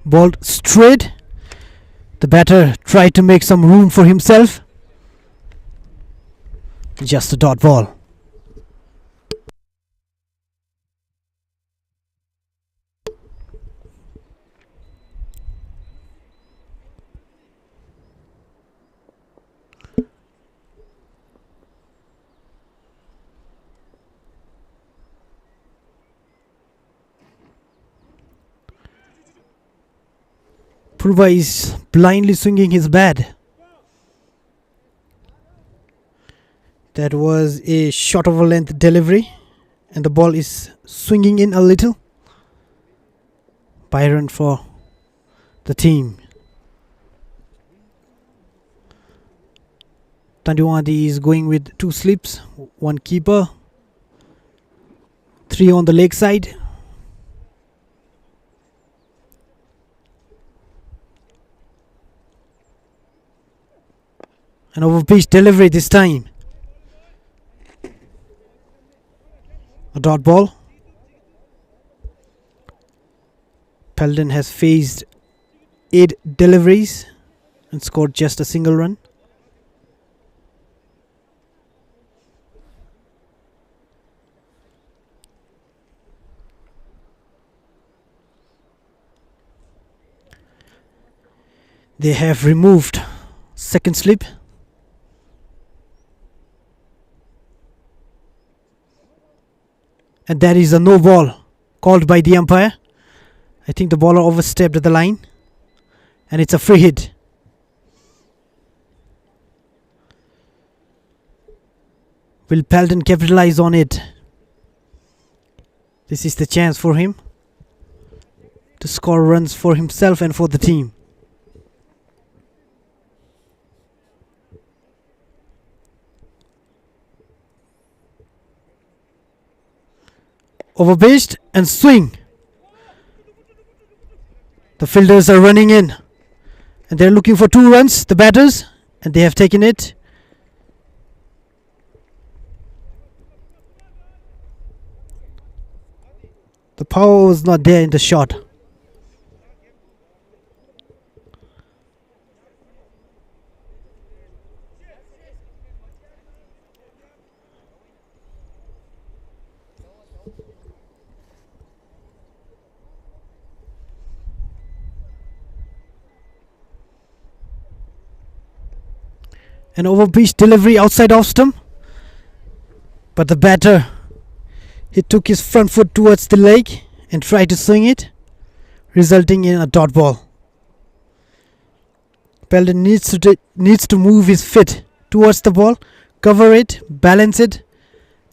Ball straight. The batter tried to make some room for himself. Just a dot ball. Purva is blindly swinging his bat. That was a short over length delivery. And the ball is swinging in a little. Byron for the team. Tandiwandi is going with 2 slips, 1 keeper, 3 on the leg side. An over pitch delivery this time. A dot ball. Paladin has faced 8 deliveries and scored just a single run. They have removed second slip. And that is a no ball called by the umpire. I think the bowler overstepped the line. And it's a free hit. Will Paladin capitalize on it? This is the chance for him to score runs for himself and for the team. Overpitched and swing. The fielders are running in. And they're looking for 2 runs, the batters. And they have taken it. The power was not there in the shot. An over-pitch delivery outside off stump. But the batter, he took his front foot towards the leg and tried to swing it, resulting in a dot ball. Pelden needs to move his feet towards the ball, cover it, balance it,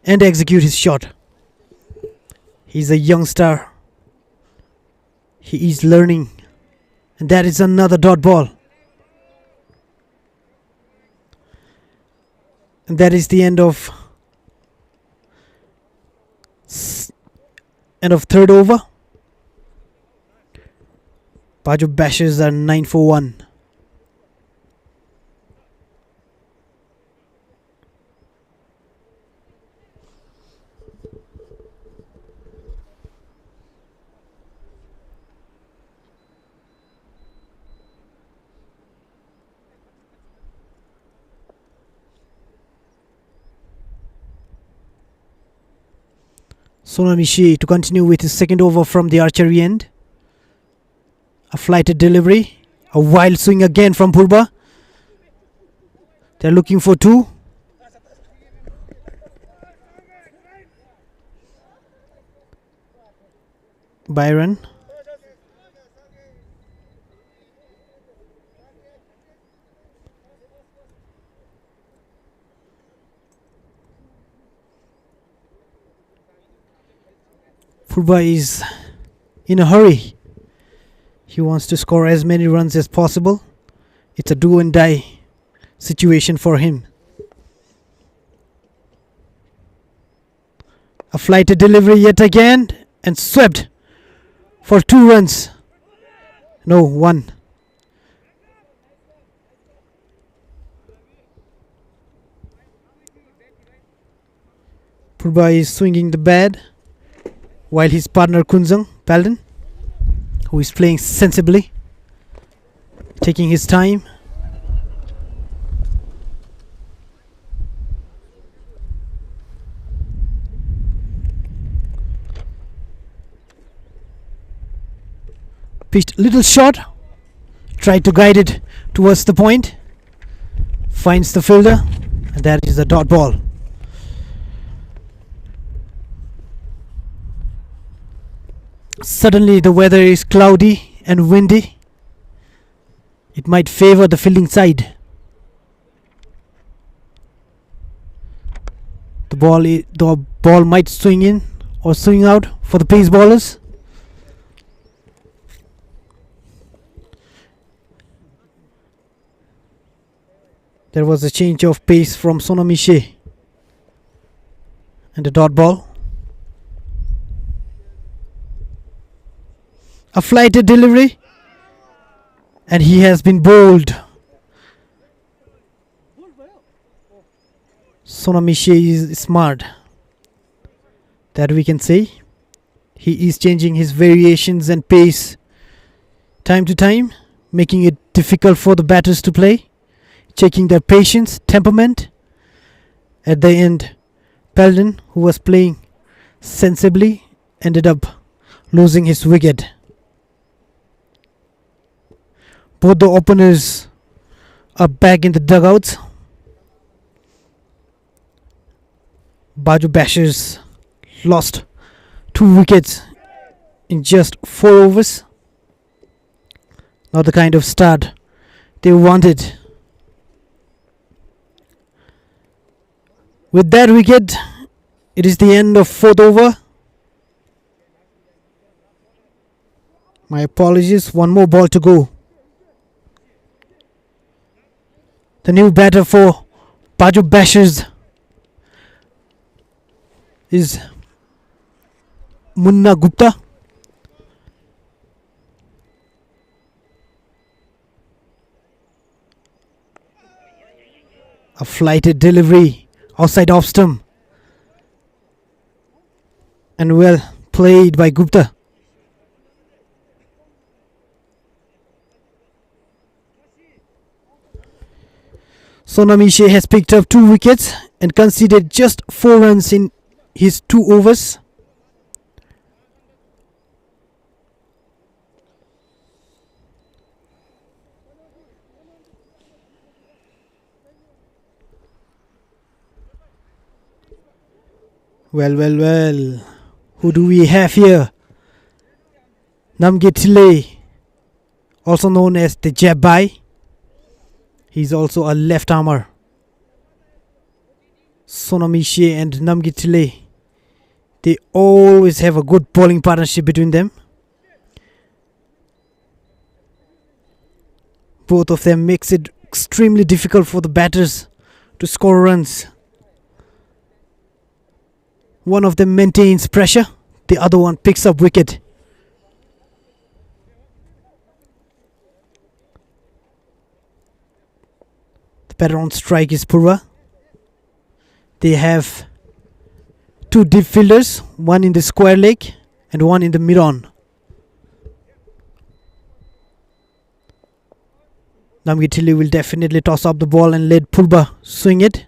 and execute his shot. He's a youngster. He is learning. And that is another dot ball. And that is the end of third over. Bajo Bashers are 9 for 1. Sonamishi to continue with his second over from the archery end. A flighted delivery. A wild swing again from Purba. They're looking for 2. Byron. Purba is in a hurry. He wants to score as many runs as possible. It's a do and die situation for him. A flighted delivery yet again and swept for 2 runs. No, 1. Purba is swinging the bat, while his partner Kunzang Pelden, who is playing sensibly, taking his time. Pitched little shot, tried to guide it towards the point, finds the fielder, and that is a dot ball. Suddenly the weather is cloudy and windy. It might favor the fielding side. The ball might swing in or swing out for the pace bowlers. There was a change of pace from Sonamishi and a dot ball. A flighted delivery, and he has been bowled. Sonamishi is smart, that we can say. He is changing his variations and pace time to time, making it difficult for the batters to play, checking their patience, temperament. At the end, Pelden, who was playing sensibly, ended up losing his wicket. Both the openers are back in the dugouts. Bajo Bashers lost 2 wickets in just 4 overs. Not the kind of start they wanted. With that wicket, it is the end of 4th over. My apologies, 1 more ball to go. The new batter for Bajo Bashers is Munna Gupta. A flighted delivery outside off stump, and well played by Gupta. Sonamishi has picked up 2 wickets and conceded just 4 runs in his 2 overs. Well, well, well. Who do we have here? Namgitile, also known as the Jabai. He's also a left armer. Sonamishe and Namgitile, they always have a good bowling partnership between them. Both of them makes it extremely difficult for the batters to score runs. One of them maintains pressure, the other one picks up wicket. The batter on strike is Purva. They have two deep fielders, one in the square leg and one in the mid-on. Namgitili will definitely toss up the ball and let Purva swing it.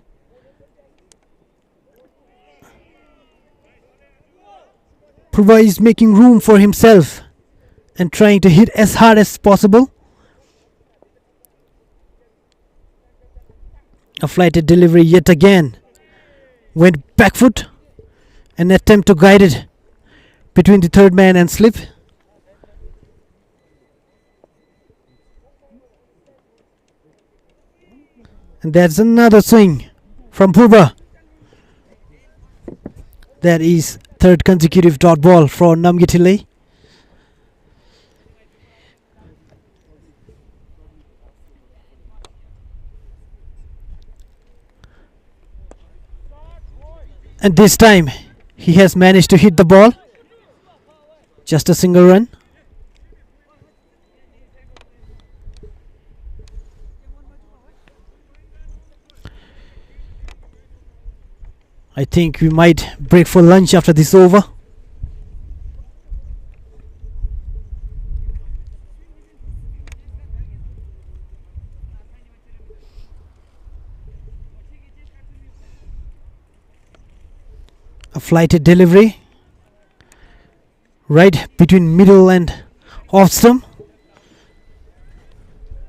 Purva is making room for himself and trying to hit as hard as possible. A flighted delivery yet again. Went back foot. An attempt to guide it between the third man and slip. And that's another swing from Purva. That is third consecutive dot ball for Namgitile. And this time he has managed to hit the ball. Just a single run. I think we might break for lunch after this over. A flighted delivery right between middle and off stump,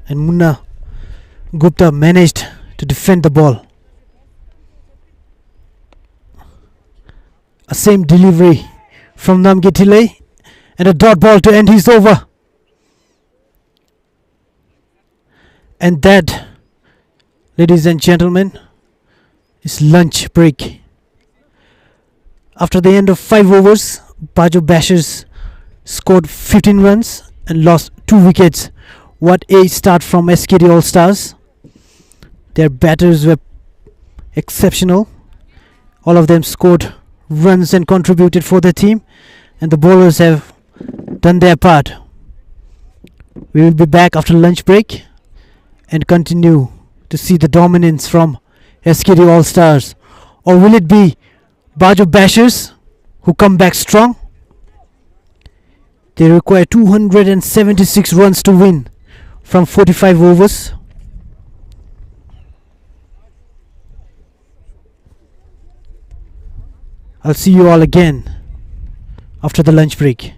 and Munna Gupta managed to defend the ball. A same delivery from Namgitile and a dot ball to end his over. And that, ladies and gentlemen, is lunch break. After the end of 5 overs, Bajo Bashers scored 15 runs and lost 2 wickets. What a start from SKD All Stars. Their batters were exceptional. All of them scored runs and contributed for the team, and the bowlers have done their part. We will be back after lunch break and continue to see the dominance from SKD All Stars. Or will it be Bajo Bashers who come back strong? They require 276 runs to win from 45 overs. I'll see you all again after the lunch break.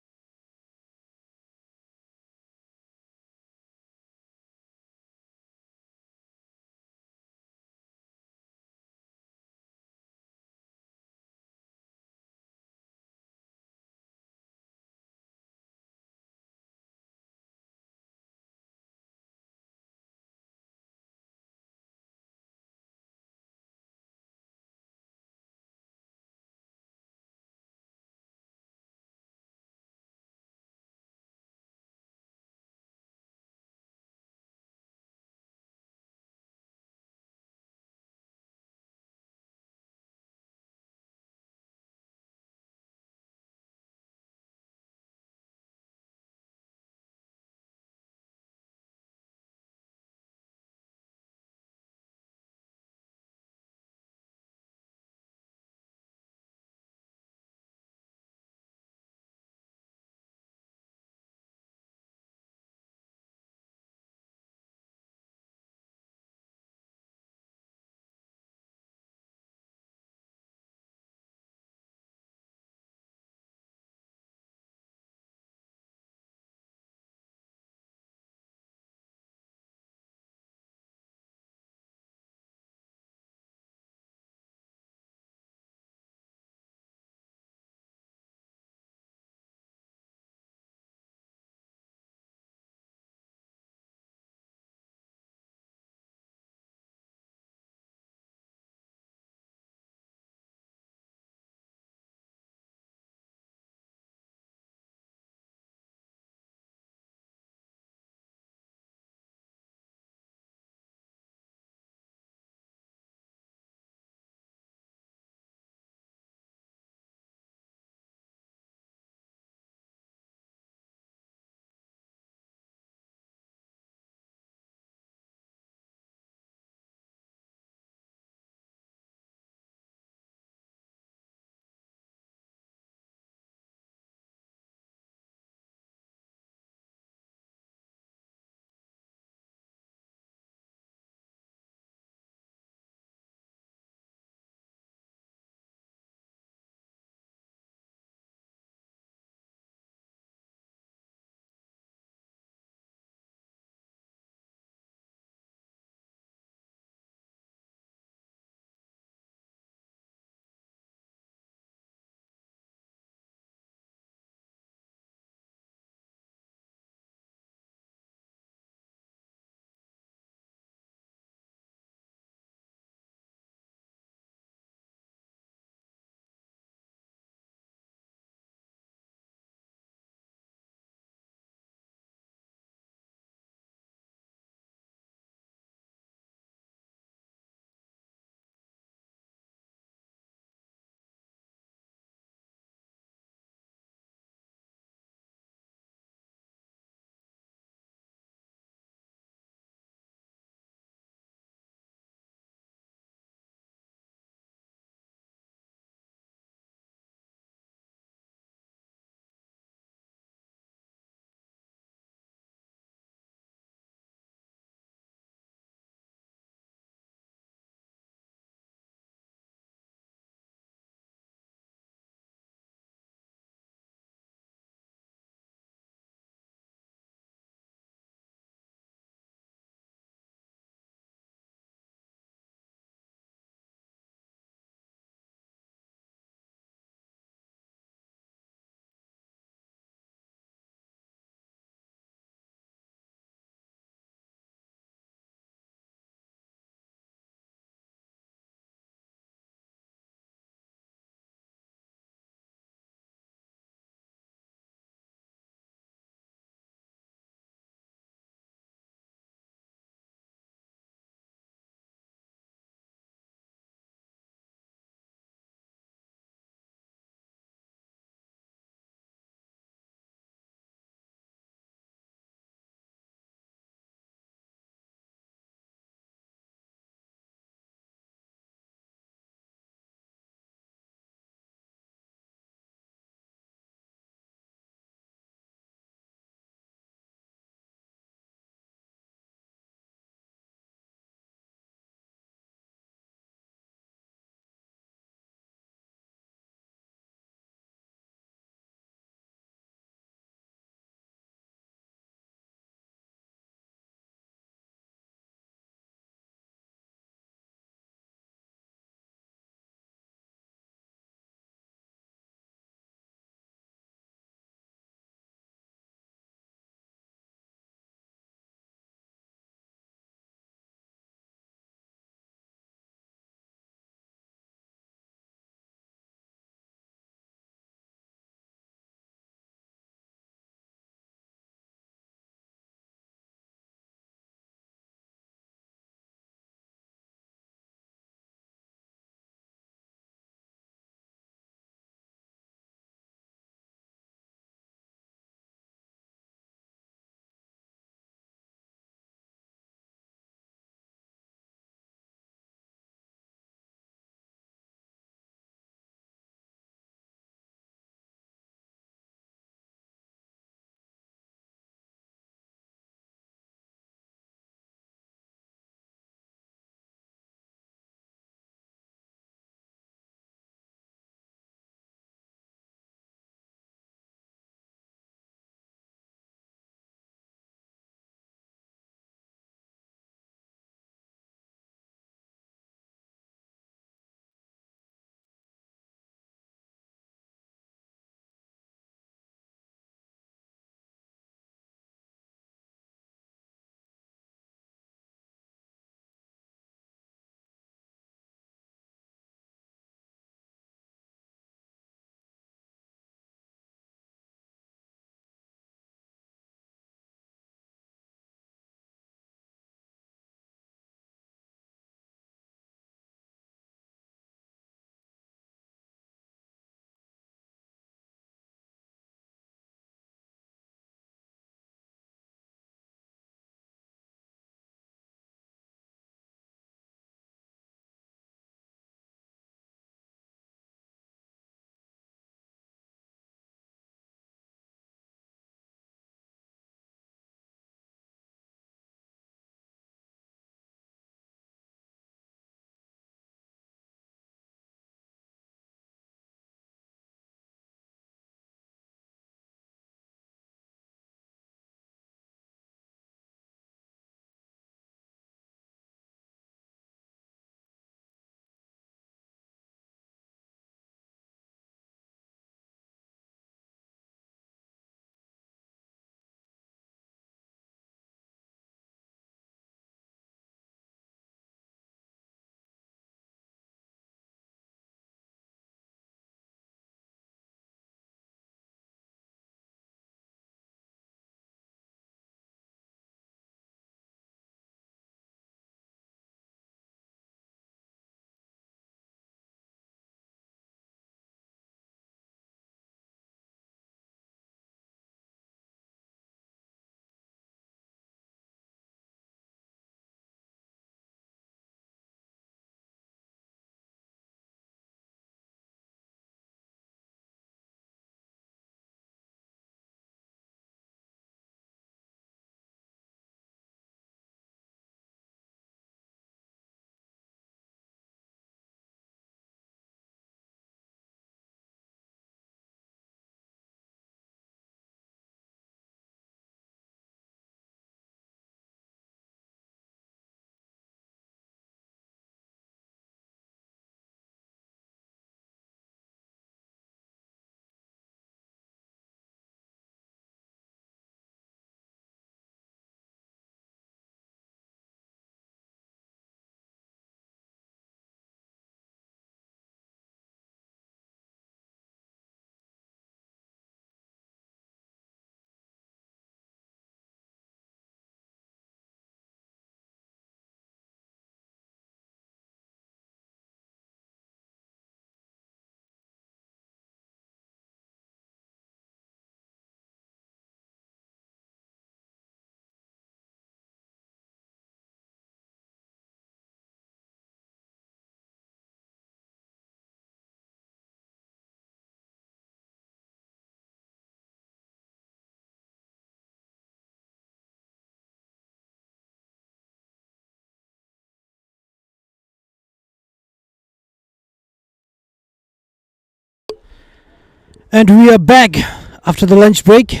And we are back after the lunch break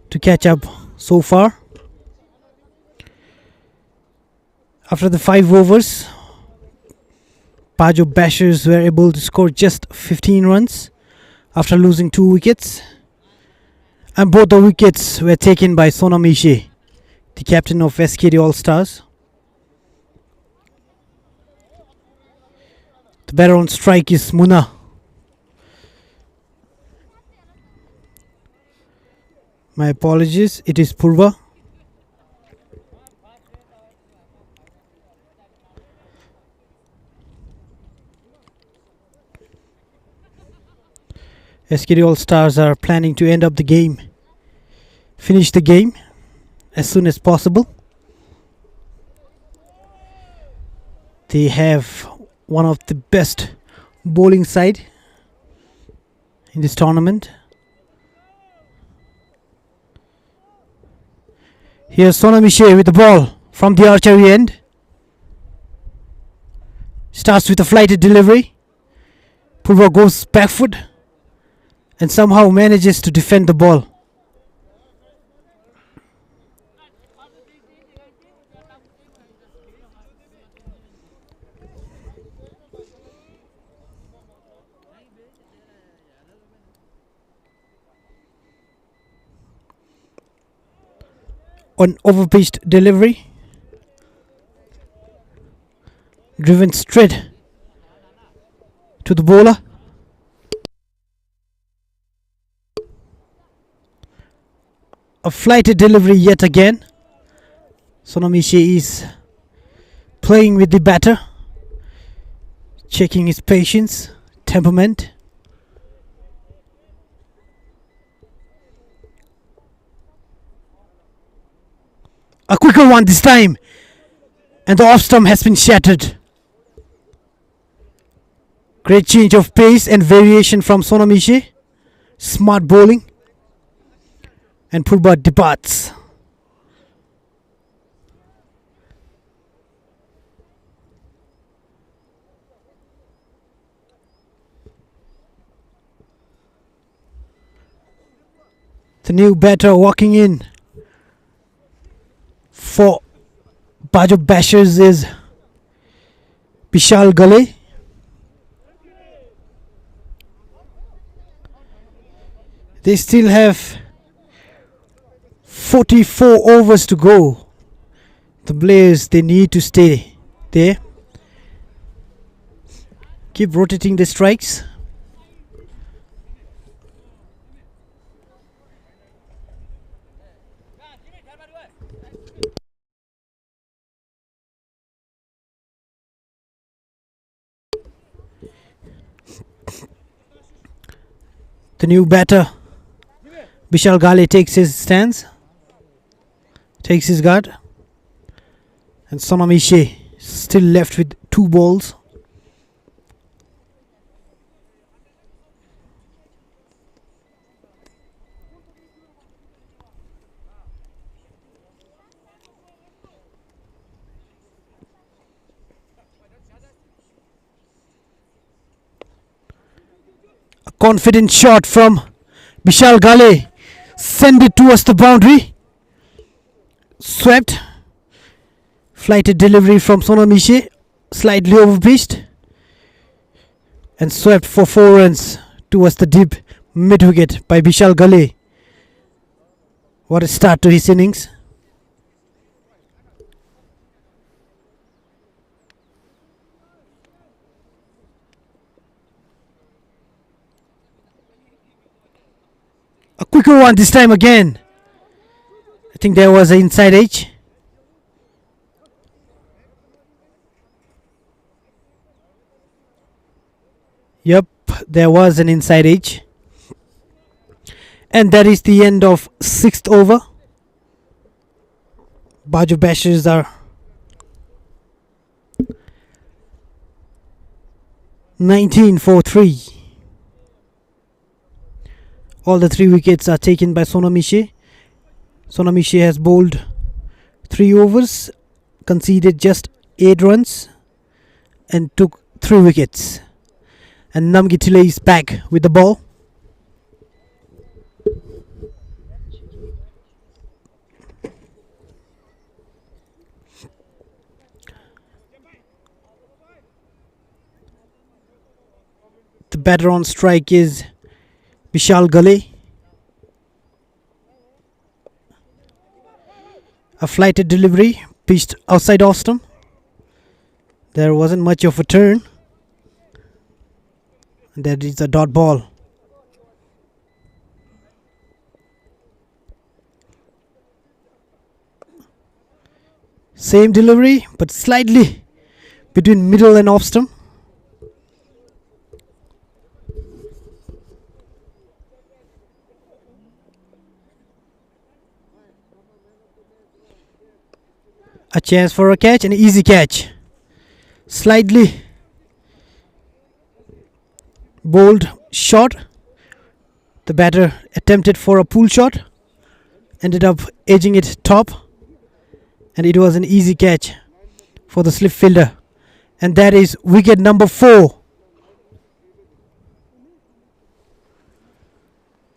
to catch up so far. After the 5 overs, Bajo Bashers were able to score just 15 runs after losing 2 wickets. And both the wickets were taken by Sonam Ishe, the captain of SKD All Stars. The batter on strike is Munna. My apologies, it is Purva. SKD All Stars are planning to end up the game, finish the game as soon as possible. They have one of the best bowling side in this tournament. Here's Sonam Ishe with the ball from the archery end. Starts with a flighted delivery. Purva goes back foot and somehow manages to defend the ball. On overpitched delivery, driven straight to the bowler. A flighted delivery yet again. Sonam Ishe is playing with the batter, checking his patience, temperament. A quicker one this time, and the off stump has been shattered. Great change of pace and variation from Sonam Ishe. Smart bowling. And Purva departs. The new batter walking in for Bajo Bashers is Vishal Gale. They still have 44 overs to go. The players, they need to stay there. Keep rotating the strikes. The new batter, Vishal Gale, takes his stance, takes his guard, and Sonam Ishe still left with 2 balls. A confident shot from Vishal Gale, send it towards the boundary. Swept. Flighted delivery from Sonam Ishe, slightly overpitched, and swept for 4 runs towards the deep mid wicket by Vishal Gale. What a start to his innings. A quicker one this time again. I think there was an inside edge. Yep, there was an inside edge. And that is the end of 6th over. Bajo Bashers are 19 for 3. All the 3 wickets are taken by Sonam Ishe. Sonam Ishe has bowled 3 overs, conceded just 8 runs and took 3 wickets. And Namgitile is back with the ball. The batter on strike is Vishal Gale. A flighted delivery pitched outside off stump. There wasn't much of a turn. That is a dot ball. Same delivery, but slightly between middle and off stump. A chance for a catch, an easy catch. Slightly bowled shot. The batter attempted for a pull shot, ended up edging it top, and it was an easy catch for the slip fielder. And that is wicket number 4.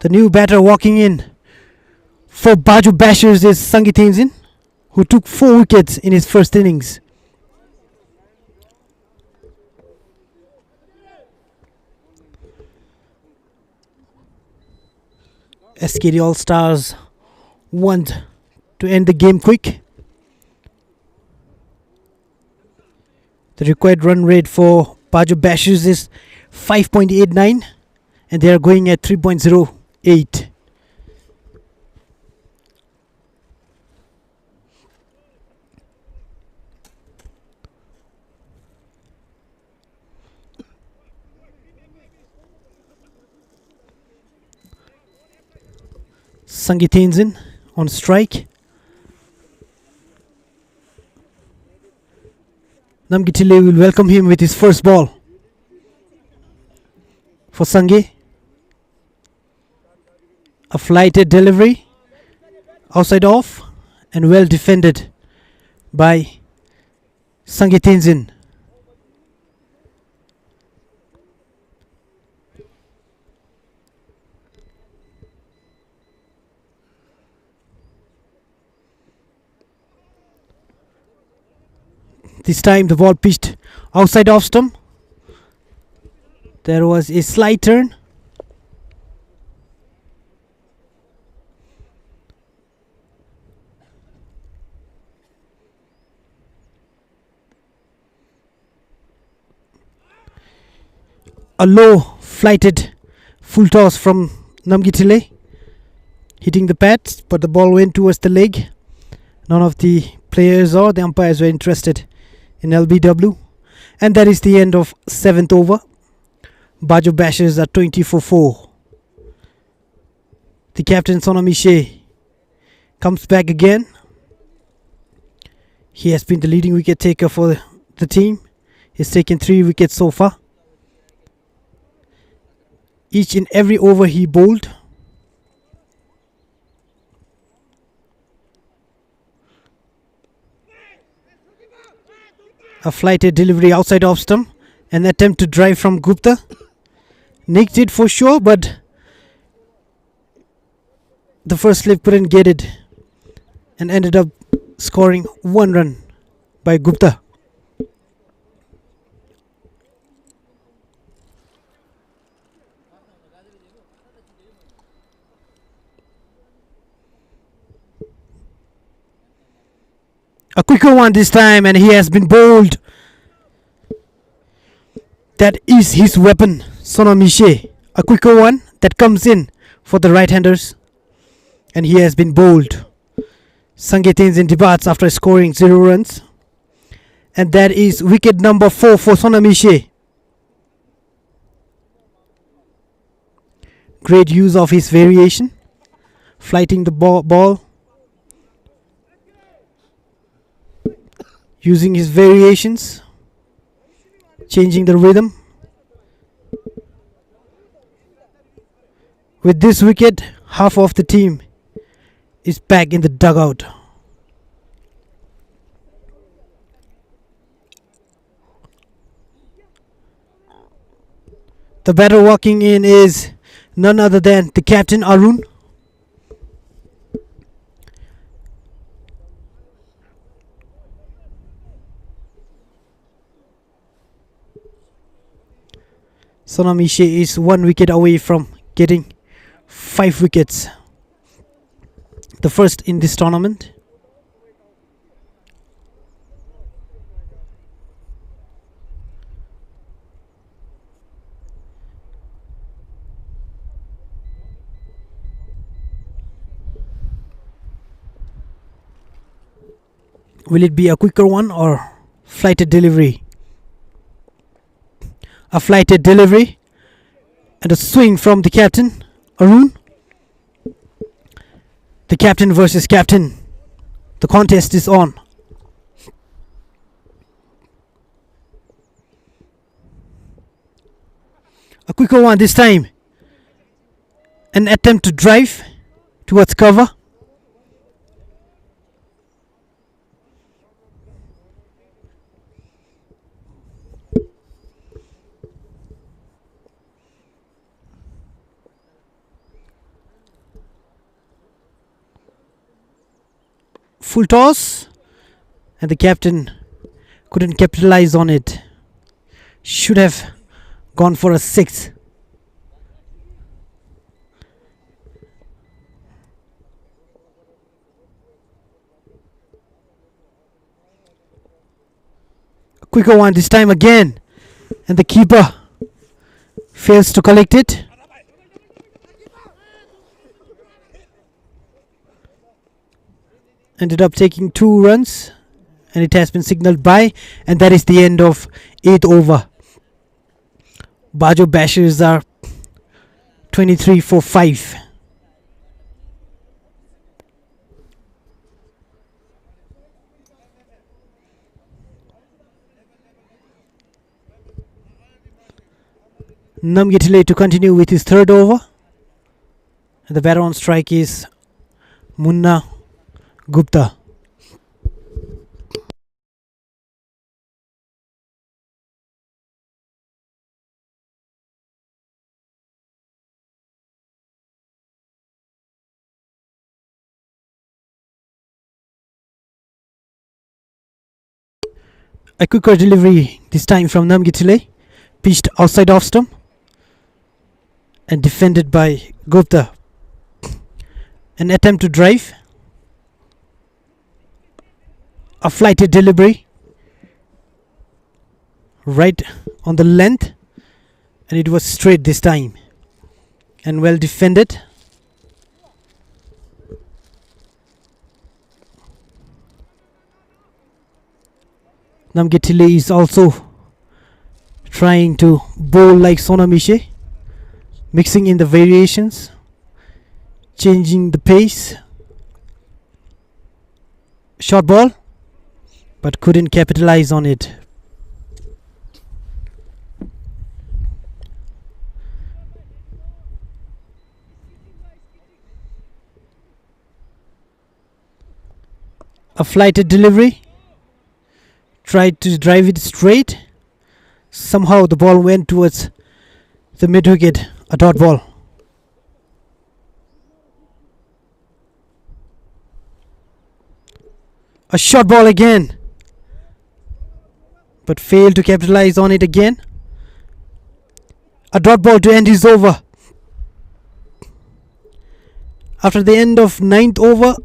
The new batter walking in for Bajo Bashers is Sangitenzin, who took 4 wickets in his first innings. SKD All Stars want to end the game quick. The required run rate for Bajo Bashers is 5.89 and they are going at 3.08. Sangitenzin on strike. Namgitile will welcome him with his first ball. For Sangi, a flighted delivery, outside off, and well defended by Sangitenzin. This time the ball pitched outside off stump. There was a slight turn. A low flighted full toss from Namgitile, hitting the pads, but the ball went towards the leg. None of the players or the umpires were interested in LBW, and that is the end of 7th over. Bajo Bashers are 20 for 4. The captain Sonamishe comes back again. He has been the leading wicket taker for the team. He's taken 3 wickets so far. Each and every over he bowled. A flighted delivery outside off stump. An attempt to drive from Gupta. Nicked it for sure, but the first slip couldn't get it and ended up scoring 1 run by Gupta. A quicker one this time, and he has been bowled. That is his weapon, Sonamishe. A quicker one that comes in for the right-handers, and he has been bowled. Sangitenzin departs after scoring 0 runs, and that is wicket number 4 for Sonamishe. Great use of his variation, flighting the ball, using his variations, changing the rhythm. With this wicket, half of the team is back in the dugout. The batter walking in is none other than the captain Arun. Sonamishe is 1 wicket away from getting 5 wickets. The first in this tournament. Will it be a quicker one or flighted delivery? A flighted delivery and a swing from the captain Arun. The captain versus captain. The contest is on. A quicker one this time. An attempt to drive towards cover. Full toss, and the captain couldn't capitalize on it. Should have gone for a 6. A quicker one this time again, and the keeper fails to collect it. Ended up taking 2 runs, and it has been signalled by, and that is the end of 8th over. Bajo Bashers are 23 for 5. Namgitile to continue with his 3rd over. And the batter on strike is Munna Gupta. A quicker delivery this time from Namgitile, pitched outside off stump and defended by Gupta. An attempt to drive. A flighted delivery right on the length, and it was straight this time and well defended. Namgitile is also trying to bowl like Sonamishe, mixing in the variations, changing the pace. Short ball, but couldn't capitalize on it. A flighted delivery, tried to drive it straight. Somehow the ball went towards the mid wicket, a dot ball. A short ball again, but failed to capitalize on it again. A dot ball to end his over. After the end of 9th over,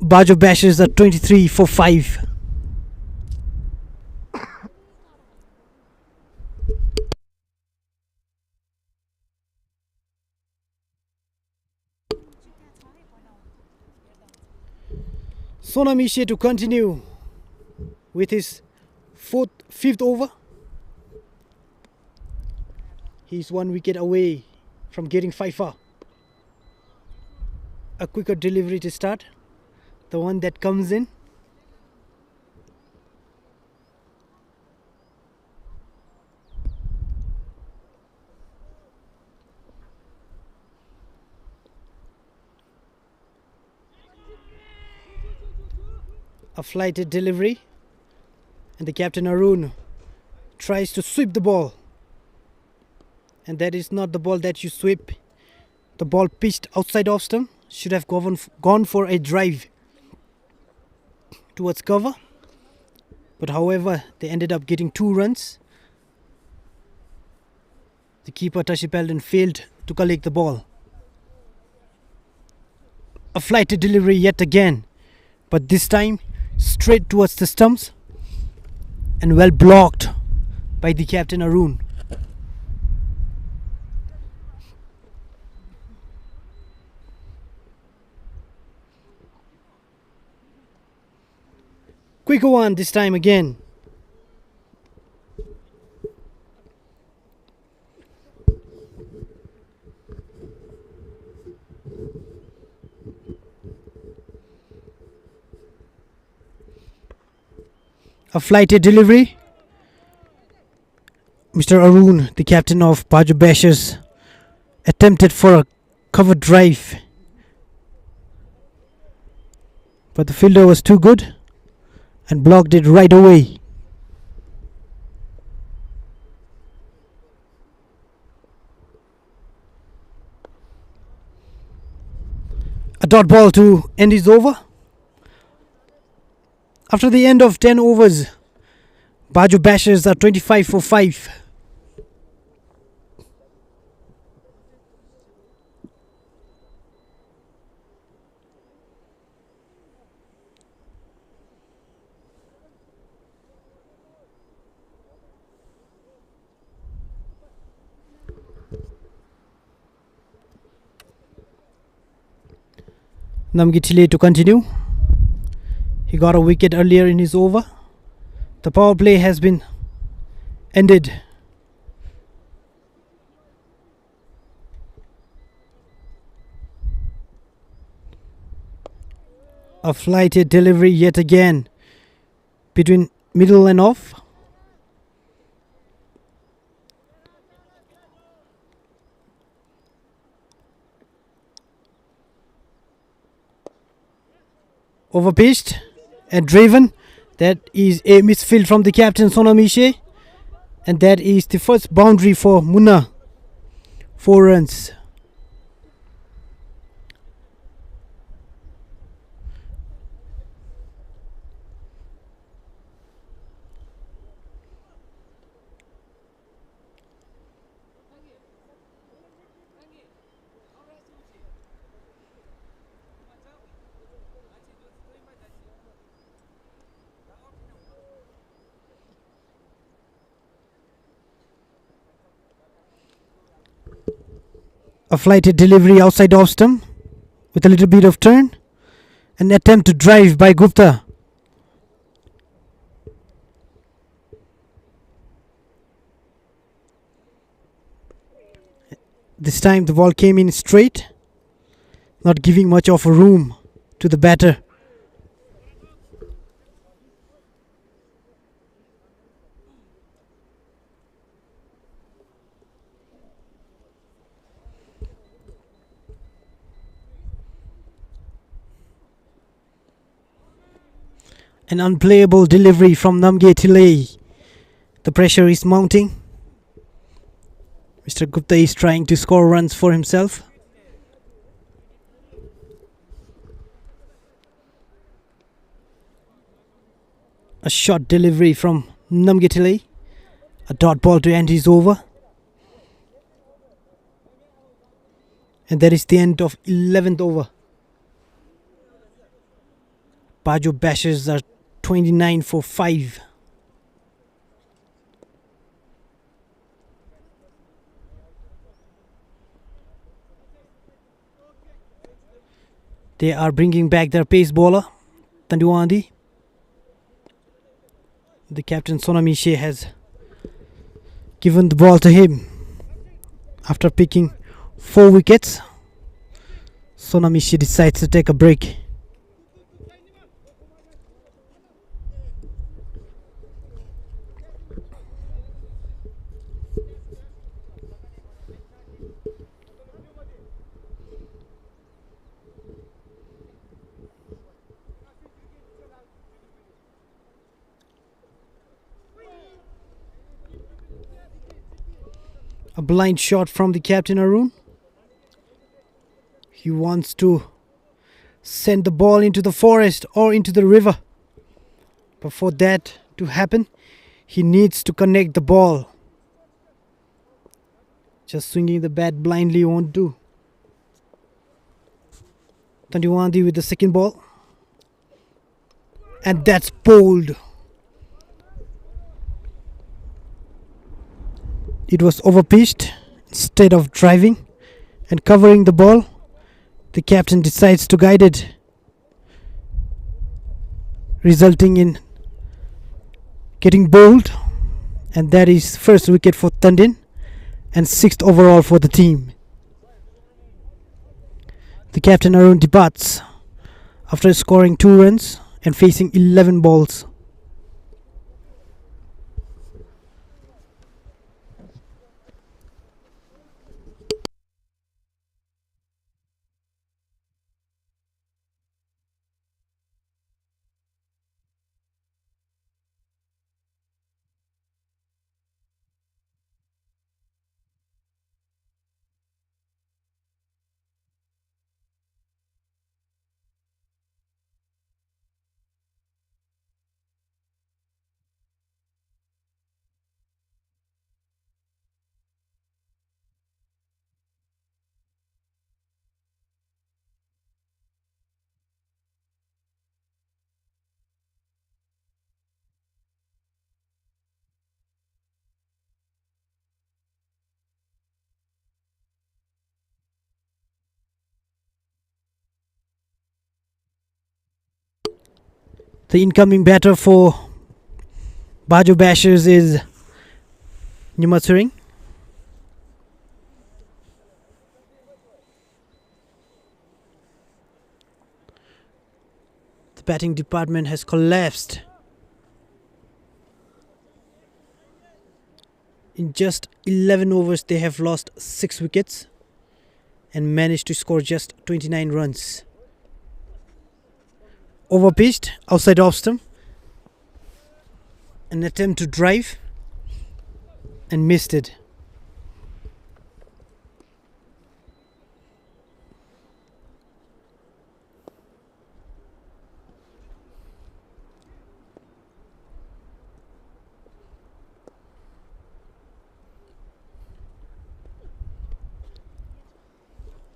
Bajo Bashers at 23 for 5. Sonamishe to continue with his 5th over. He's 1 wicket away from getting 5 A quicker delivery to start, the one that comes in. A flighted delivery, and the captain Arun tries to sweep the ball, and that is not the ball that you sweep. The ball pitched outside off stump should have gone for a drive towards cover, but however they ended up getting 2 runs. The keeper Tashid Dorji failed to collect the ball. A flighted delivery yet again, but this time straight towards the stumps and well blocked by the captain Arun. Quicker one this time again. A flighted delivery. Mr. Arun, the captain of Bajo Bashers, attempted for a cover drive, but the fielder was too good and blocked it right away. A dot ball to end his over. After the end of 10 overs, Bajo Bashers are 25 for 5. Namgitile to continue. He got a wicket earlier in his over. The power play has been ended. A flighted delivery yet again between middle and off. Overpitched and driven. That is a misfield from the captain Sonamishe, and that is the first boundary for Munna. 4 runs. A flighted delivery outside off stump with a little bit of turn. An attempt to drive by Gupta. This time the ball came in straight, not giving much of a room to the batter. An unplayable delivery from Namge Tilley. The pressure is mounting. Mr. Gupta is trying to score runs for himself. A short delivery from Namge Tilley. A dot ball to end his over. And that is the end of 11th over. Bajo Bashers are 29 for 5. They are bringing back their pace bowler, Tanduandi. The captain Sonamishe has given the ball to him. After picking 4 wickets, Sonamishe decides to take a break. A blind shot from the captain Arun. He wants to send the ball into the forest or into the river. But for that to happen, he needs to connect the ball. Just swinging the bat blindly won't do. Tandiwandi with the second ball. And that's bowled. It was overpitched. Instead of driving and covering the ball, the captain decides to guide it, resulting in getting bowled. And that is first wicket for Tandin and 6th overall for the team. The captain Arun departs after scoring 2 runs and facing 11 balls. The incoming batter for Bajo Bashers is Jigmethang. The batting department has collapsed. In just 11 overs, they have lost 6 wickets and managed to score just 29 runs. Overpitched outside off stump. An attempt to drive and missed it.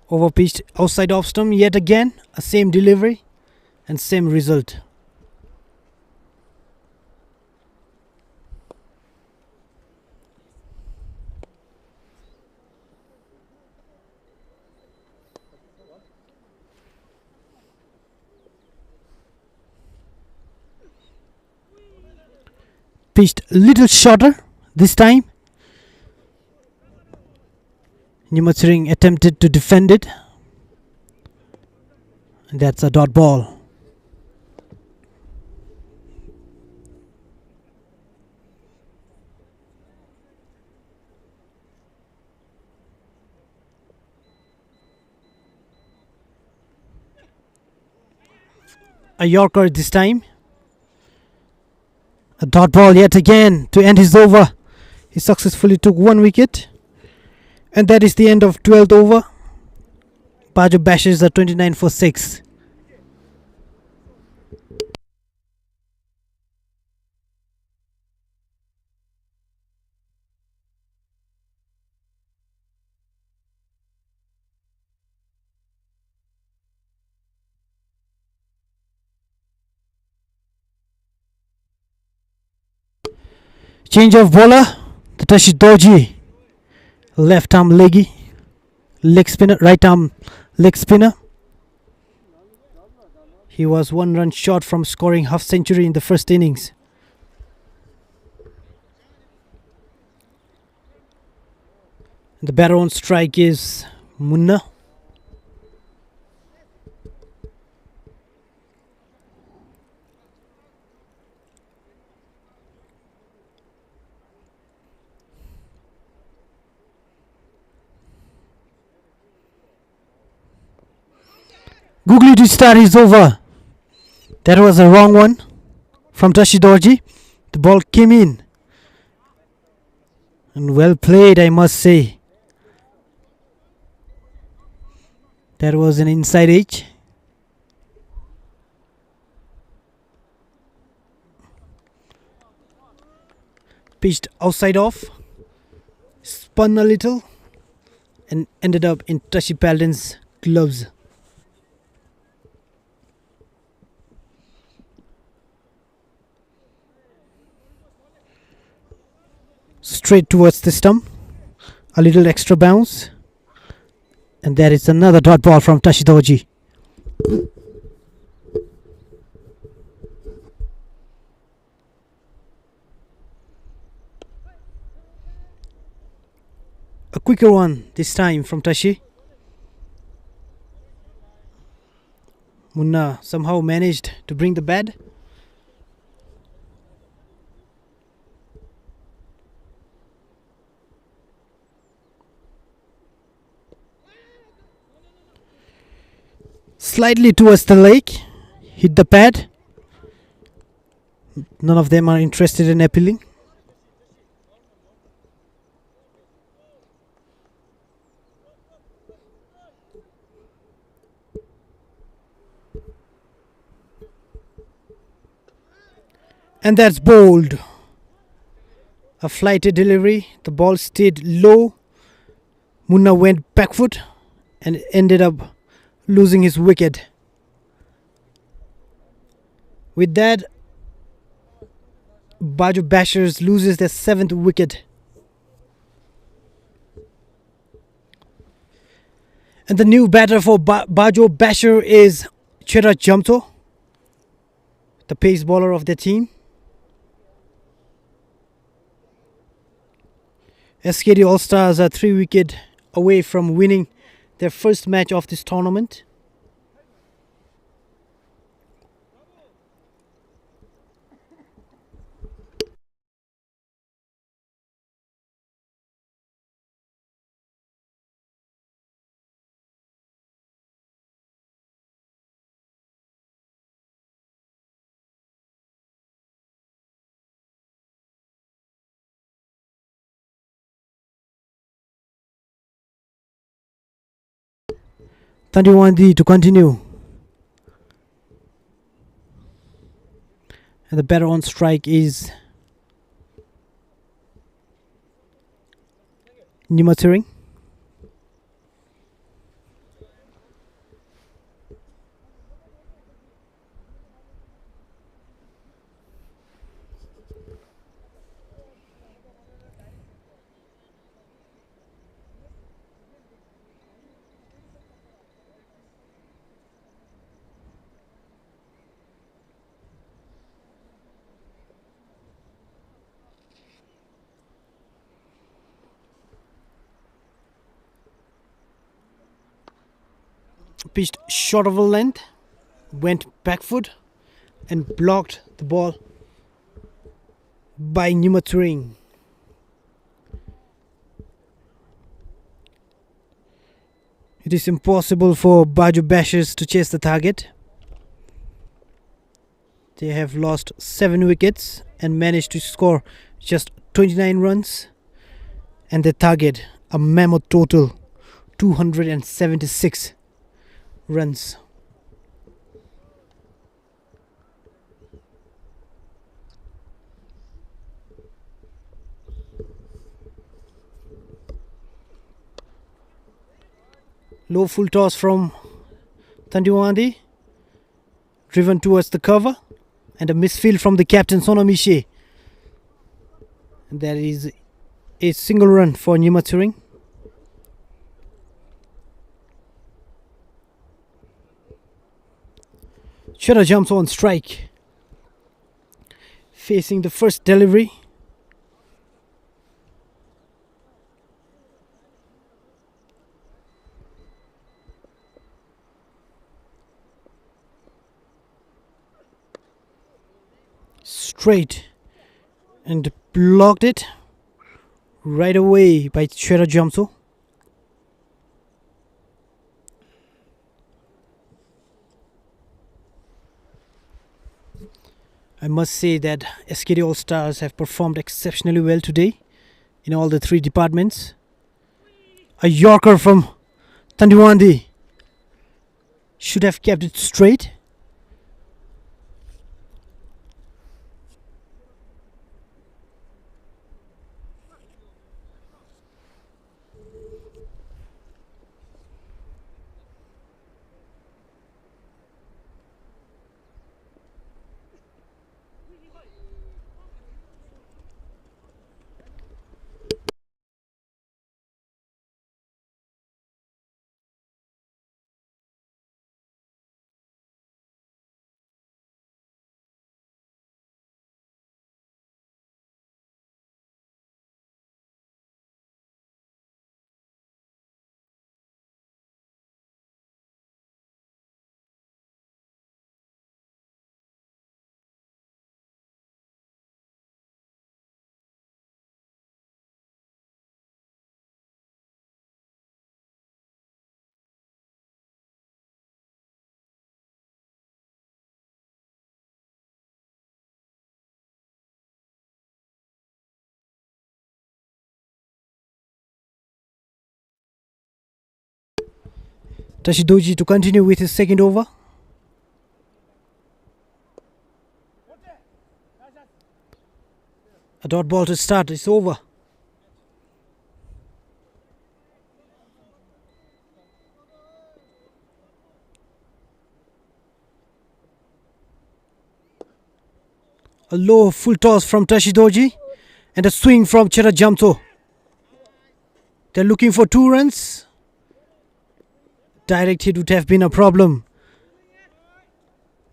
Overpitched outside off stump yet again. A same delivery and same result. Pitched a little shorter this time. Jigmethang attempted to defend it. And that's a dot ball. A Yorker this time. A dot ball yet again to end his over. He successfully took 1 wicket. And that is the end of 12th over. Bajo Bashers are 29 for 6. Change of bowler. The Tashid Dorji. Left arm leggy. Leg spinner. Right arm leg spinner. He was 1 run short from scoring half century in the first innings. The batter on strike is Munna. Googly to start is over. That was a wrong one from Tashid Dorji. The ball came in. And well played, I must say. That was an inside edge. Pitched outside off. Spun a little. And ended up in Tashid Dorji's gloves. Straight towards the stump. A little extra bounce. And there is another dot ball from Tashid Dorji. A quicker one this time from Tashi. Munna somehow managed to bring the bat. Slightly towards the leg. Hit the pad. None of them are interested in appealing. And that's bowled. A flighted delivery. The ball stayed low. Munna went back foot and ended up losing his wicket. With that, Bajo Basher loses their 7th wicket. And the new batter for Bajo Basher is Jigmethang, the pace bowler of the team. SKD All Stars are 3 wickets away from winning their first match of this tournament. Tandiwandi to continue. And the batter on strike is Jigmethang. Pitched short of a length, went back foot and blocked the ball by Jigmethang. It is impossible for Bajo Bashers to chase the target. They have lost 7 wickets and managed to score just 29 runs, and they target a mammoth total 276 runs. Low full toss from Tandiwandi, driven towards the cover, and a misfield from the captain Sonamishe. And there is a single run for Jigmethang. Shara jumps on strike, facing the first delivery. Straight and blocked it right away by Shara Jigmethang. I must say that SKD All Stars have performed exceptionally well today. in all the three departments. A Yorker from Tandiwandi should have kept it straight. Tashid Dorji to continue with his second over. A dot ball to start. It's over. A low full toss from Tashid Dorji and a swing from Chera Jamto. They're looking for 2 runs. Direct hit would have been a problem.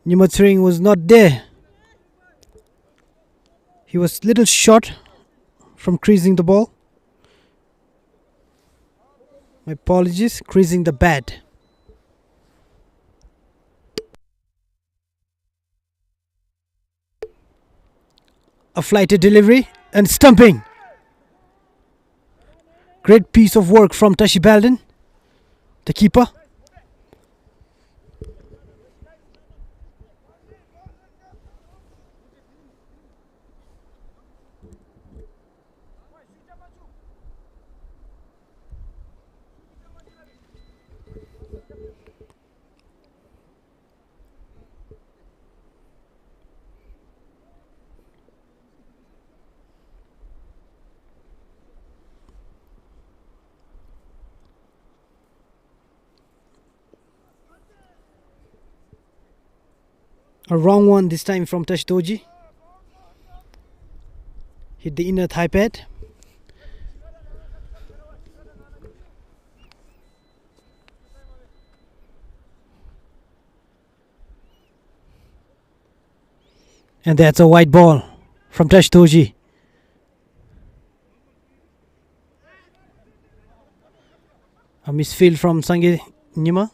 Jigmethang was not there. He was little short from creasing the ball. My apologies, creasing the bat. A flighted delivery and stumping. Great piece of work from Tashi Balden, the keeper. A wrong one this time from Tashid Dorji. Hit the inner thigh pad. And that's a white ball from Tashid Dorji. A misfield from Sange Nima.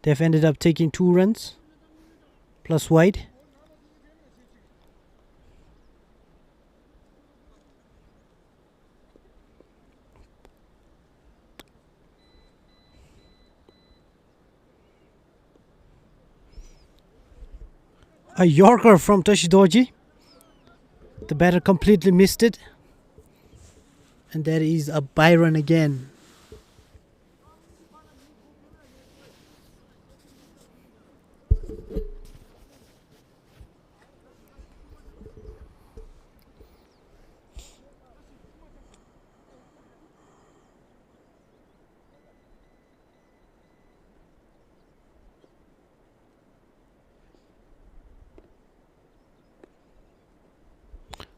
They've ended up taking 2 runs plus wide. A Yorker from Tashid Dorji. The batter completely missed it. And there is a bye run again.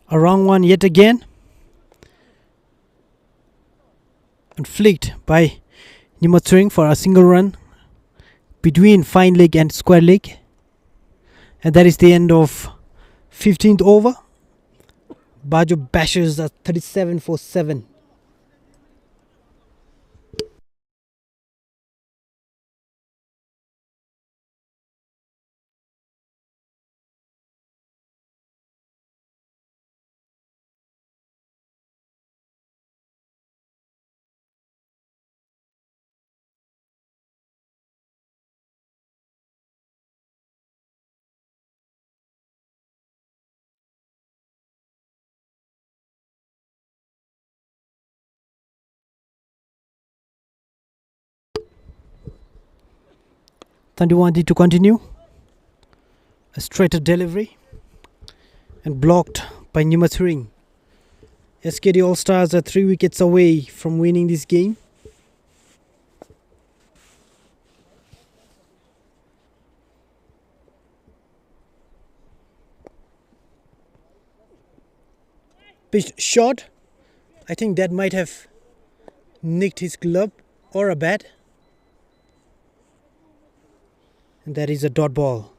A wrong one yet again. And flicked by Jigmethang for a single run between fine leg and square leg. And that is the end of 15th over. Bajo Bashers are 37 for 7. Tandiwandi to continue. A straighter delivery. And blocked by Jigmethang. SKD All Stars are 3 wickets away from winning this game. Pitched short. I think that might have nicked his glove or a bat. And that is a dot ball.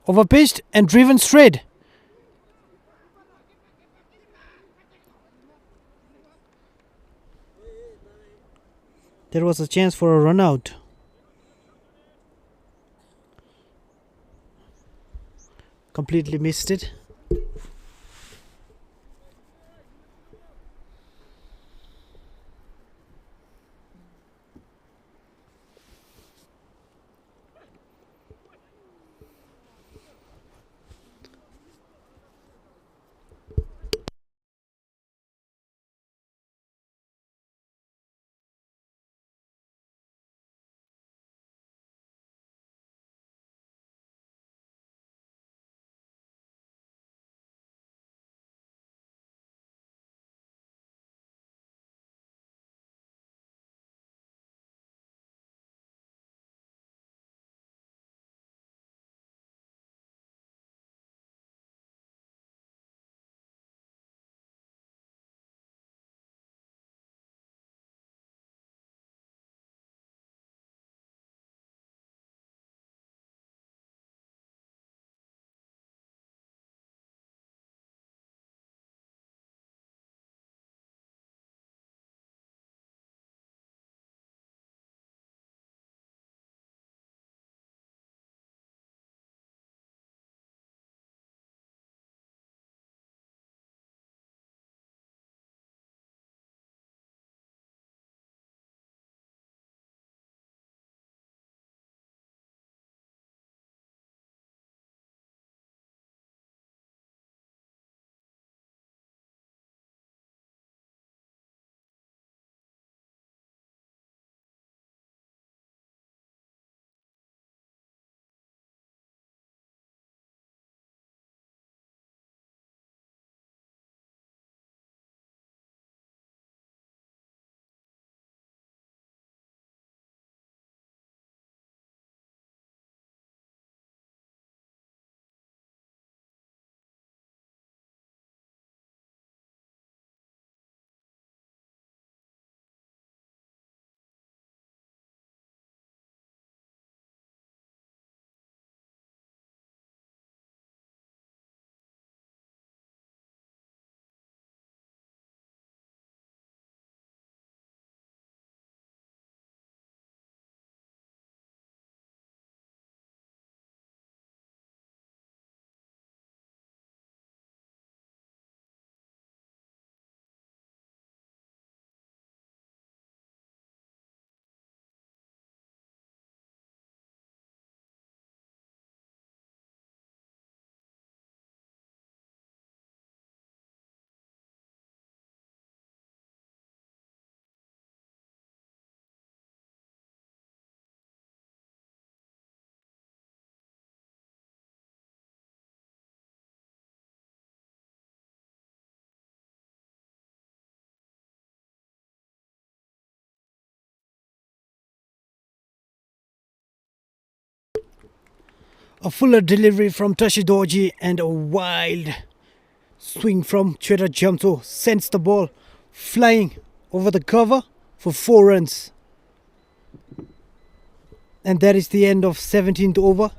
Overpitched and driven straight. There was a chance for a run out. Completely missed it. A fuller delivery from Tashid Dorji and a wild swing from Chera Jamto sends the ball flying over the cover for 4 runs. And that is the end of 17th over.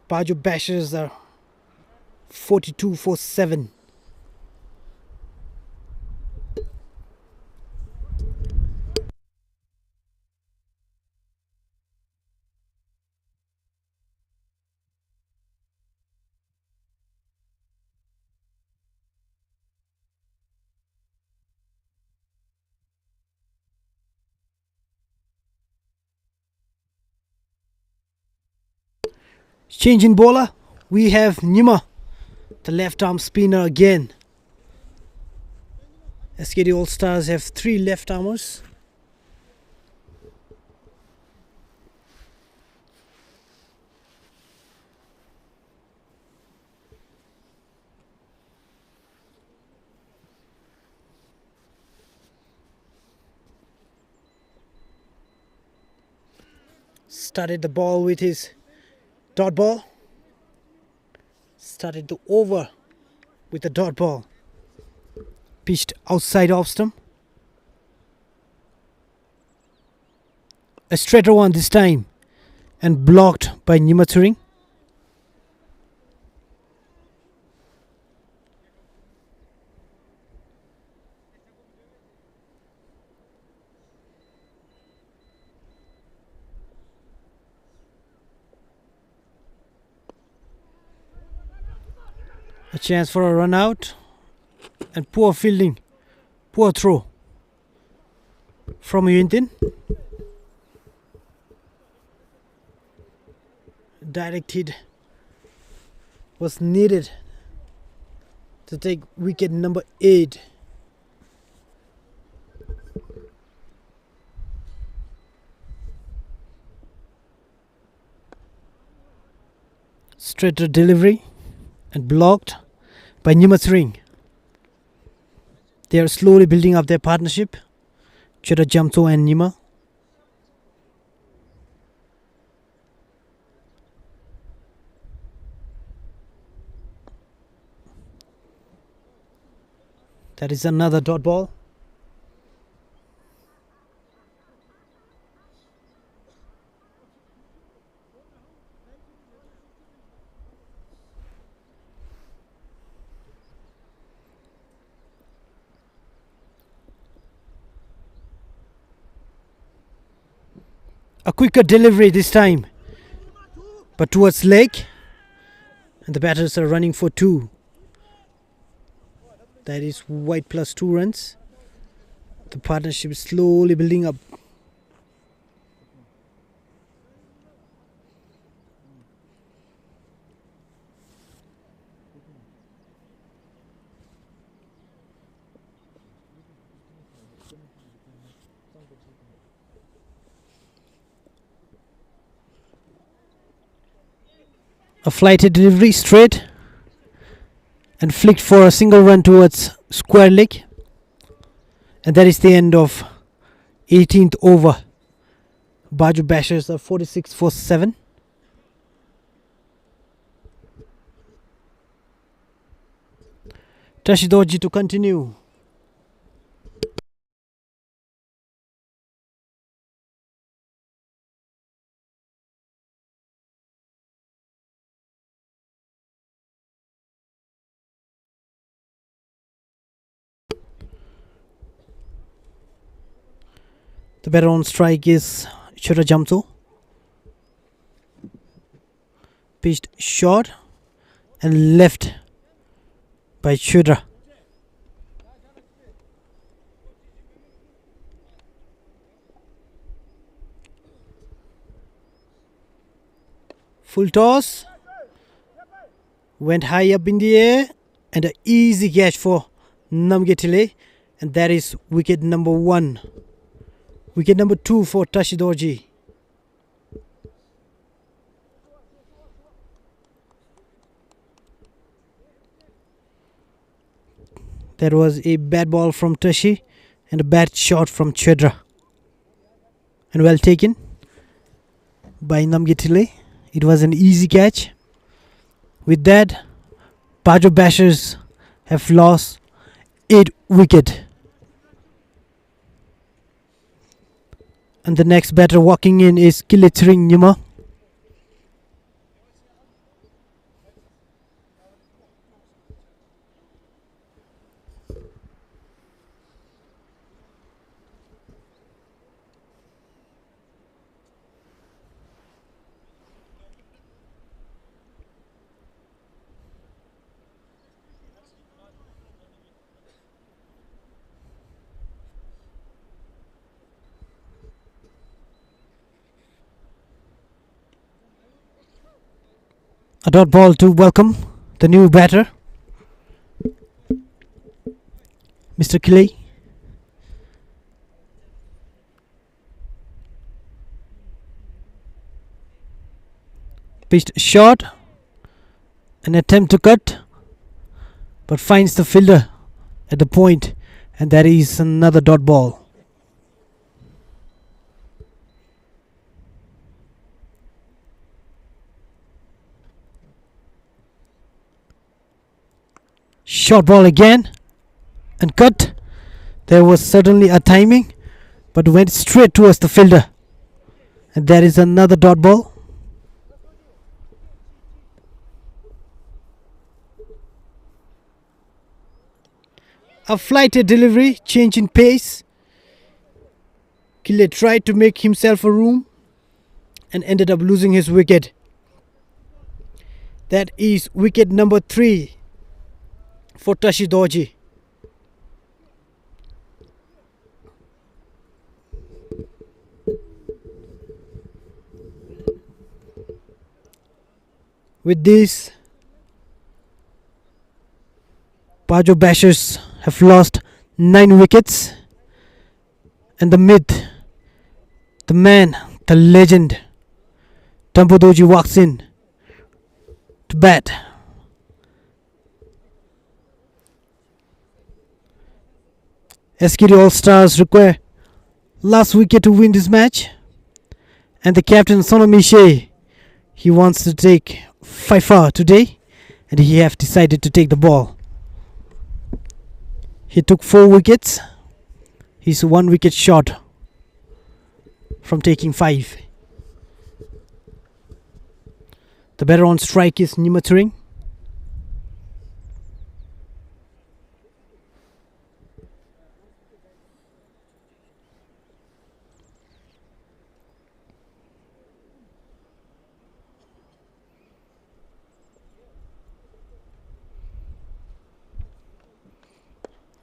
Bajo Bashers are 42 for 7. Change in bowler. We have Nima, the left arm spinner again. SKD All Stars have 3 left armers. Started the ball with his dot ball. Started the over with the dot ball. Pitched outside off stump. A straighter one this time and blocked by Jigmethang. A chance for a run out and poor fielding, poor throw from Yuntin. Direct hit was needed to take wicket number 8. Straighter delivery and blocked by Jigmethang. They are slowly building up their partnership, Jamto and Nima. That is another dot ball. A quicker delivery this time, but towards leg, and the batters are running for 2. That is white plus 2 runs. The partnership is slowly building up. A flighted delivery straight and flicked for a single run towards square leg. And that is the end of 18th over. Bajo Bashers are 46 for 7. Tashid Dorji to continue. The batter on strike is Jamto. Pitched short and left by Chudra. Full toss. Went high up in the air and an easy catch for Namgetile. And that is wicket number 1. Wicket number 2 for Tashid Dorji. That was a bad ball from Tashi and a bad shot from Chedra. And well taken by Namgetile. It was an easy catch. With that, Bajo Bashers have lost 8 wickets. And the next batter walking in is Jigmethang Nima. A dot ball to welcome the new batter, Mr. Clay. Pitched short, an attempt to cut, but finds the fielder at the point, and that is another dot ball. Short ball again and cut. There was certainly a timing, but went straight towards the fielder, and that is another dot ball. A flighted delivery, change in pace. Kille tried to make himself a room and ended up losing his wicket. That is wicket number 3 for Tashid Dorji. With this, Bajo Bashers have lost 9 wickets, and the myth, the man, the legend, Tashid Dorji walks in to bat. SKD All Stars require last wicket to win this match, and the captain Sonamishe, he wants to take 5 today, and he have decided to take the ball. He took 4 wickets. He's 1 wicket short from taking 5. The batter on strike is Jigmethang.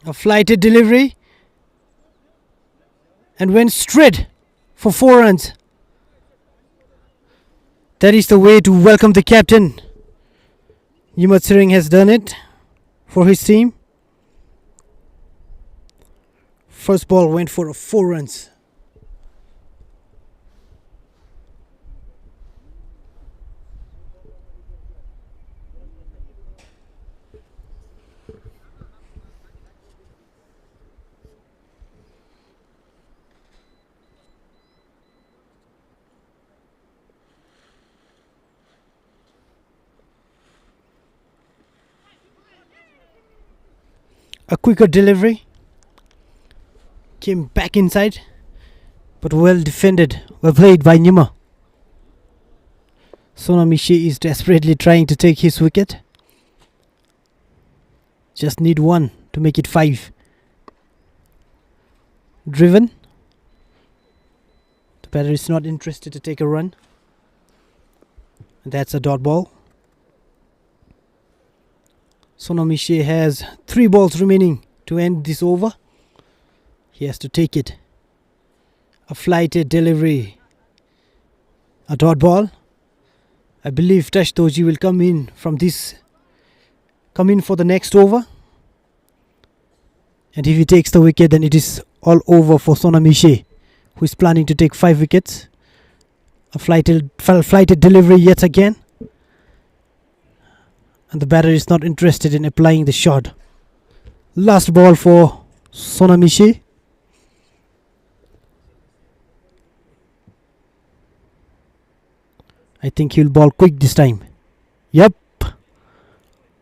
A flighted delivery and went straight for 4 runs. That is the way to welcome the captain. Jigmethang has done it for his team. First ball went for 4 runs. A quicker delivery came back inside, but well defended, well played by Nima. Sonamishe is desperately trying to take his wicket. Just need 1 to make it 5. Driven. The batter is not interested to take a run. And that's a dot ball. Sonamishe has 3 balls remaining to end this over. He has to take it. A flighted delivery. A dot ball. I believe Tashid Dorji will come in for the next over. And if he takes the wicket, then it is all over for Sonamishe, who is planning to take 5 wickets. A flighted delivery yet again. And the batter is not interested in applying the shot. Last ball for Sonamishe. I think he'll ball quick this time. Yep.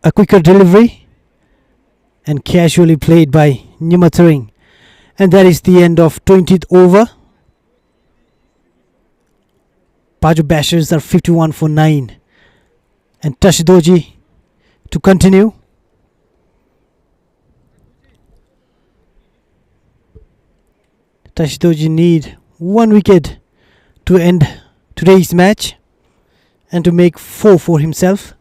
A quicker delivery. And casually played by Jigmethang. And that is the end of 20th over. Bajo Bashers are 51 for 9. And Tashid Dorji to continue. Tashid Dorji need 1 wicket to end today's match and to make 4 for himself.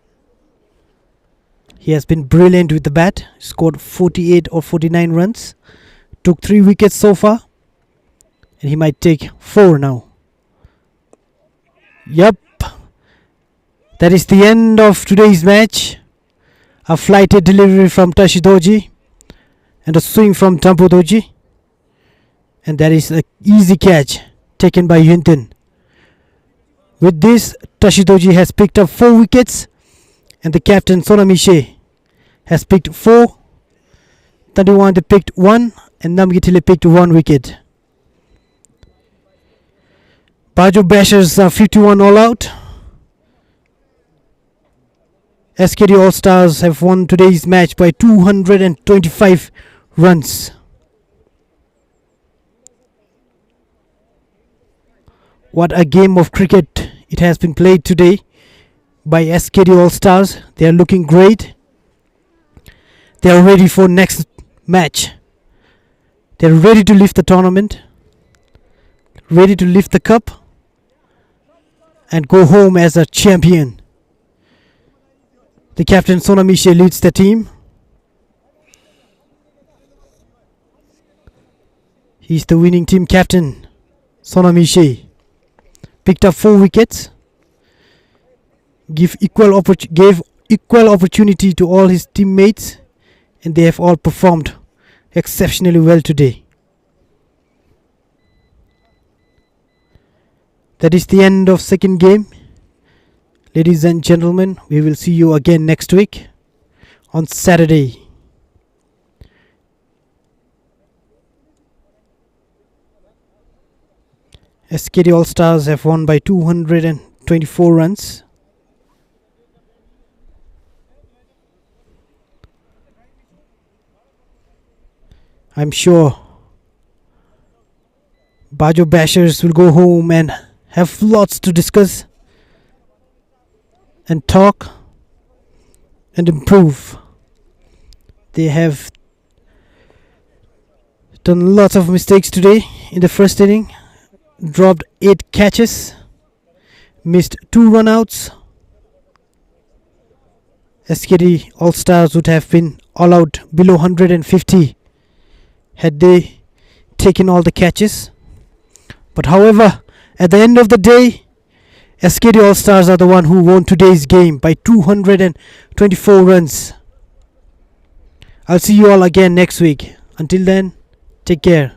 He has been brilliant with the bat. Scored 48 or 49 runs. Took 3 wickets so far. And he might take 4 now. Yup. That is the end of today's match. A flighted delivery from Tashid Dorji and a swing from Tampo Dorji. And that is an easy catch taken by Yuntin. With this, Tashid Dorji has picked up 4 wickets and the captain Sonamishe has picked 4. Tandiwante picked 1 and Namgitile picked 1 wicket. Bajo Bashers 51 all out. SKD All Stars have won today's match by 225 runs. What a game of cricket it has been played today by SKD All Stars. They are looking great. They are ready for next match. They are ready to lift the tournament, ready to lift the cup and go home as a champion. The captain Sonamishe leads the team. He's the winning team captain. Sonamishe picked up 4 wickets, gave equal opportunity to all his teammates, and they have all performed exceptionally well today. That is the end of second game. Ladies and gentlemen, we will see you again next week on Saturday. SKD All Stars have won by 224 runs. I'm sure Bajo Bashers will go home and have lots to discuss and talk and improve. They have done lots of mistakes today in the first inning. Dropped 8 catches, missed 2 run-outs. SKD All Stars would have been all out below 150 had they taken all the catches. But however, at the end of the day, SKD All Stars are the one who won today's game by 224 runs. I'll see you all again next week. Until then, take care.